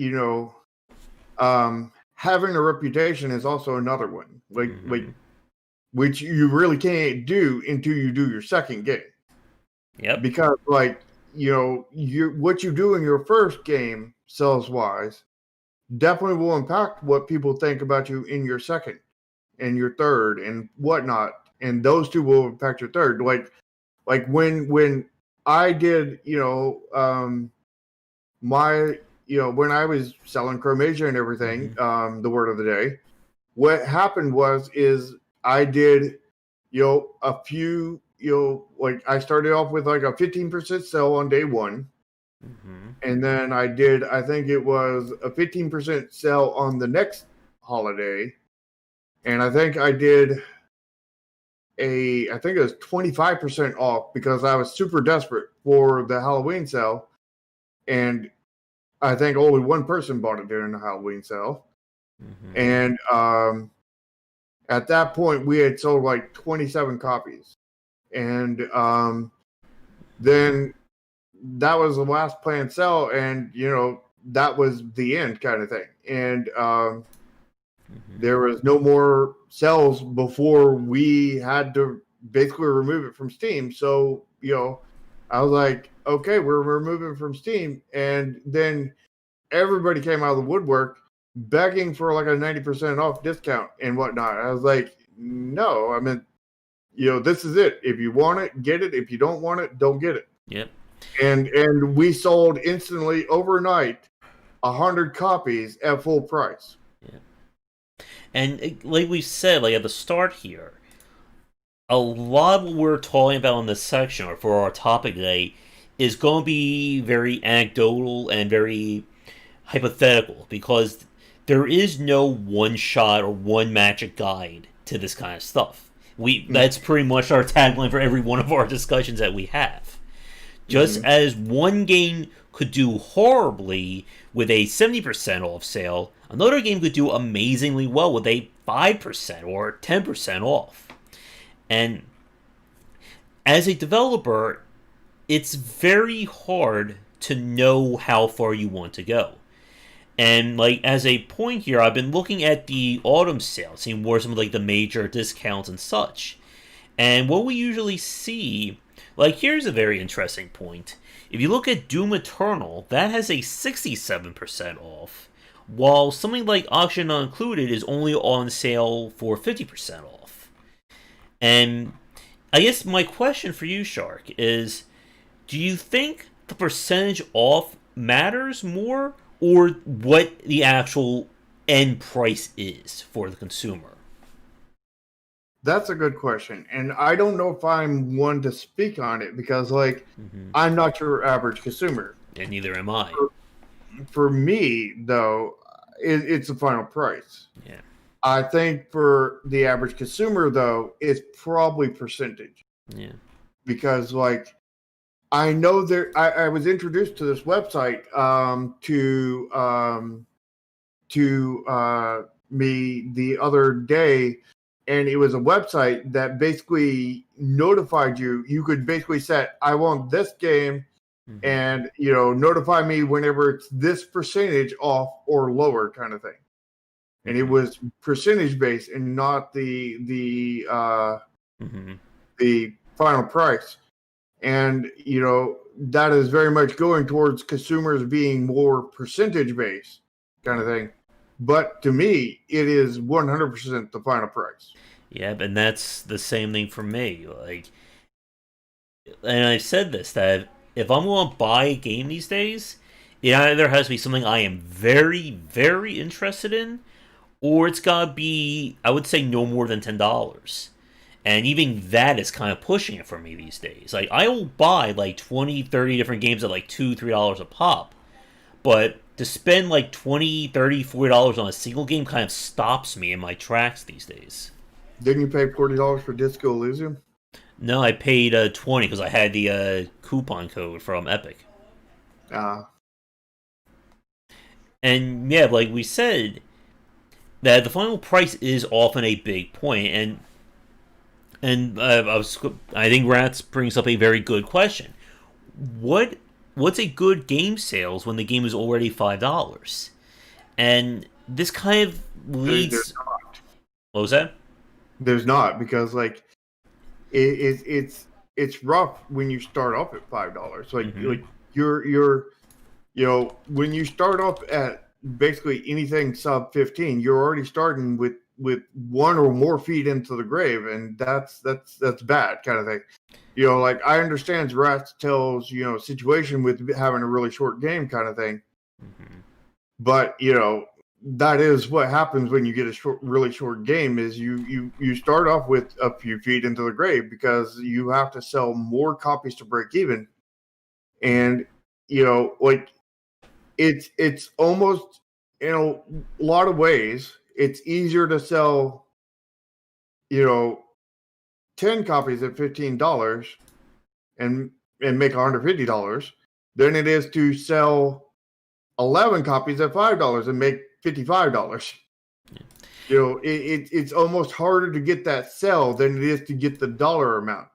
Having a reputation is also another one. Like, which you really can't do until you do your second game. Yep. Because, like, what you do in your first game, sales wise, definitely will impact what people think about you in your second and your third and whatnot. And those two will impact your third. Like when I did, when I was selling Chromasia and everything, the word of the day, what happened is I did, a few, like I started off with like a 15% sale on day one. And then I think it was a 15% sale on the next holiday. And I think I did I think it was 25% off because I was super desperate for the Halloween sale. And I think only one person bought it during the Halloween sale. And at that point, we had sold like 27 copies. And then that was the last planned sale. And, that was the end kind of thing. And there was no more sales before we had to basically remove it from Steam. So, I was like, okay, we're removing from Steam. And then everybody came out of the woodwork begging for like a 90% off discount and whatnot. I was like, no, I mean, this is it. If you want it, get it. If you don't want it, don't get it. Yep. And we sold instantly overnight 100 copies at full price. Yeah. And like we said, like at the start here, a lot of what we're talking about in this section, or for our topic today, is going to be very anecdotal and very hypothetical, because there is no one shot or one magic guide to this kind of stuff. That's pretty much our tagline for every one of our discussions that we have. Just as one game could do horribly with a 70% off sale, another game could do amazingly well with a 5% or 10% off. And as a developer, it's very hard to know how far you want to go. And like as a point here, I've been looking at the autumn sale, seeing where some of like the major discounts and such. And what we usually see, like here's a very interesting point. If you look at Doom Eternal, that has a 67% off, while something like Auction Not Included is only on sale for 50% off. And I guess my question for you, Shark, is do you think the percentage off matters more, or what the actual end price is for the consumer? That's a good question. And I don't know if I'm one to speak on it because, like, I'm not your average consumer. And neither am I. For me, though, it's the final price. Yeah. I think for the average consumer, though, it's probably percentage. Yeah. Because, like, I know I was introduced to this website to me the other day, and it was a website that basically notified you. You could basically set, I want this game, and notify me whenever it's this percentage off or lower, kind of thing. And it was percentage based and not the final price. And, that is very much going towards consumers being more percentage based kind of thing. But to me, it is 100% the final price. Yeah, and that's the same thing for me. Like, and I've said this, that if I'm going to buy a game these days, it either has to be something I am very, very interested in, or it's got to be, I would say, no more than $10. And even that is kind of pushing it for me these days. Like, I will buy like 20, 30 different games at like $2, $3 a pop. But to spend like $20, $30, $40 on a single game kind of stops me in my tracks these days. Didn't you pay $40 for Disco Elysium? No, I paid $20 because I had the coupon code from Epic. And yeah, like we said, that the final price is often a big point, and I think Rats brings up a very good question. What's a good game sales when the game is already $5? And this kind of leads. There's not. What was that? There's not, because like it's rough when you start off at $5. Like you're when you start off at basically anything sub 15, you're already starting with one or more feet into the grave, and that's bad kind of thing. Like I understand Rats tells situation with having a really short game kind of thing, but that is what happens when you get a really short game. Is you start off with a few feet into the grave because you have to sell more copies to break even, and like it's almost in a lot of ways it's easier to sell 10 copies at $15 and make $150 than it is to sell 11 copies at $5 and make $55. It's almost harder to get that sell than it is to get the dollar amount.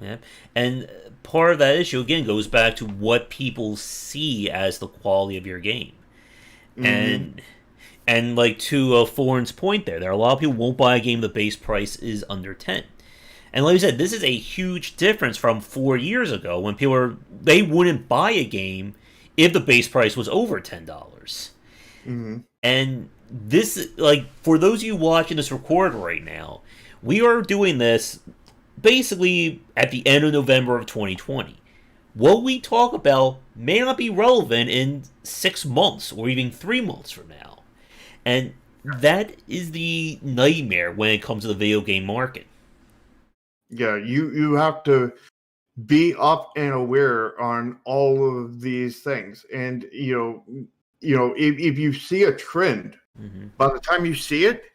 Yeah, and part of that issue again goes back to what people see as the quality of your game, and like to Foreign's point, there are a lot of people who won't buy a game the base price is under 10, And like I said, this is a huge difference from 4 years ago when they wouldn't buy a game if the base price was over $10. Mm-hmm. And this, like, for those of you watching this record right now, we are doing this basically at the end of November of 2020. What we talk about may not be relevant in 6 months or even 3 months from now. And that is the nightmare when it comes to the video game market. Yeah, you have to be up and aware on all of these things. And if you see a trend, by the time you see it,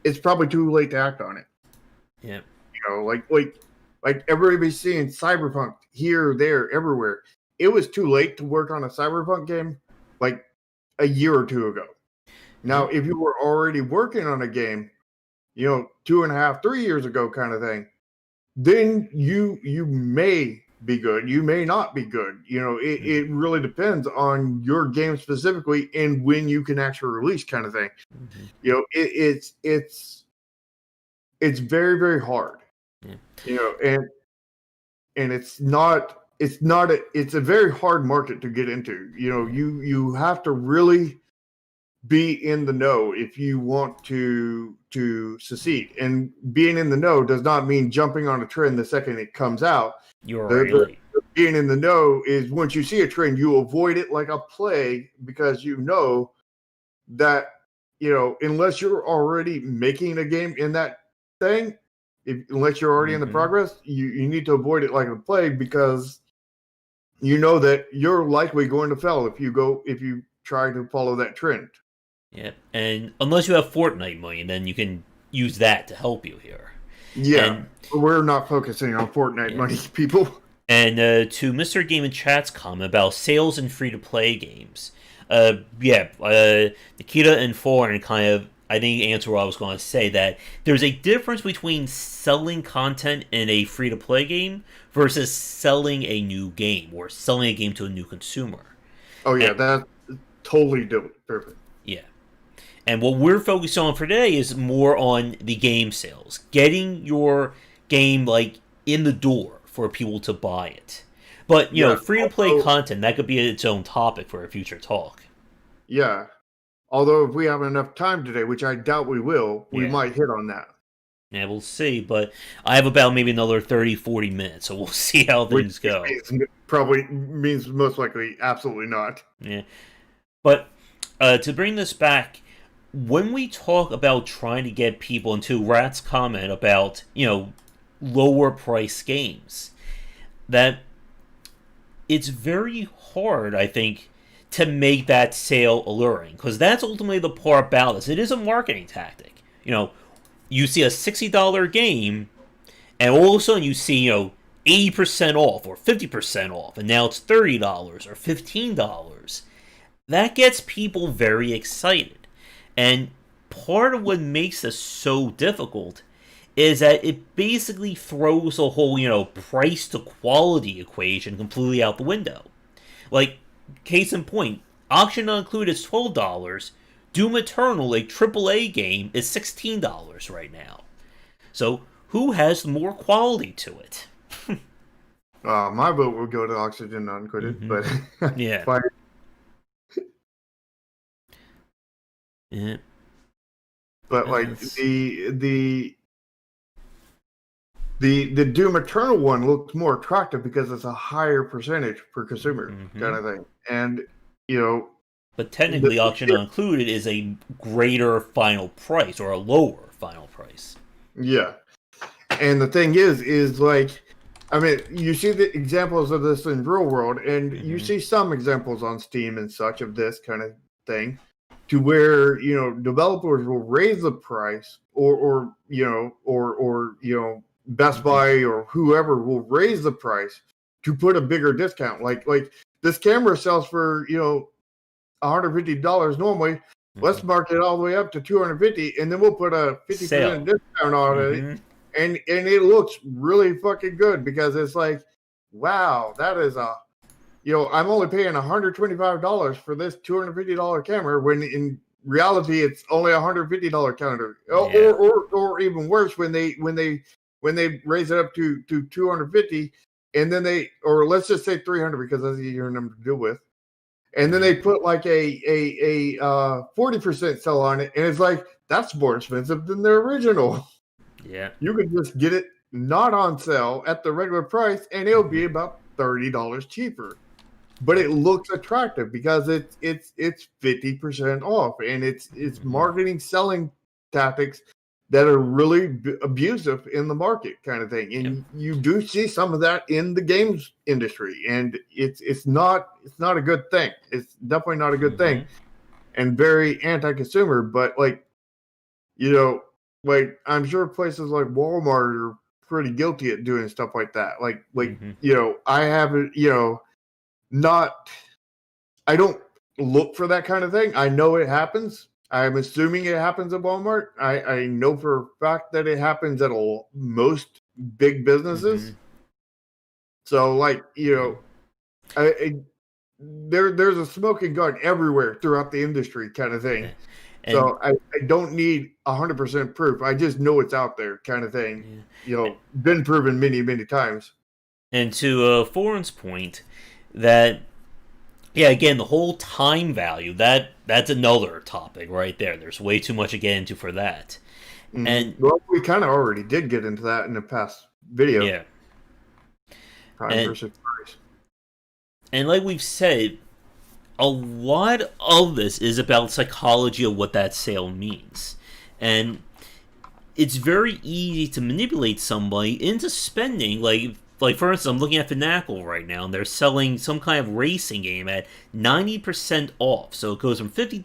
it's probably too late to act on it. Yeah. Like everybody's seeing Cyberpunk here, there, everywhere. It was too late to work on a Cyberpunk game like a year or two ago. Now, if you were already working on a game, 2.5, 3 years ago kind of thing, then you may be good. You may not be good. It really depends on your game specifically and when you can actually release kind of thing. It's very, very hard. And it's a very hard market to get into. You have to really be in the know if you want to succeed. And being in the know does not mean jumping on a trend the second it comes out. You're right. Being in the know is once you see a trend, you avoid it like a plague because you know that, unless you're already making a game in that thing, unless you're already in the progress, you need to avoid it like a plague because you know that you're likely going to fail if you try to follow that trend. Yeah, and unless you have Fortnite money, then you can use that to help you here. Yeah, we're not focusing on Fortnite money, people. And to Mr. Game in Chat's comment about sales and free-to-play games, Nikita and Foreign kind of, I think, answer what I was going to say, that there's a difference between selling content in a free-to-play game versus selling a new game or selling a game to a new consumer. Oh, yeah, that's totally different. Perfect. Yeah. And what we're focused on for today is more on the game sales. Getting your game, like, in the door for people to buy it. But, free-to-play content, that could be its own topic for a future talk. Yeah. Although if we have enough time today, which I doubt we will, we might hit on that. Yeah, we'll see. But I have about maybe another 30, 40 minutes, so we'll see how things go. Probably means most likely absolutely not. Yeah. But to bring this back, when we talk about trying to get people into Rat's comment about, lower price games, that it's very hard, I think, to make that sale alluring, because that's ultimately the part about this. It is a marketing tactic. You see a $60 game, and all of a sudden you see, 80% off or 50% off, and now it's $30 or $15. That gets people very excited. And part of what makes this so difficult is that it basically throws the whole, price to quality equation completely out the window. Like, case in point, Auction Not Included is $12. Doom Eternal, a AAA game, is $16 right now. So, who has more quality to it? My vote would go to Oxygen Not Included, but yeah. Yeah. But like the Doom Eternal one looks more attractive because it's a higher percentage per consumer kind of thing, and But technically, Auction Not Included is a greater final price or a lower final price. Yeah, and the thing is like, I mean, you see the examples of this in real world, and you see some examples on Steam and such of this kind of thing. To where developers will raise the price, or Best Buy or whoever will raise the price to put a bigger discount. Like this camera sells for $150 normally. Let's mark it all the way up to $250, and then we'll put a 50% discount on it, and it looks really fucking good because it's like, wow, that is a. I'm only paying $125 for this $250 camera when in reality it's only $150 counter. Or even worse, when they when they raise it up to 250, and then or let's just say 300 because that's the easier number to deal with, and then they put like a 40% sell on it, and it's like that's more expensive than their original. Yeah, you could just get it not on sale at the regular price, and it'll be about $30 cheaper. But it looks attractive because it's 50% off, and it's marketing selling tactics that are really abusive in the market, kind of thing. And you do see some of that in the games industry, and it's not a good thing. It's definitely not a good thing, and very anti-consumer. But like, like I'm sure places like Walmart are pretty guilty at doing stuff like that. Like I haven't, I don't look for that kind of thing. I know it happens. I'm assuming it happens at Walmart. I know for a fact that it happens at most big businesses. So like, there's a smoking gun everywhere throughout the industry, kind of thing. And so I don't need 100% proof. I just know it's out there, kind of thing. Been proven many, many times. And to Foreign's point, that again, the whole time value, that's another topic right there. There's way too much to get into for that. And we kind of already did get into that in the past video. Yeah. Time versus price. And like we've said, a lot of this is about psychology of what that sale means. And it's very easy to manipulate somebody into spending, like for instance, I'm looking at Finacle right now, and they're selling some kind of racing game at 90% off. So it goes from $50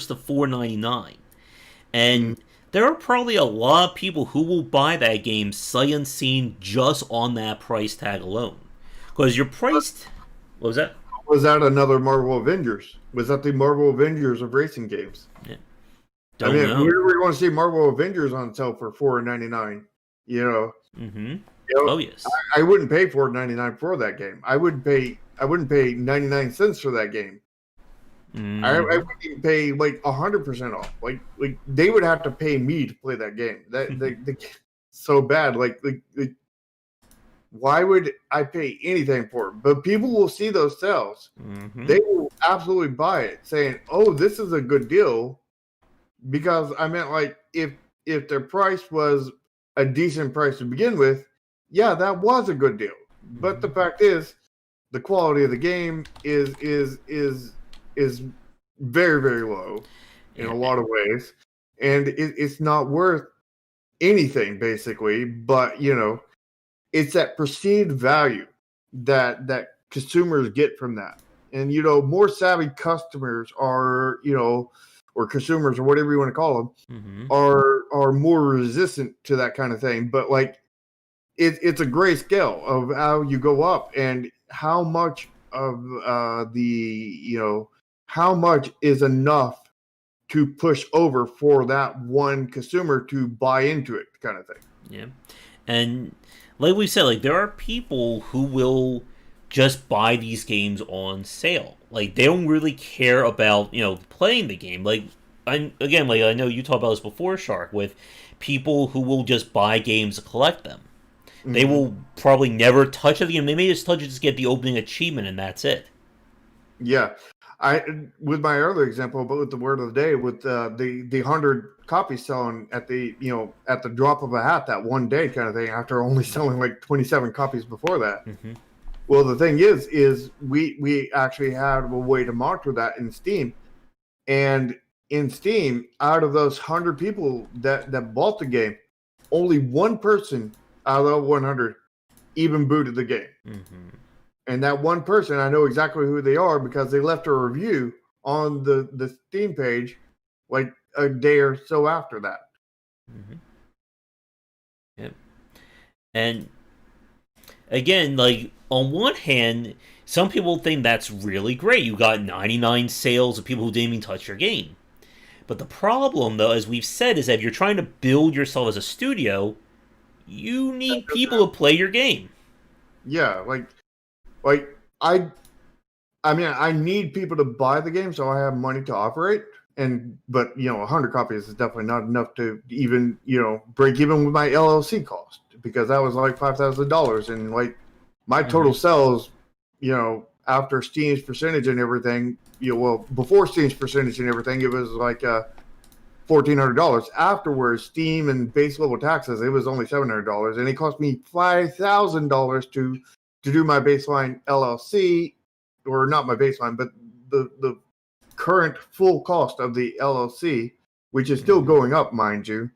to $4.99. And there are probably a lot of people who will buy that game sight unseen just on that price tag alone. Because you're priced... What was that? Was that another Marvel Avengers? Was that the Marvel Avengers of racing games? Yeah. Don't know. We were going to see Marvel Avengers on sale for $4.99. Oh yes. I wouldn't pay $4.99 for that game. I wouldn't pay 99 cents for that game. I wouldn't even pay like 100% off. Like they would have to pay me to play that game. That so bad. Like why would I pay anything for it? But people will see those sales. They will absolutely buy it, saying, "Oh, this is a good deal." Because I meant, like, if their price was a decent price to begin with, yeah, that was a good deal. But the fact is, the quality of the game is very, very low in a lot of ways, and it's not worth anything basically. But it's that perceived value that consumers get from that, and more savvy customers are or consumers or whatever you want to call them are more resistant to that kind of thing. But like it's a gray scale of how you go up and how much of how much is enough to push over for that one consumer to buy into it, kind of thing. Yeah. And like we said, like there are people who will just buy these games on sale. Like they don't really care about, playing the game. Like I know you talked about this before, Shark, with people who will just buy games to collect them. They will probably never touch the game. They may just touch it to get the opening achievement, and that's it. Yeah. With my earlier example, but with the word of the day, with the 100 copies selling at the drop of a hat that one day kind of thing, after only selling like 27 copies before that. Well, the thing is we actually had a way to monitor that in Steam, and in Steam, out of those 100 people that bought the game, only one person out of the 100 even booted the game. And that one person, I know exactly who they are because they left a review on the Steam page like a day or so after that. Yep. And again, like on one hand, some people think that's really great. You got 99 sales of people who didn't even touch your game. But the problem, though, as we've said, is that if you're trying to build yourself as a studio, you need people to play your game. Yeah, like I need people to buy the game so I have money to operate. But 100 copies is definitely not enough to even break even with my LLC cost, because that was like $5,000, and like my total sales, after Steam's percentage and everything, before Steam's percentage and everything, it was like $1,400. Afterwards, Steam and base level taxes, it was only $700, and it cost me $5,000 to do my baseline LLC, or not my baseline, but the current full cost of the LLC, which is still going up, mind you.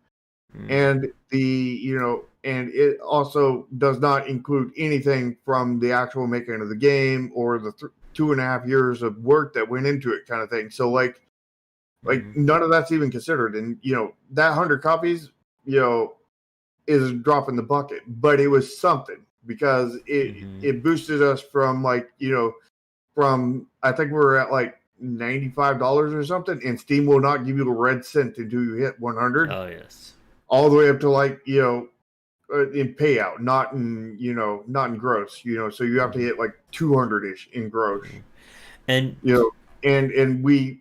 And and it also does not include anything from the actual making of the game or the 2.5 years of work that went into it, kind of thing. So like none of that's even considered. And that 100 copies, is a drop in the bucket, but it was something, because it boosted us from from, I think we were at like $95 or something, and Steam will not give you the red cent until you hit 100. Oh yes. All the way up to like in payout, not in gross. So you have to hit like 200-ish in gross, and and we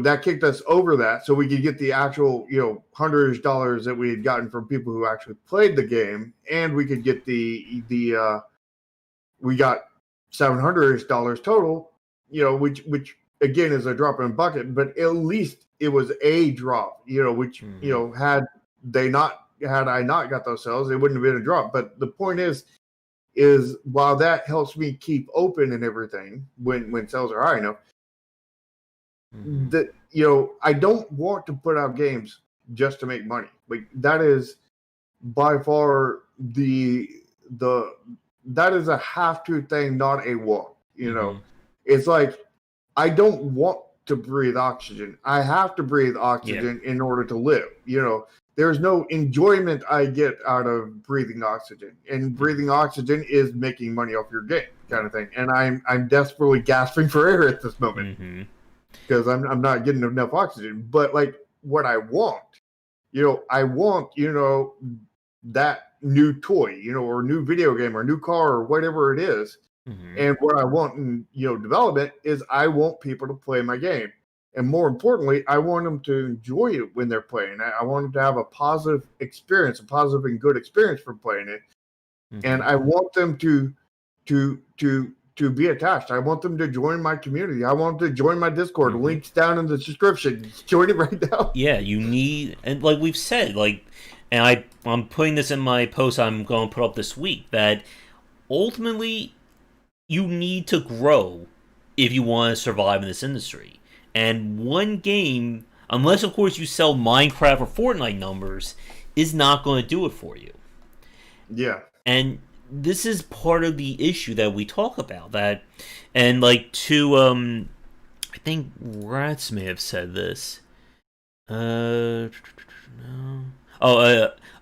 that kicked us over that, so we could get the actual $100-ish that we had gotten from people who actually played the game, and we could get we got $700-ish total, which again is a drop in the bucket, but at least it was a drop, which had I not got those sales, it wouldn't have been a drop. But the point is while that helps me keep open and everything when sales are high enough, that I don't want to put out games just to make money. Like that is by far that is a have to thing, not a want. It's like I don't want to breathe oxygen. I have to breathe oxygen in order to live. There's no enjoyment I get out of breathing oxygen, and breathing oxygen is making money off your game, kind of thing. And I'm desperately gasping for air at this moment because I'm not getting enough oxygen. But like what I want, I want that new toy, or new video game or new car or whatever it is. And what I want in development is I want people to play my game. And more importantly, I want them to enjoy it when they're playing. I want them to have a positive experience, a positive and good experience for playing it. And I want them to be attached. I want them to join my community. I want them to join my Discord. Links down in the description. Join it right now. Yeah, you need, and like we've said, and I'm putting this in my post I'm going to put up this week, that ultimately you need to grow if you want to survive in this industry. And one game, unless of course you sell Minecraft or Fortnite numbers, is not going to do it for you. Yeah. And this is part of the issue that we talk about. That, and I think Rats may have said this. No.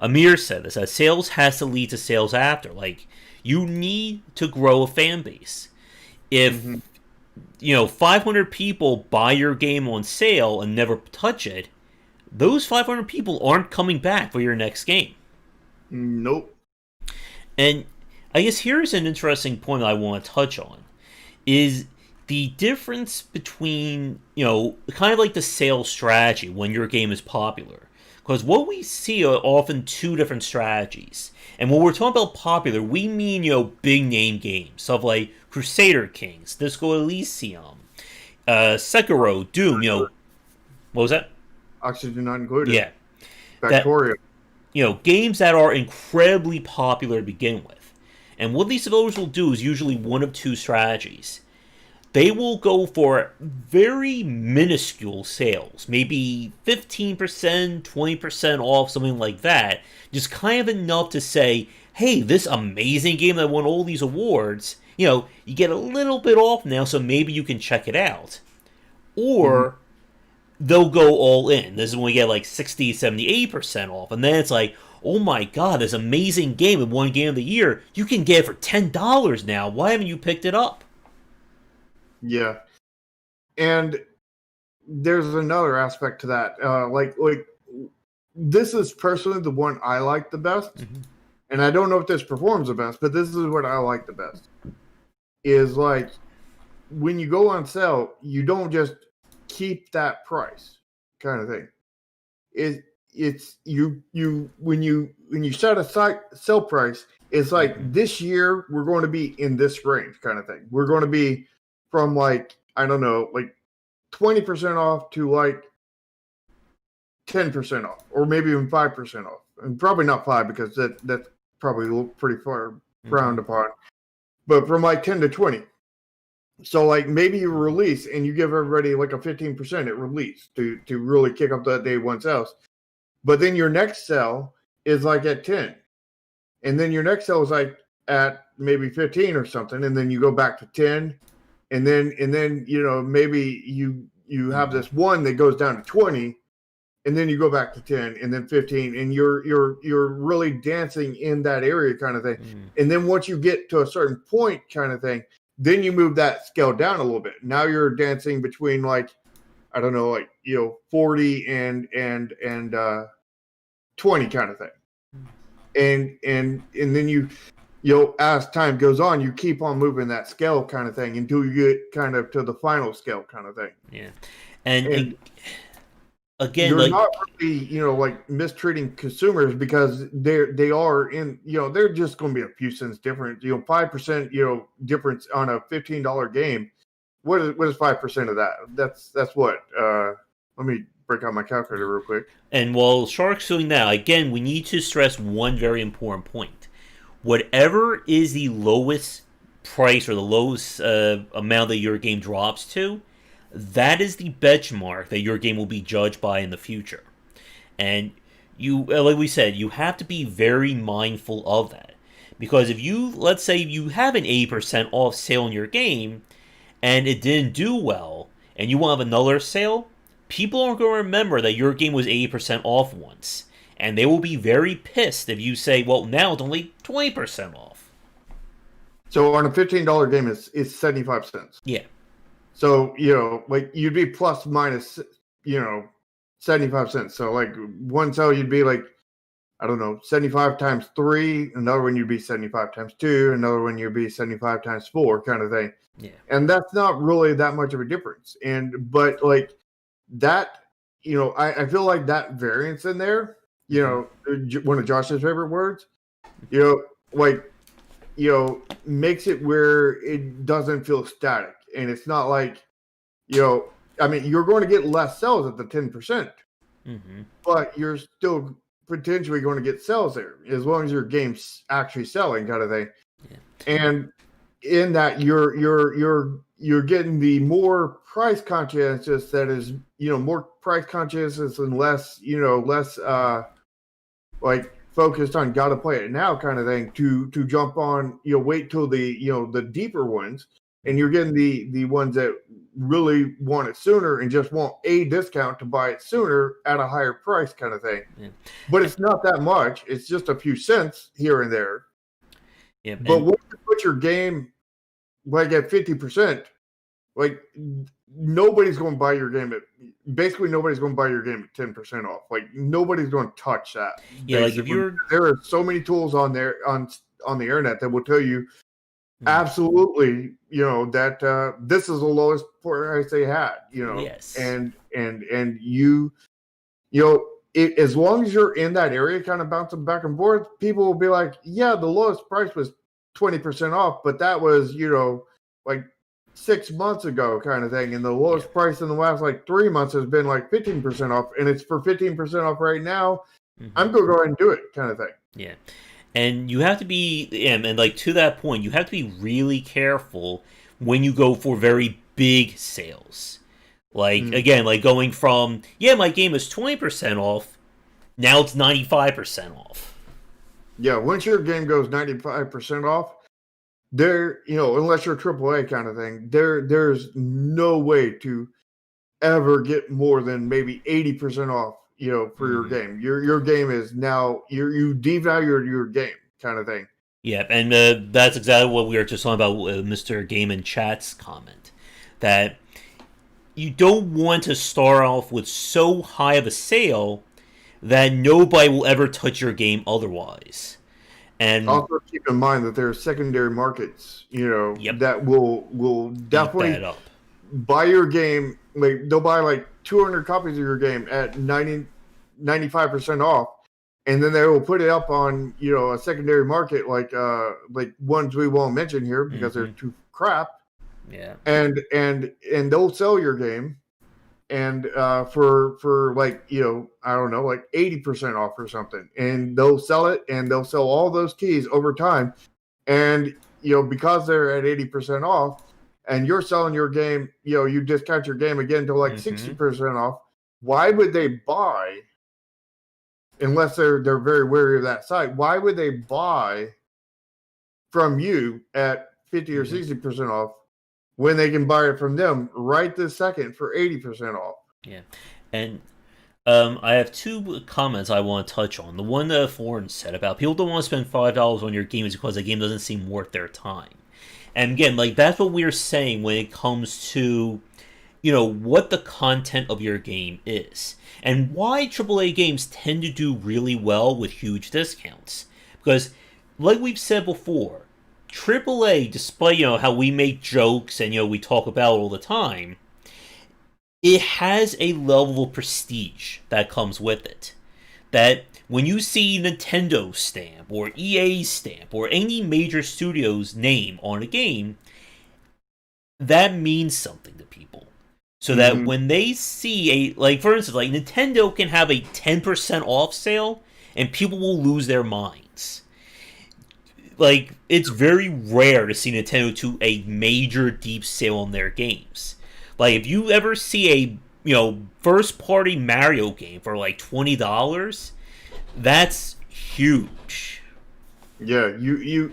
Amir said this. That sales has to lead to sales after. Like, you need to grow a fan base. If 500 people buy your game on sale and never touch it, those 500 people aren't coming back for your next game. Nope. And I guess here's an interesting point that I want to touch on, is the difference between, kind of like the sales strategy when your game is popular. Because what we see are often two different strategies. And when we're talking about popular, we mean, big name games. Stuff like Crusader Kings, Disco Elysium, Sekiro, Doom, what was that? Oxygen not included. Yeah. Factorio. Games that are incredibly popular to begin with. And what these developers will do is usually one of two strategies. They will go for very minuscule sales, maybe 15%, 20% off, something like that. Just kind of enough to say, hey, this amazing game that won all these awards, you get a little bit off now, so maybe you can check it out. Or they'll go all in. This is when we get like 60, 70, 80% off. And then it's like, oh my god, this amazing game and one game of the year, you can get it for $10 now. Why haven't you picked it up? Yeah. And there's another aspect to that. Like this is personally the one I like the best. And I don't know if this performs the best, but this is what I like the best. Is like when you go on sale, you don't just keep that price, kind of thing. it's you when you set a sell price, it's like this year we're going to be in this range kind of thing. We're going to be from like, I don't know, like 20% off to like 10% off, or maybe even 5% off, and probably not 5 because that's probably pretty far frowned upon. But from like 10 to 20. So like maybe you release and you give everybody like a 15% at release to really kick up that day one sales. But then your next sell is like at 10. And then your next sell is like at maybe 15 or something, and then you go back to 10. And then maybe you have this one that goes down to 20, and then you go back to 10 and then 15, and you're really dancing in that area kind of thing. And then once you get to a certain point kind of thing, then you move that scale down a little bit. Now you're dancing between like, I don't know, like 40 and 20 kind of thing. And then as time goes on, you keep on moving that scale kind of thing until you get kind of to the final scale kind of thing. Yeah. And again, you're not really, like mistreating consumers, because they are in, they're just going to be a few cents different. 5%, difference on a $15 game. What is 5% of that? That's what? Let me break out my calculator real quick. And while Shark's doing that, again, we need to stress one very important point. Whatever is the lowest price or the lowest amount that your game drops to, that is the benchmark that your game will be judged by in the future. And you, like we said, you have to be very mindful of that. Because if you, let's say you have an 80% off sale in your game, and it didn't do well, and you want to have another sale, people aren't going to remember that your game was 80% off once. And they will be very pissed if you say, well, now it's only 20% off. So on a $15 game, it's 75 cents. Yeah. So, like you'd be plus minus, 75 cents. So like one sale, you'd be like, I don't know, 75 times 3. Another one, you'd be 75 times 2. Another one, you'd be 75 times 4 kind of thing. Yeah. And that's not really that much of a difference. But like that, I feel like that variance in there, one of Josh's favorite words, makes it where it doesn't feel static. And it's not like, you're going to get less sales at the 10%, but you're still potentially going to get sales there as long as your game's actually selling kind of thing. Yeah. And in that you're getting the more price conscientious, that is, more price conscious and less, like focused on gotta play it now kind of thing, to jump on, wait till the deeper ones, and you're getting the ones that really want it sooner and just want a discount to buy it sooner at a higher price kind of thing. Yeah. But it's not that much. It's just a few cents here and there. Yeah. But once you put your game like at 50%, like nobody's going to buy your game at 10% off. Like nobody's going to touch that. Yeah, basically. Like there are so many tools on there on the internet that will tell you absolutely, that this is the lowest price they had, yes. and you as long as you're in that area kind of bouncing back and forth, people will be like, yeah, the lowest price was 20% off, but that was, like 6 months ago kind of thing. And the lowest price in the last like 3 months has been like 15% off, and it's for 15% off right now. I'm going to go ahead and do it kind of thing. Yeah. And you have to be, and like to that point, you have to be really careful when you go for very big sales. Like, again, like going from, my game is 20% off, now it's 95% off. Yeah, once your game goes 95% off, unless you're AAA kind of thing, there's no way to ever get more than maybe 80% off, for your game. Your game is now, you devalued your game kind of thing. Yeah, and that's exactly what we were just talking about with Mr. Game in Chat's comment. That you don't want to start off with so high of a sale that nobody will ever touch your game otherwise. And also keep in mind that there are secondary markets, that will definitely buy your game. Like they'll buy like 200 copies of your game at 99 95% off, and then they will put it up on, you know, a secondary market like ones we won't mention here because they're too crap. Yeah. And they'll sell your game, and for like, you know, I don't know, like 80% off or something, and they'll sell it, and they'll sell all those keys over time, and you know, because they're at 80% off, and you're selling your game, you know, you discount your game again to like 60% off. Why would they buy, unless they're very wary of that site? Why would they buy from you at 50 or 60% off when they can buy it from them right this second for 80% off? Yeah. And I have two comments I want to touch on. The one that Foreign said about people don't want to spend $5 on your game is because the game doesn't seem worth their time. And again, like, that's what we're saying when it comes to, you know, what the content of your game is. And why AAA games tend to do really well with huge discounts. Because, like we've said before, AAA, despite, you know, how we make jokes and, you know, we talk about it all the time, it has a level of prestige that comes with it. That when you see Nintendo stamp or EA stamp or any major studio's name on a game, that means something to people. So that when they see like, for instance, like Nintendo can have a 10% off sale and people will lose their minds. Like, it's very rare to see Nintendo do a major deep sale on their games. Like, if you ever see a, you know, first party Mario game for like $20, that's huge. Yeah, you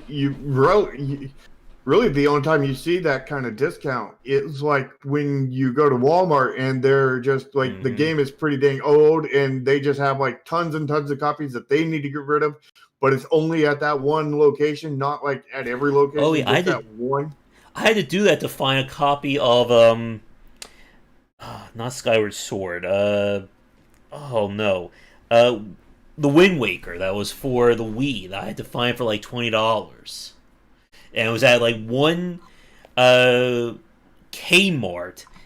really the only time you see that kind of discount is like when you go to Walmart and they're just like, the game is pretty dang old and they just have like tons and tons of copies that they need to get rid of, but it's only at that one location, not like at every location. Oh, yeah, I had to do that to find a copy of not Skyward Sword. Oh no, the Wind Waker that was for the Wii that I had to find for like $20, and it was at like one Kmart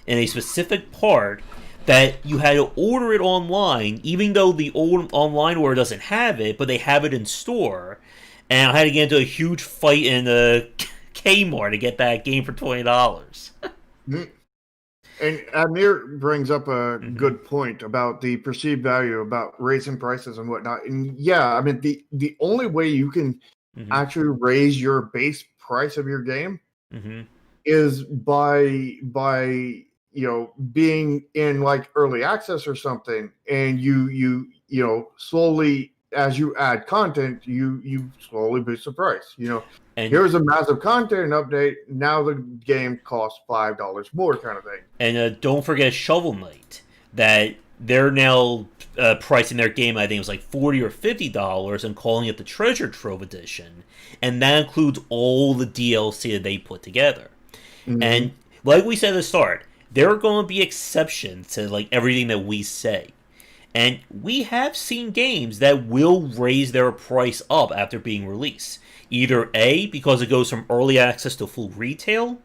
in a specific part that you had to order it online, even though the old online order doesn't have it, but they have it in store. And I had to get into a huge fight in the Kmart to get that game for $20. And Amir brings up a good point about the perceived value, about raising prices and whatnot. And yeah, I mean, the only way you can actually raise your base price of your game is by you know, being in like early access or something, and you know, slowly, as you add content, you slowly boost the price. You know, and here's a massive content update. Now the game costs $5 more, kind of thing. And don't forget Shovel Knight, that they're now pricing their game, I think it was like $40 or $50, and calling it the Treasure Trove Edition, and that includes all the DLC that they put together. And like we said at the start, there are going to be exceptions to like everything that we say. And we have seen games that will raise their price up after being released. Either A, because it goes from early access to full retail,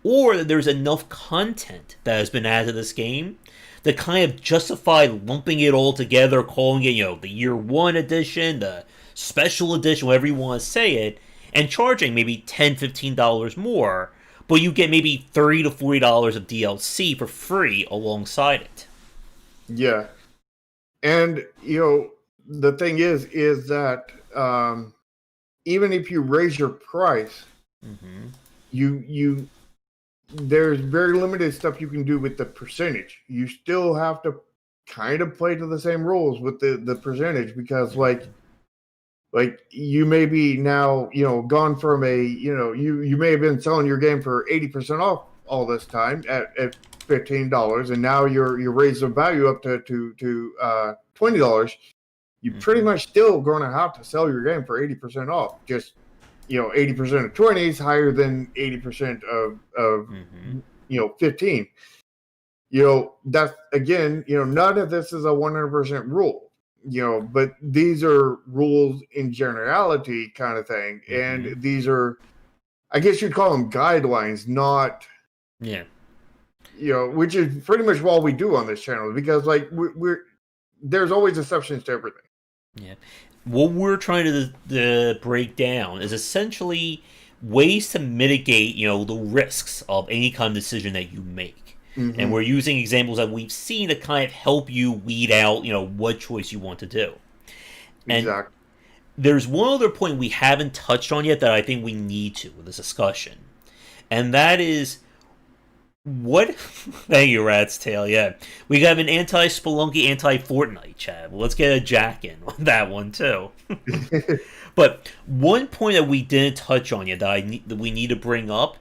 or that there's enough content that has been added to this game to kind of justify lumping it all together, calling it, you know, the Year 1 edition, the special edition, whatever you want to say it, and charging maybe $10, $15 more, but you get maybe $30 to $40 of DLC for free alongside it. Yeah. And, you know, the thing is that even if you raise your price, you there's very limited stuff you can do with the percentage. You still have to kind of play to the same rules with the percentage, because like you may be now, you know, gone from a, you know, you may have been selling your game for 80% off all this time at $15, and now you're raised the value up to $20. You pretty much still going to have to sell your game for 80% off. Just, you know, 80% of 20 is higher than 80% of you know, 15. You know, that's, again, you know, none of this is a 100% rule. You know, but these are rules in generality, kind of thing, and these are, I guess you'd call them guidelines, not, you know, which is pretty much what we do on this channel, because like we're there's always exceptions to everything. Yeah. What we're trying to break down is essentially ways to mitigate, the risks of any kind of decision that you make. Mm-hmm. And we're using examples that we've seen to kind of help you weed out, what choice you want to do. And exactly. There's one other point we haven't touched on yet that I think we need to with this discussion. And that is what? Thank you, Rat's Tail. Yeah, we have an anti-Spelunky, anti-Fortnite chat. Well, let's get a Jack in on that one too. But one point that we didn't touch on yet that we need to bring up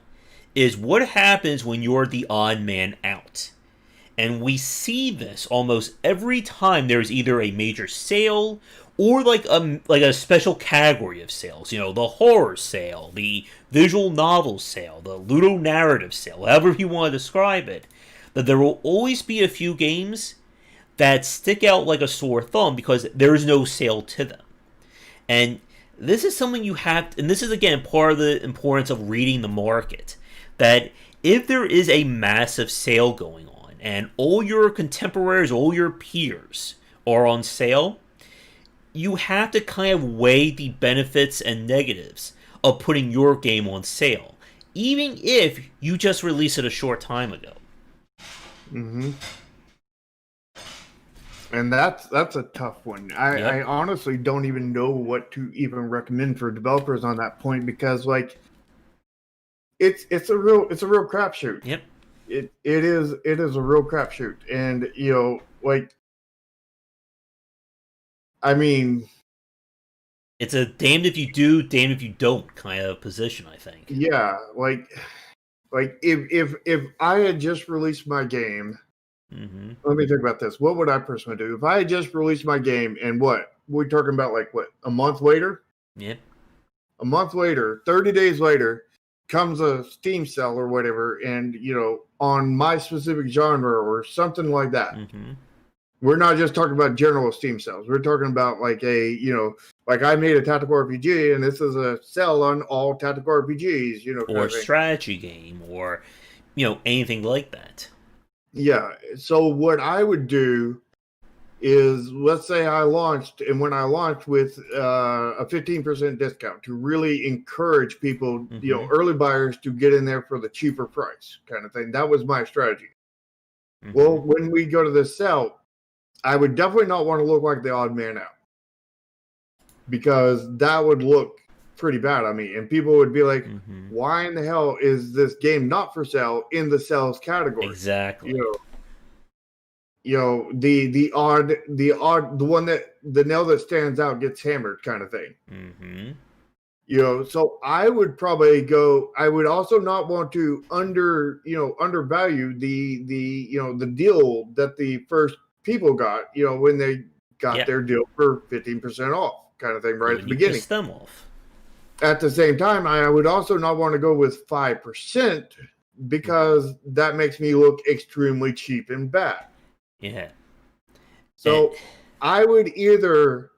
is what happens when you're the odd man out. And we see this almost every time there's either a major sale or like a special category of sales. The horror sale, the visual novel sale, the ludonarrative sale, however you want to describe it. That there will always be a few games that stick out like a sore thumb because there is no sale to them. And this is something you have to, and this is again part of the importance of reading the market. That if there is a massive sale going on and all your contemporaries, all your peers are on sale, you have to kind of weigh the benefits and negatives of putting your game on sale, even if you just released it a short time ago. Mm-hmm. And that's a tough one. I honestly don't even know what to even recommend for developers on that point because it's a real crapshoot. Yep. It is a real crapshoot, and I mean, it's a damned if you do, damned if you don't kind of position, I think. Yeah, like if I had just released my game, mm-hmm. Let me think about this. What would I personally do if I had just released my game and we're talking about a month later? Yep. A month later, 30 days later, comes a Steam sale or whatever, and on my specific genre or something like that. Mm-hmm. We're not just talking about general Steam sales. We're talking about like I made a tactical RPG and this is a sale on all tactical RPGs, or a strategy game or anything like that. Yeah. So what I would do is, let's say I launched, and when I launched with a 15% discount to really encourage people, mm-hmm. Early buyers to get in there for the cheaper price kind of thing. That was my strategy. Mm-hmm. Well, when we go to the sale, I would definitely not want to look like the odd man out because that would look pretty bad on me. And people would be like, mm-hmm. why in the hell is this game not for sale in the sales category? Exactly. The one that the nail that stands out gets hammered kind of thing. Mm-hmm. So I would probably go. I would also not want to undervalue the deal that the first people got. When they got their deal for 15% off, kind of thing, right at the beginning. Piss them off. At the same time, I would also not want to go with 5% because that makes me look extremely cheap and bad. Yeah. So I would go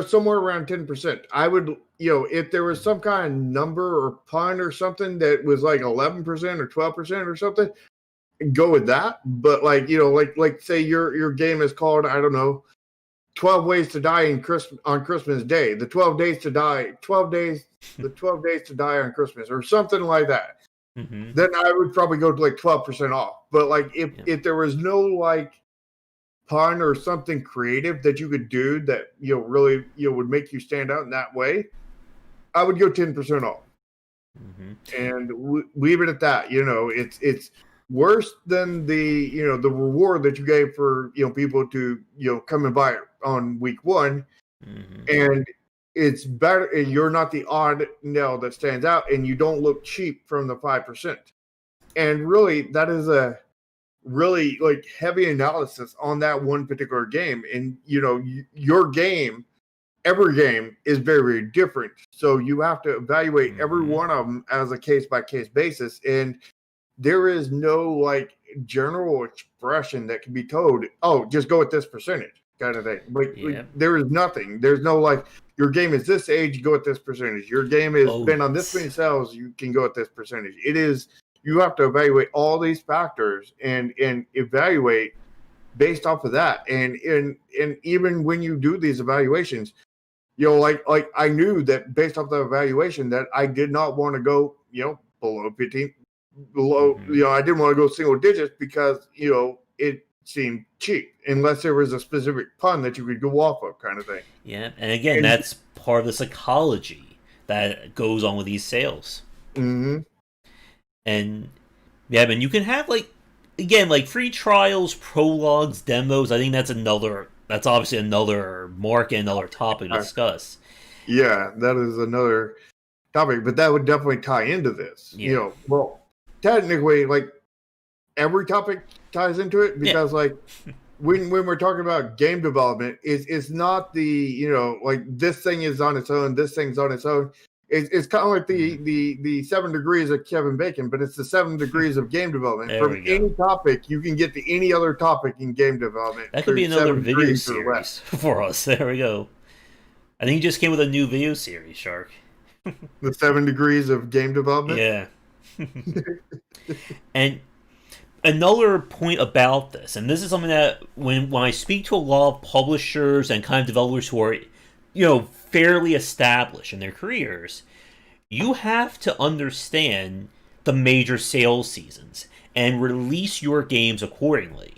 somewhere around 10%. I would, if there was some kind of number or pun or something that was like 11% or 12% or something, go with that. But like say your game is called, I don't know, 12 Ways to Die on Christmas Day. The 12 days to die on Christmas or something like that. Mm-hmm. Then I would probably go to like 12% off. But if there was no pun or something creative that you could do that really would make you stand out in that way, I would go 10% off. Mm-hmm. And leave it at that. It's worse than the reward that you gave for people to come and buy it on week one. Mm-hmm. And it's better, and you're not the odd nail that stands out, and you don't look cheap from the 5%. And really, that is a really heavy analysis on that one particular game. And your game, every game is very, very different. So you have to evaluate mm-hmm. every one of them as a case by case basis. And there is no general expression that can be told, oh, just go with this percentage kind of thing. There is nothing. There's no your game is this age, go at this percentage. Your game has been on this many sales, you can go at this percentage. It is, you have to evaluate all these factors and evaluate based off of that. And even when you do these evaluations, like I knew that based off the evaluation that I did not want to go, below 15, below, I didn't want to go single digits because, it seemed cheap unless there was a specific pun that you could go off of, kind of thing. Yeah, and again, that's part of the psychology that goes on with these sales. Mm-hmm. And yeah, man, you can have like free trials, prologues, demos. I think that's obviously another market, another topic to discuss. Yeah, that is another topic, but that would definitely tie into this. Yeah. Well, technically, like every topic ties into it because, like, when we're talking about game development, it's not the like this thing is on its own, this thing's on its own. It's kind of like the 7 degrees of Kevin Bacon, but it's the 7 degrees of game development. From any topic, you can get to any other topic in game development. That could be another video series for us. There we go. I think you just came with a new video series, Shark. The 7 degrees of game development? Yeah. And another point about this, and this is something that when I speak to a lot of publishers and kind of developers who are, fairly established in their careers, you have to understand the major sales seasons and release your games accordingly.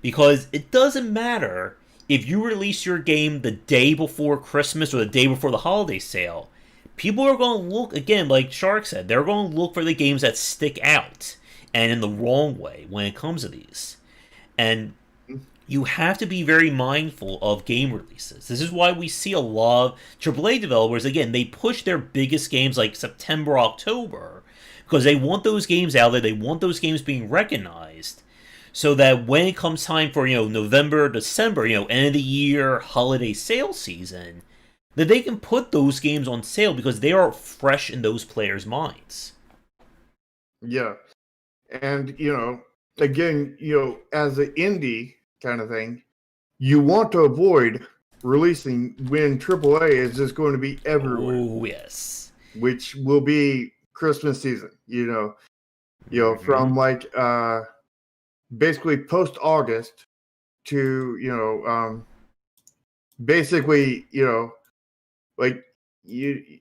Because it doesn't matter if you release your game the day before Christmas or the day before the holiday sale. People are going to look, again, like Shark said, they're going to look for the games that stick out and in the wrong way when it comes to these. And you have to be very mindful of game releases. This is why we see a lot of AAA developers, again, they push their biggest games like September, October, because they want those games out there, they want those games being recognized, so that when it comes time for, November, December, end of the year, holiday sale season, that they can put those games on sale because they are fresh in those players' minds. Yeah. And, again, as an indie kind of thing, you want to avoid releasing when AAA is just going to be everywhere. Oh, yes. Which will be Christmas season, from like basically post-August to, basically, like you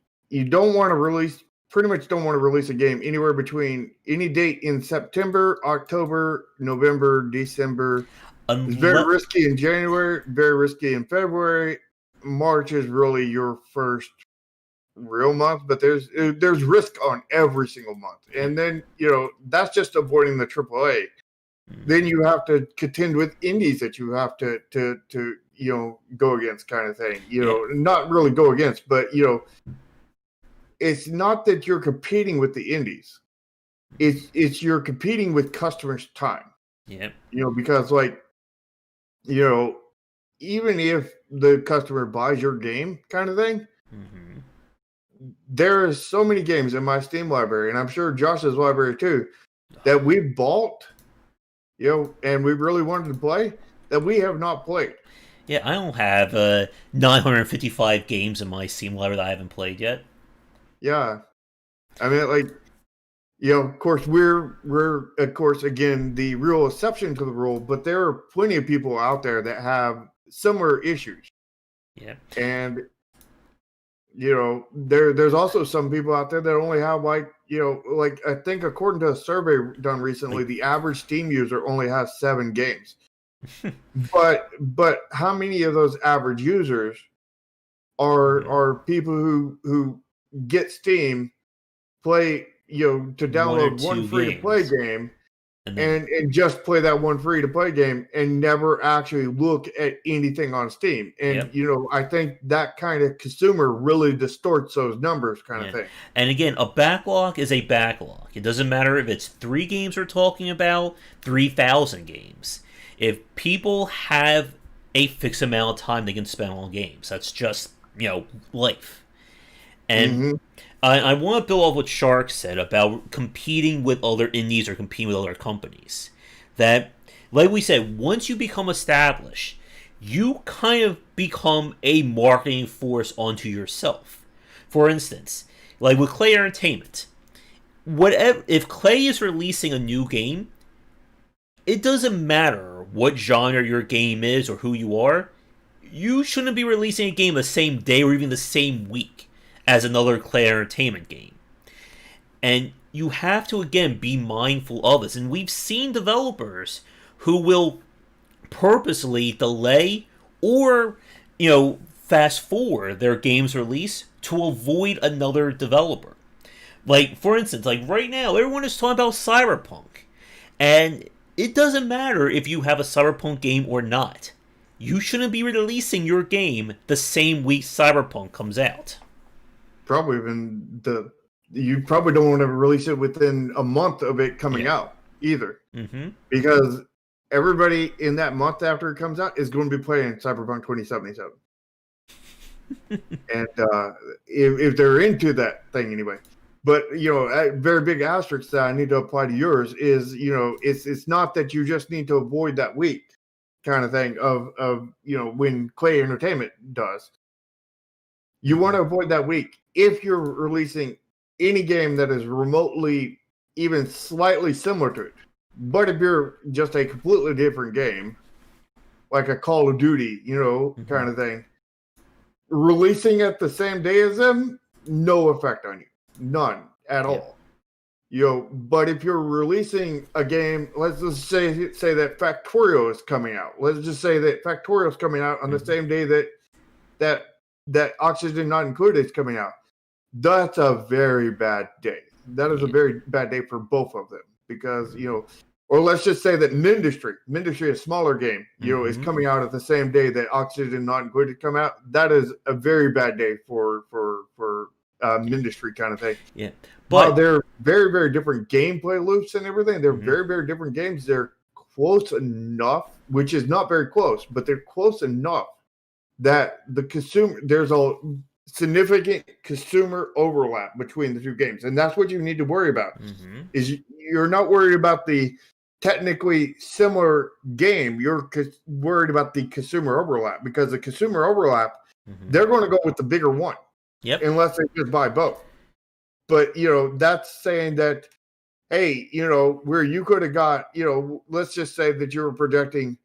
don't want to release, pretty much don't want to release a game anywhere between any date in September, October, November, December. It's very risky in January, very risky in February. March is really your first real month, but there's risk on every single month. And then, that's just avoiding the AAA. Then you have to contend with indies that you have to go against, kind of thing. Not really go against, but it's not that you're competing with the indies. It's you're competing with customers' time. Yep. Because like, even if the customer buys your game, kind of thing, there is so many games in my Steam library, and I'm sure Josh's library too, that we bought, and we really wanted to play, that we have not played. Yeah, I don't have 955 games in my Steam library that I haven't played yet. Yeah. I mean, like, of course, we're of course, again, the real exception to the rule, but there are plenty of people out there that have similar issues. Yeah. And, there's also some people out there that only have like I think according to a survey done recently, the average Steam user only has 7 games. but how many of those average users are people who get Steam, play, to download one free-to-play game, and just play that one free-to-play game and never actually look at anything on Steam. And, I think that kind of consumer really distorts those numbers, kind of thing. And again, a backlog is a backlog. It doesn't matter if it's 3 games we're talking about, 3,000 games. If people have a fixed amount of time they can spend on games, that's just, life. And I want to build off what Shark said about competing with other indies or competing with other companies. That, like we said, once you become established, you kind of become a marketing force onto yourself. For instance, like with Klei Entertainment, if Klei is releasing a new game, it doesn't matter what genre your game is or who you are, you shouldn't be releasing a game the same day or even the same week as another Clay Entertainment game. And you have to, again, be mindful of this. And we've seen developers who will purposely delay or, fast forward their game's release to avoid another developer. Like, for instance, like right now, everyone is talking about Cyberpunk. And it doesn't matter if you have a Cyberpunk game or not. You shouldn't be releasing your game the same week Cyberpunk comes out. Probably even you probably don't want to release it within a month of it coming out either. Mm-hmm. Because everybody in that month after it comes out is going to be playing Cyberpunk 2077. And if they're into that thing anyway. But, a very big asterisk that I need to apply to yours is, it's not that you just need to avoid that week kind of thing of when Clay Entertainment does. You want to avoid that week if you're releasing any game that is remotely even slightly similar to it. But if you're just a completely different game, like a Call of Duty, kind of thing, releasing it the same day as them, no effect on you. None at all. But if you're releasing a game, let's just say that Factorio is coming out. Let's just say that Factorio is coming out on the same day that Oxygen Not Included is coming out. That's a very bad day. That is a very bad day for both of them because, or let's just say that Mindustry, a smaller game, is coming out at the same day that Oxygen Not Included come out. That is a very bad day for Mindustry kind of thing. Yeah. But they're very, very different gameplay loops and everything. They're very, very different games. They're close enough, which is not very close, but they're close enough that there's a significant consumer overlap between the two games. And that's what you need to worry about. Is you're not worried about the technically similar game. You're worried about the consumer overlap because the consumer overlap, they're going to go with the bigger one. Yep. Unless they just buy both. But, that's saying that, hey, where you could have got, let's just say that you were projecting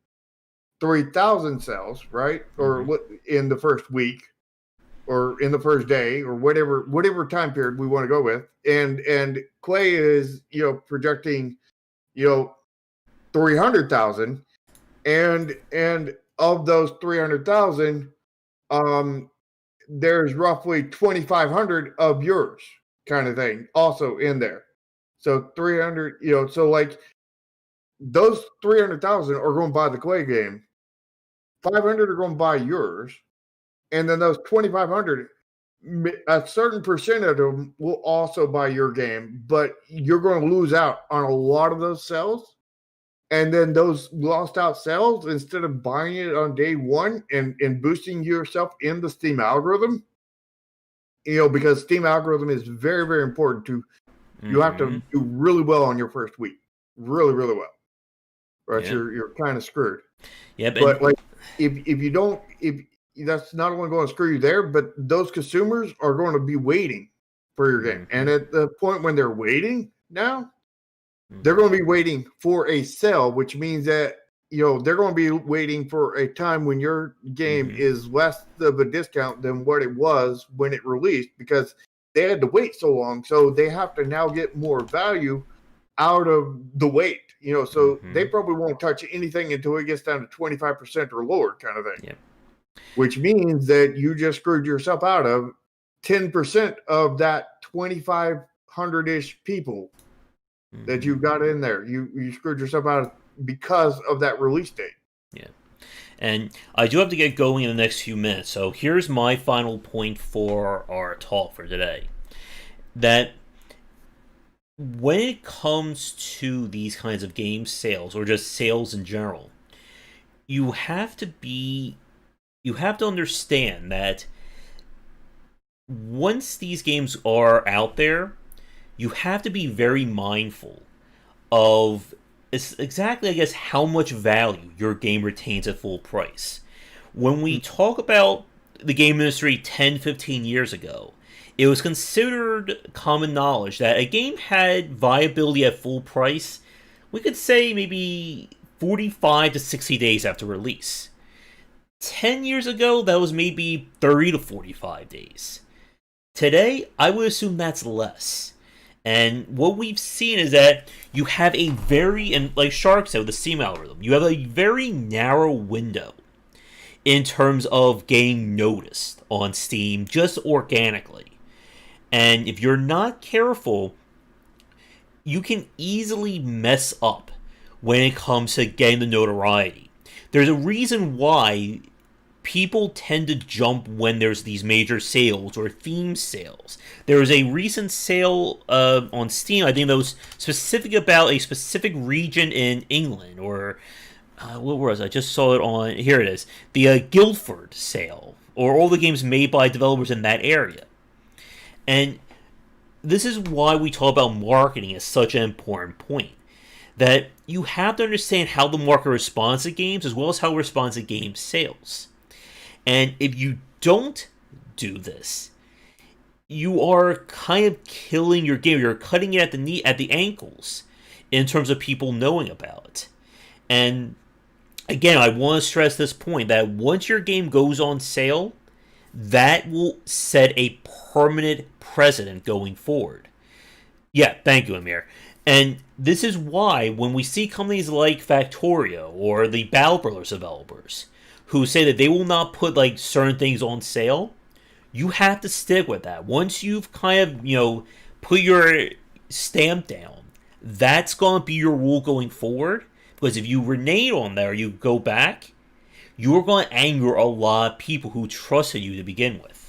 3,000 sales, right? Or in the first week or in the first day or whatever time period we want to go with. And Clay is, projecting, 300,000 and of those 300,000, there's roughly 2,500 of yours kind of thing also in there. So 300, so like those 300,000 are going to buy the Clay game. 500 are going to buy yours. And then those 2,500, a certain percent of them will also buy your game, but you're going to lose out on a lot of those sales. And then those lost out sales, instead of buying it on day one and boosting yourself in the Steam algorithm, because Steam algorithm is very, very important you have to do really well on your first week. Really, really well. Right? Yeah. You're kind of screwed. Yeah, but like if that's not only going to screw you there, but those consumers are going to be waiting for your game. And at the point when they're waiting now, they're going to be waiting for a sale, which means that, they're going to be waiting for a time when your game is less of a discount than what it was when it released because they had to wait so long. So they have to now get more value out of the wait, so they probably won't touch anything until it gets down to 25% or lower kind of thing. Yep. Which means that you just screwed yourself out of 10% of that 2,500-ish people that you got in there. You screwed yourself out because of that release date. Yeah. And I do have to get going in the next few minutes. So here's my final point for our talk for today. That when it comes to these kinds of game sales, or just sales in general, you have to understand that once these games are out there, you have to be very mindful of exactly, I guess, how much value your game retains at full price. When we talk about the game industry 10, 15 years ago, it was considered common knowledge that a game had viability at full price, we could say maybe 45 to 60 days after release. 10 years ago, that was maybe 30 to 45 days. Today, I would assume that's less. And what we've seen is that you have a very, and like Shark said with the Steam algorithm, you have a very narrow window in terms of getting noticed on Steam just organically. And if you're not careful, you can easily mess up when it comes to getting the notoriety. There's a reason why people tend to jump when there's these major sales or theme sales. There was a recent sale on Steam, I think that was specific about a specific region in England, or what was it? I just saw it on, here it is, the Guildford sale, or all the games made by developers in that area. And this is why we talk about marketing as such an important point. That you have to understand how the market responds to games as well as how it responds to game sales. And if you don't do this, you are kind of killing your game. You're cutting it at the ankles in terms of people knowing about it. And again, I want to stress this point that once your game goes on sale, that will set a permanent precedent going forward. Yeah, thank you, Amir. And this is why when we see companies like Factorio or the Battle Brothers developers who say that they will not put like certain things on sale, you have to stick with that. Once you've kind of, put your stamp down, that's going to be your rule going forward. Because if you renege on that or you go back, you're going to anger a lot of people who trusted you to begin with.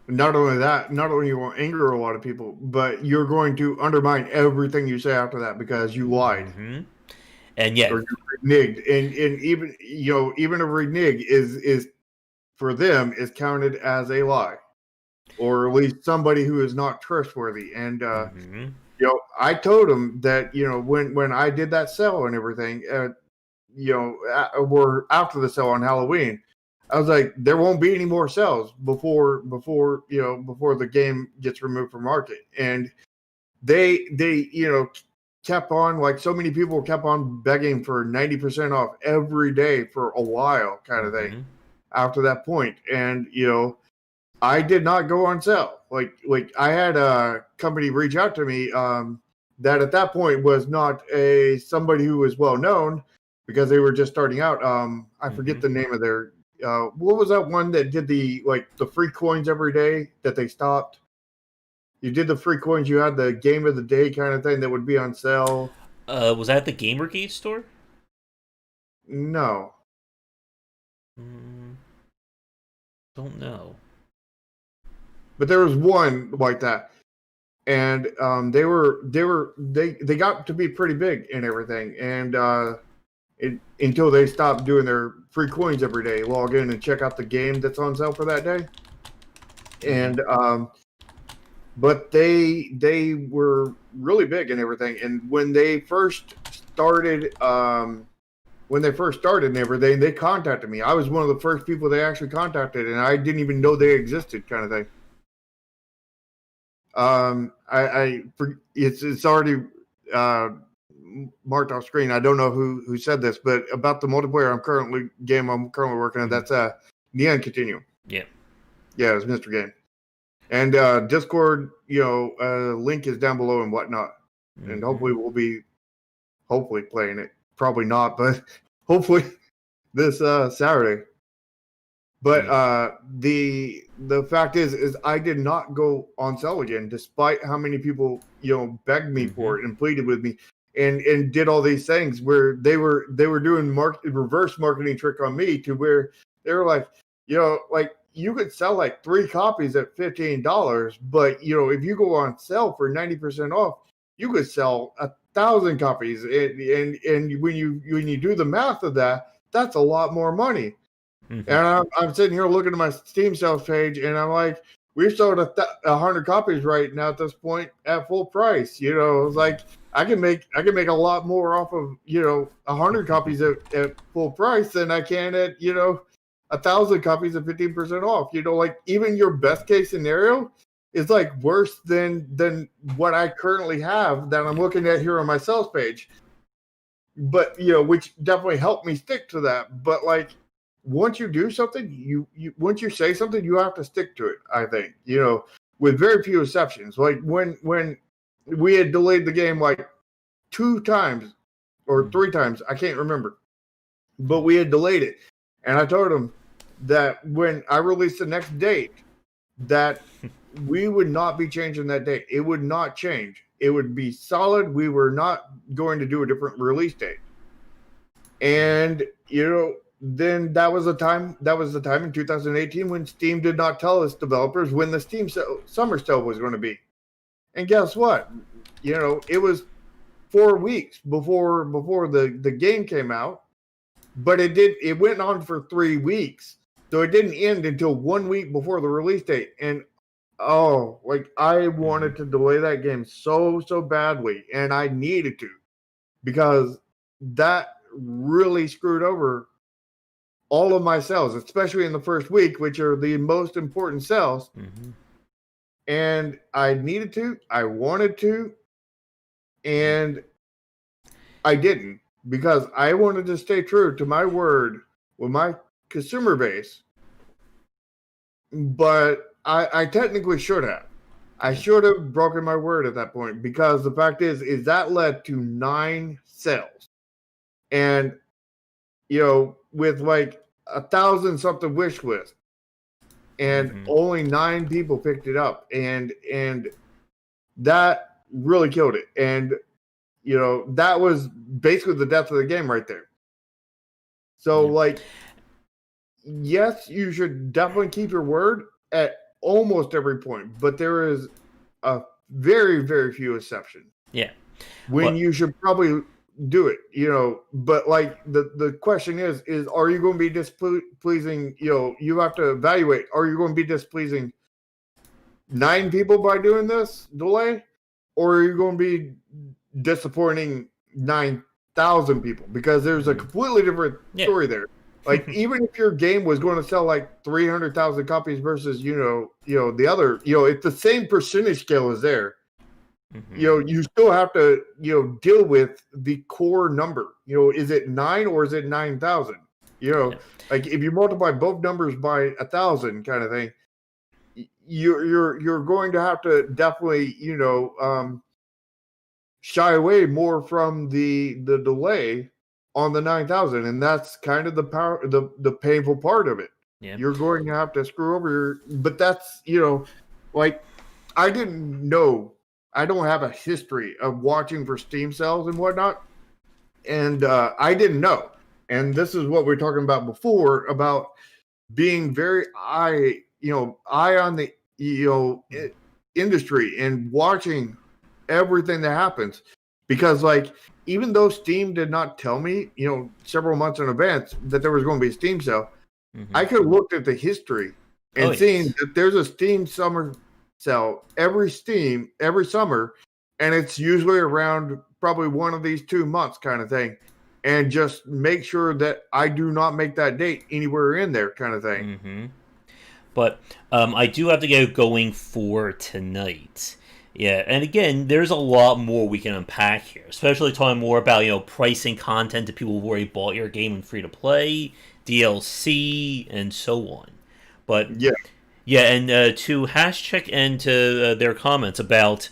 Not only that, not only you will anger a lot of people, but you're going to undermine everything you say after that because you lied. Mm-hmm. And yet, or you reneged, and even even a renege is for them is counted as a lie, or at least somebody who is not trustworthy. And I told them that when I did that sale and everything, or after the sale on Halloween, I was like, there won't be any more sales before the game gets removed from market. And they kept on, like, so many people kept on begging for 90% off every day for a while, kind of thing. After that point, and I did not go on sale. Like I had a company reach out to me that at that point was not somebody who was well known because they were just starting out. I forget the name of their. What was that one that did the free coins every day that they stopped? You did the free coins. You had the game of the day kind of thing that would be on sale. Was that the Gamergate store? No. Don't know. But there was one like that, and they got to be pretty big and everything, and until they stopped doing their free coins every day. Log in and check out the game that's on sale for that day, and but they were really big and everything. And when they first started, and everything, they contacted me. I was one of the first people they actually contacted, and I didn't even know they existed, kind of thing. It's already marked off screen. I don't know who said this, but about the multiplayer I'm currently working on, that's Neon Continuum. Yeah, it's Mr. Game. And Discord, link is down below and whatnot. And hopefully we'll be playing it. Probably not, but hopefully this Saturday. But the fact is I did not go on sale again, despite how many people begged me for it and pleaded with me, and did all these things where they were doing reverse marketing trick on me, to where they were like, you could sell like 3 copies at $15, but if you go on sale for 90% off, you could sell 1,000 copies, and when you do the math of that, that's a lot more money. And I'm sitting here looking at my Steam sales page, and I'm like, we've sold 100 copies right now at this point at full price. It's like I can make a lot more off of 100 copies at full price than I can at 1,000 copies at 15% off. Like, even your best case scenario is like worse than what I currently have that I'm looking at here on my sales page. but which definitely helped me stick to that. But like, once you do something, you once you say something, you have to stick to it. I think, with very few exceptions. Like when we had delayed the game like 2 times or 3 times, I can't remember, but we had delayed it, and I told him that when I released the next date, that we would not be changing that date. It would not change. It would be solid. We were not going to do a different release date. And then that was the time in 2018 when Steam did not tell us developers when the Steam summer sale was going to be. And guess what? It was 4 weeks before the game came out, but it went on for 3 weeks. So it didn't end until 1 week before the release date. And I wanted to delay that game so badly, and I needed to, because that really screwed over all of my sales, especially in the first week, which are the most important sales. Mm-hmm. And I needed to, I wanted to, and I didn't, because I wanted to stay true to my word with my consumer base. But I technically should have. I should have broken my word at that point, because the fact is that led to 9 sales. And, with like 1,000 something wish list, and only 9 people picked it up. And that really killed it. And, that was basically the death of the game right there. So, like, yes, you should definitely keep your word at almost every point, but there is a very, very few exceptions. Yeah. When you should probably do it, but like the question is are you going to be displeasing, you have to evaluate, are you going to be displeasing 9 people by doing this delay, or are you going to be disappointing 9,000 people? Because there's a completely different story there. Like, even if your game was going to sell like 300,000 copies versus, the other, if the same percentage scale is there, you still have to, deal with the core number. Is it 9 or is it 9,000? Like, if you multiply both numbers by 1,000 kind of thing, you're going to have to definitely, shy away more from the delay on the 9,000, and that's kind of the painful part of it. Yeah. You're going to have to screw over but that's, like, I didn't know. I don't have a history of watching for Steam sales and whatnot, and I didn't know. And this is what we were talking about before, about being very eye on the industry and watching everything that happens. Because, like, even though Steam did not tell me, several months in advance that there was going to be a Steam sale, I could have looked at the history and seen that there's a Steam summer sale every summer, and it's usually around probably one of these 2 months kind of thing, and just make sure that I do not make that date anywhere in there kind of thing. But I do have to get going for tonight. Yeah, and again, there's a lot more we can unpack here, especially talking more about, pricing content to people who've already bought your game in free-to-play, DLC, and so on. But, and to Hashcheck and to their comments about,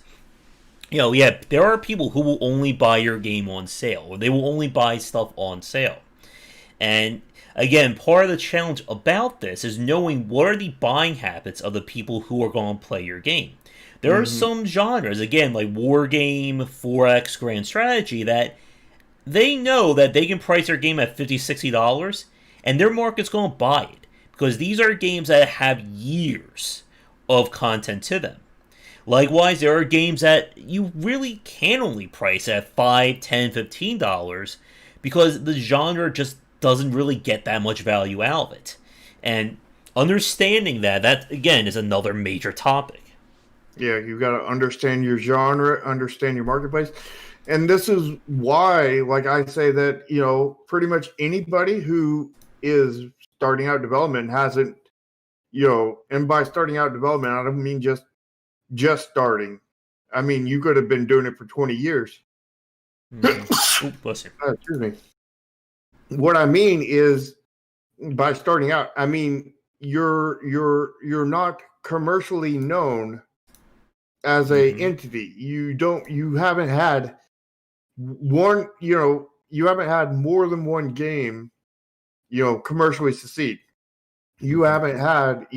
there are people who will only buy your game on sale, or they will only buy stuff on sale. And, again, part of the challenge about this is knowing what are the buying habits of the people who are going to play your game. There are some genres, again, like Wargame, 4X, Grand Strategy, that they know that they can price their game at $50, $60, and their market's going to buy it. Because these are games that have years of content to them. Likewise, there are games that you really can only price at $5, $10, $15, because the genre just doesn't really get that much value out of it. And understanding that, again, is another major topic. Yeah, you got to understand your genre, understand your marketplace. And this is why, like I say that, pretty much anybody who is starting out development hasn't, and by starting out development, I don't mean just starting. I mean, you could have been doing it for 20 years. Mm-hmm. Bless you. Excuse me. What I mean is, by starting out, I mean you're not commercially known as a entity. You haven't had one, you haven't had more than one game, commercially succeed. You haven't had,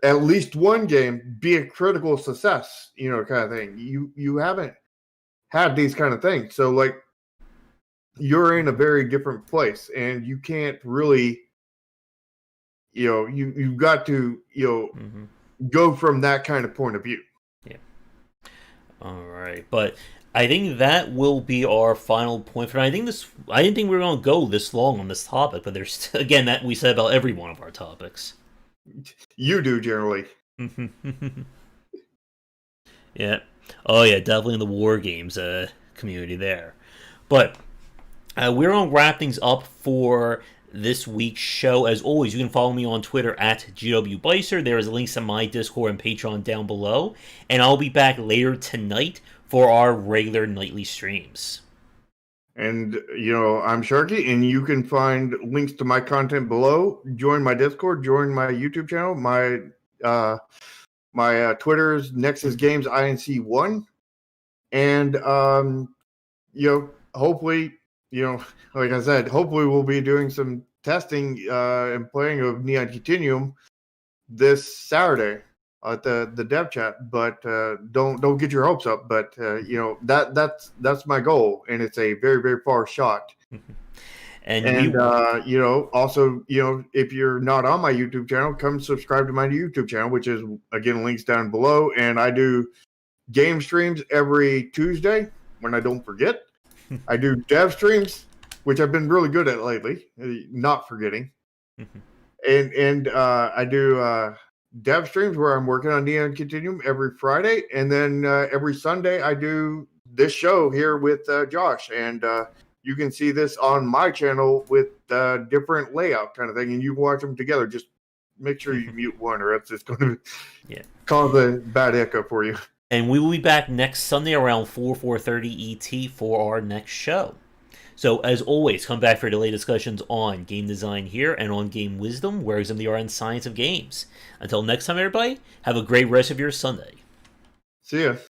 at least one game be a critical success, kind of thing. You haven't had these kind of things. So like you're in a very different place and you can't really, you've got to, go from that kind of point of view. Yeah. All right. But I think that will be our final point for now. I didn't think we were going to go this long on this topic, but there's again that we said about every one of our topics. You do generally. Yeah. Oh yeah, definitely in the war games community there. But we're going to wrap things up for this week's show. As always, you can follow me on Twitter at GWBicer. There is links to my Discord and Patreon down below. And I'll be back later tonight for our regular nightly streams. And, I'm Sharky, and you can find links to my content below. Join my Discord, join my YouTube channel. My Twitter's Nexus Games INC1. And, hopefully, like I said, hopefully we'll be doing some testing and playing of Neon Continuum this Saturday at the dev chat. But don't get your hopes up. But that's my goal, and it's a very, very far shot. And also, if you're not on my YouTube channel, come subscribe to my YouTube channel, which is again links down below. And I do game streams every Tuesday when I don't forget. I do dev streams, which I've been really good at lately, not forgetting. And I do dev streams where I'm working on Neon Continuum every Friday. And then every Sunday I do this show here with Josh. And you can see this on my channel with different layout kind of thing. And you can watch them together. Just make sure you mute one or else it's going to cause a bad echo for you. And we will be back next Sunday around 4:30 ET for our next show. So, as always, come back for delayed discussions on game design here and on Game Wisdom, where examine the art and science of games. Until next time, everybody, have a great rest of your Sunday. See ya.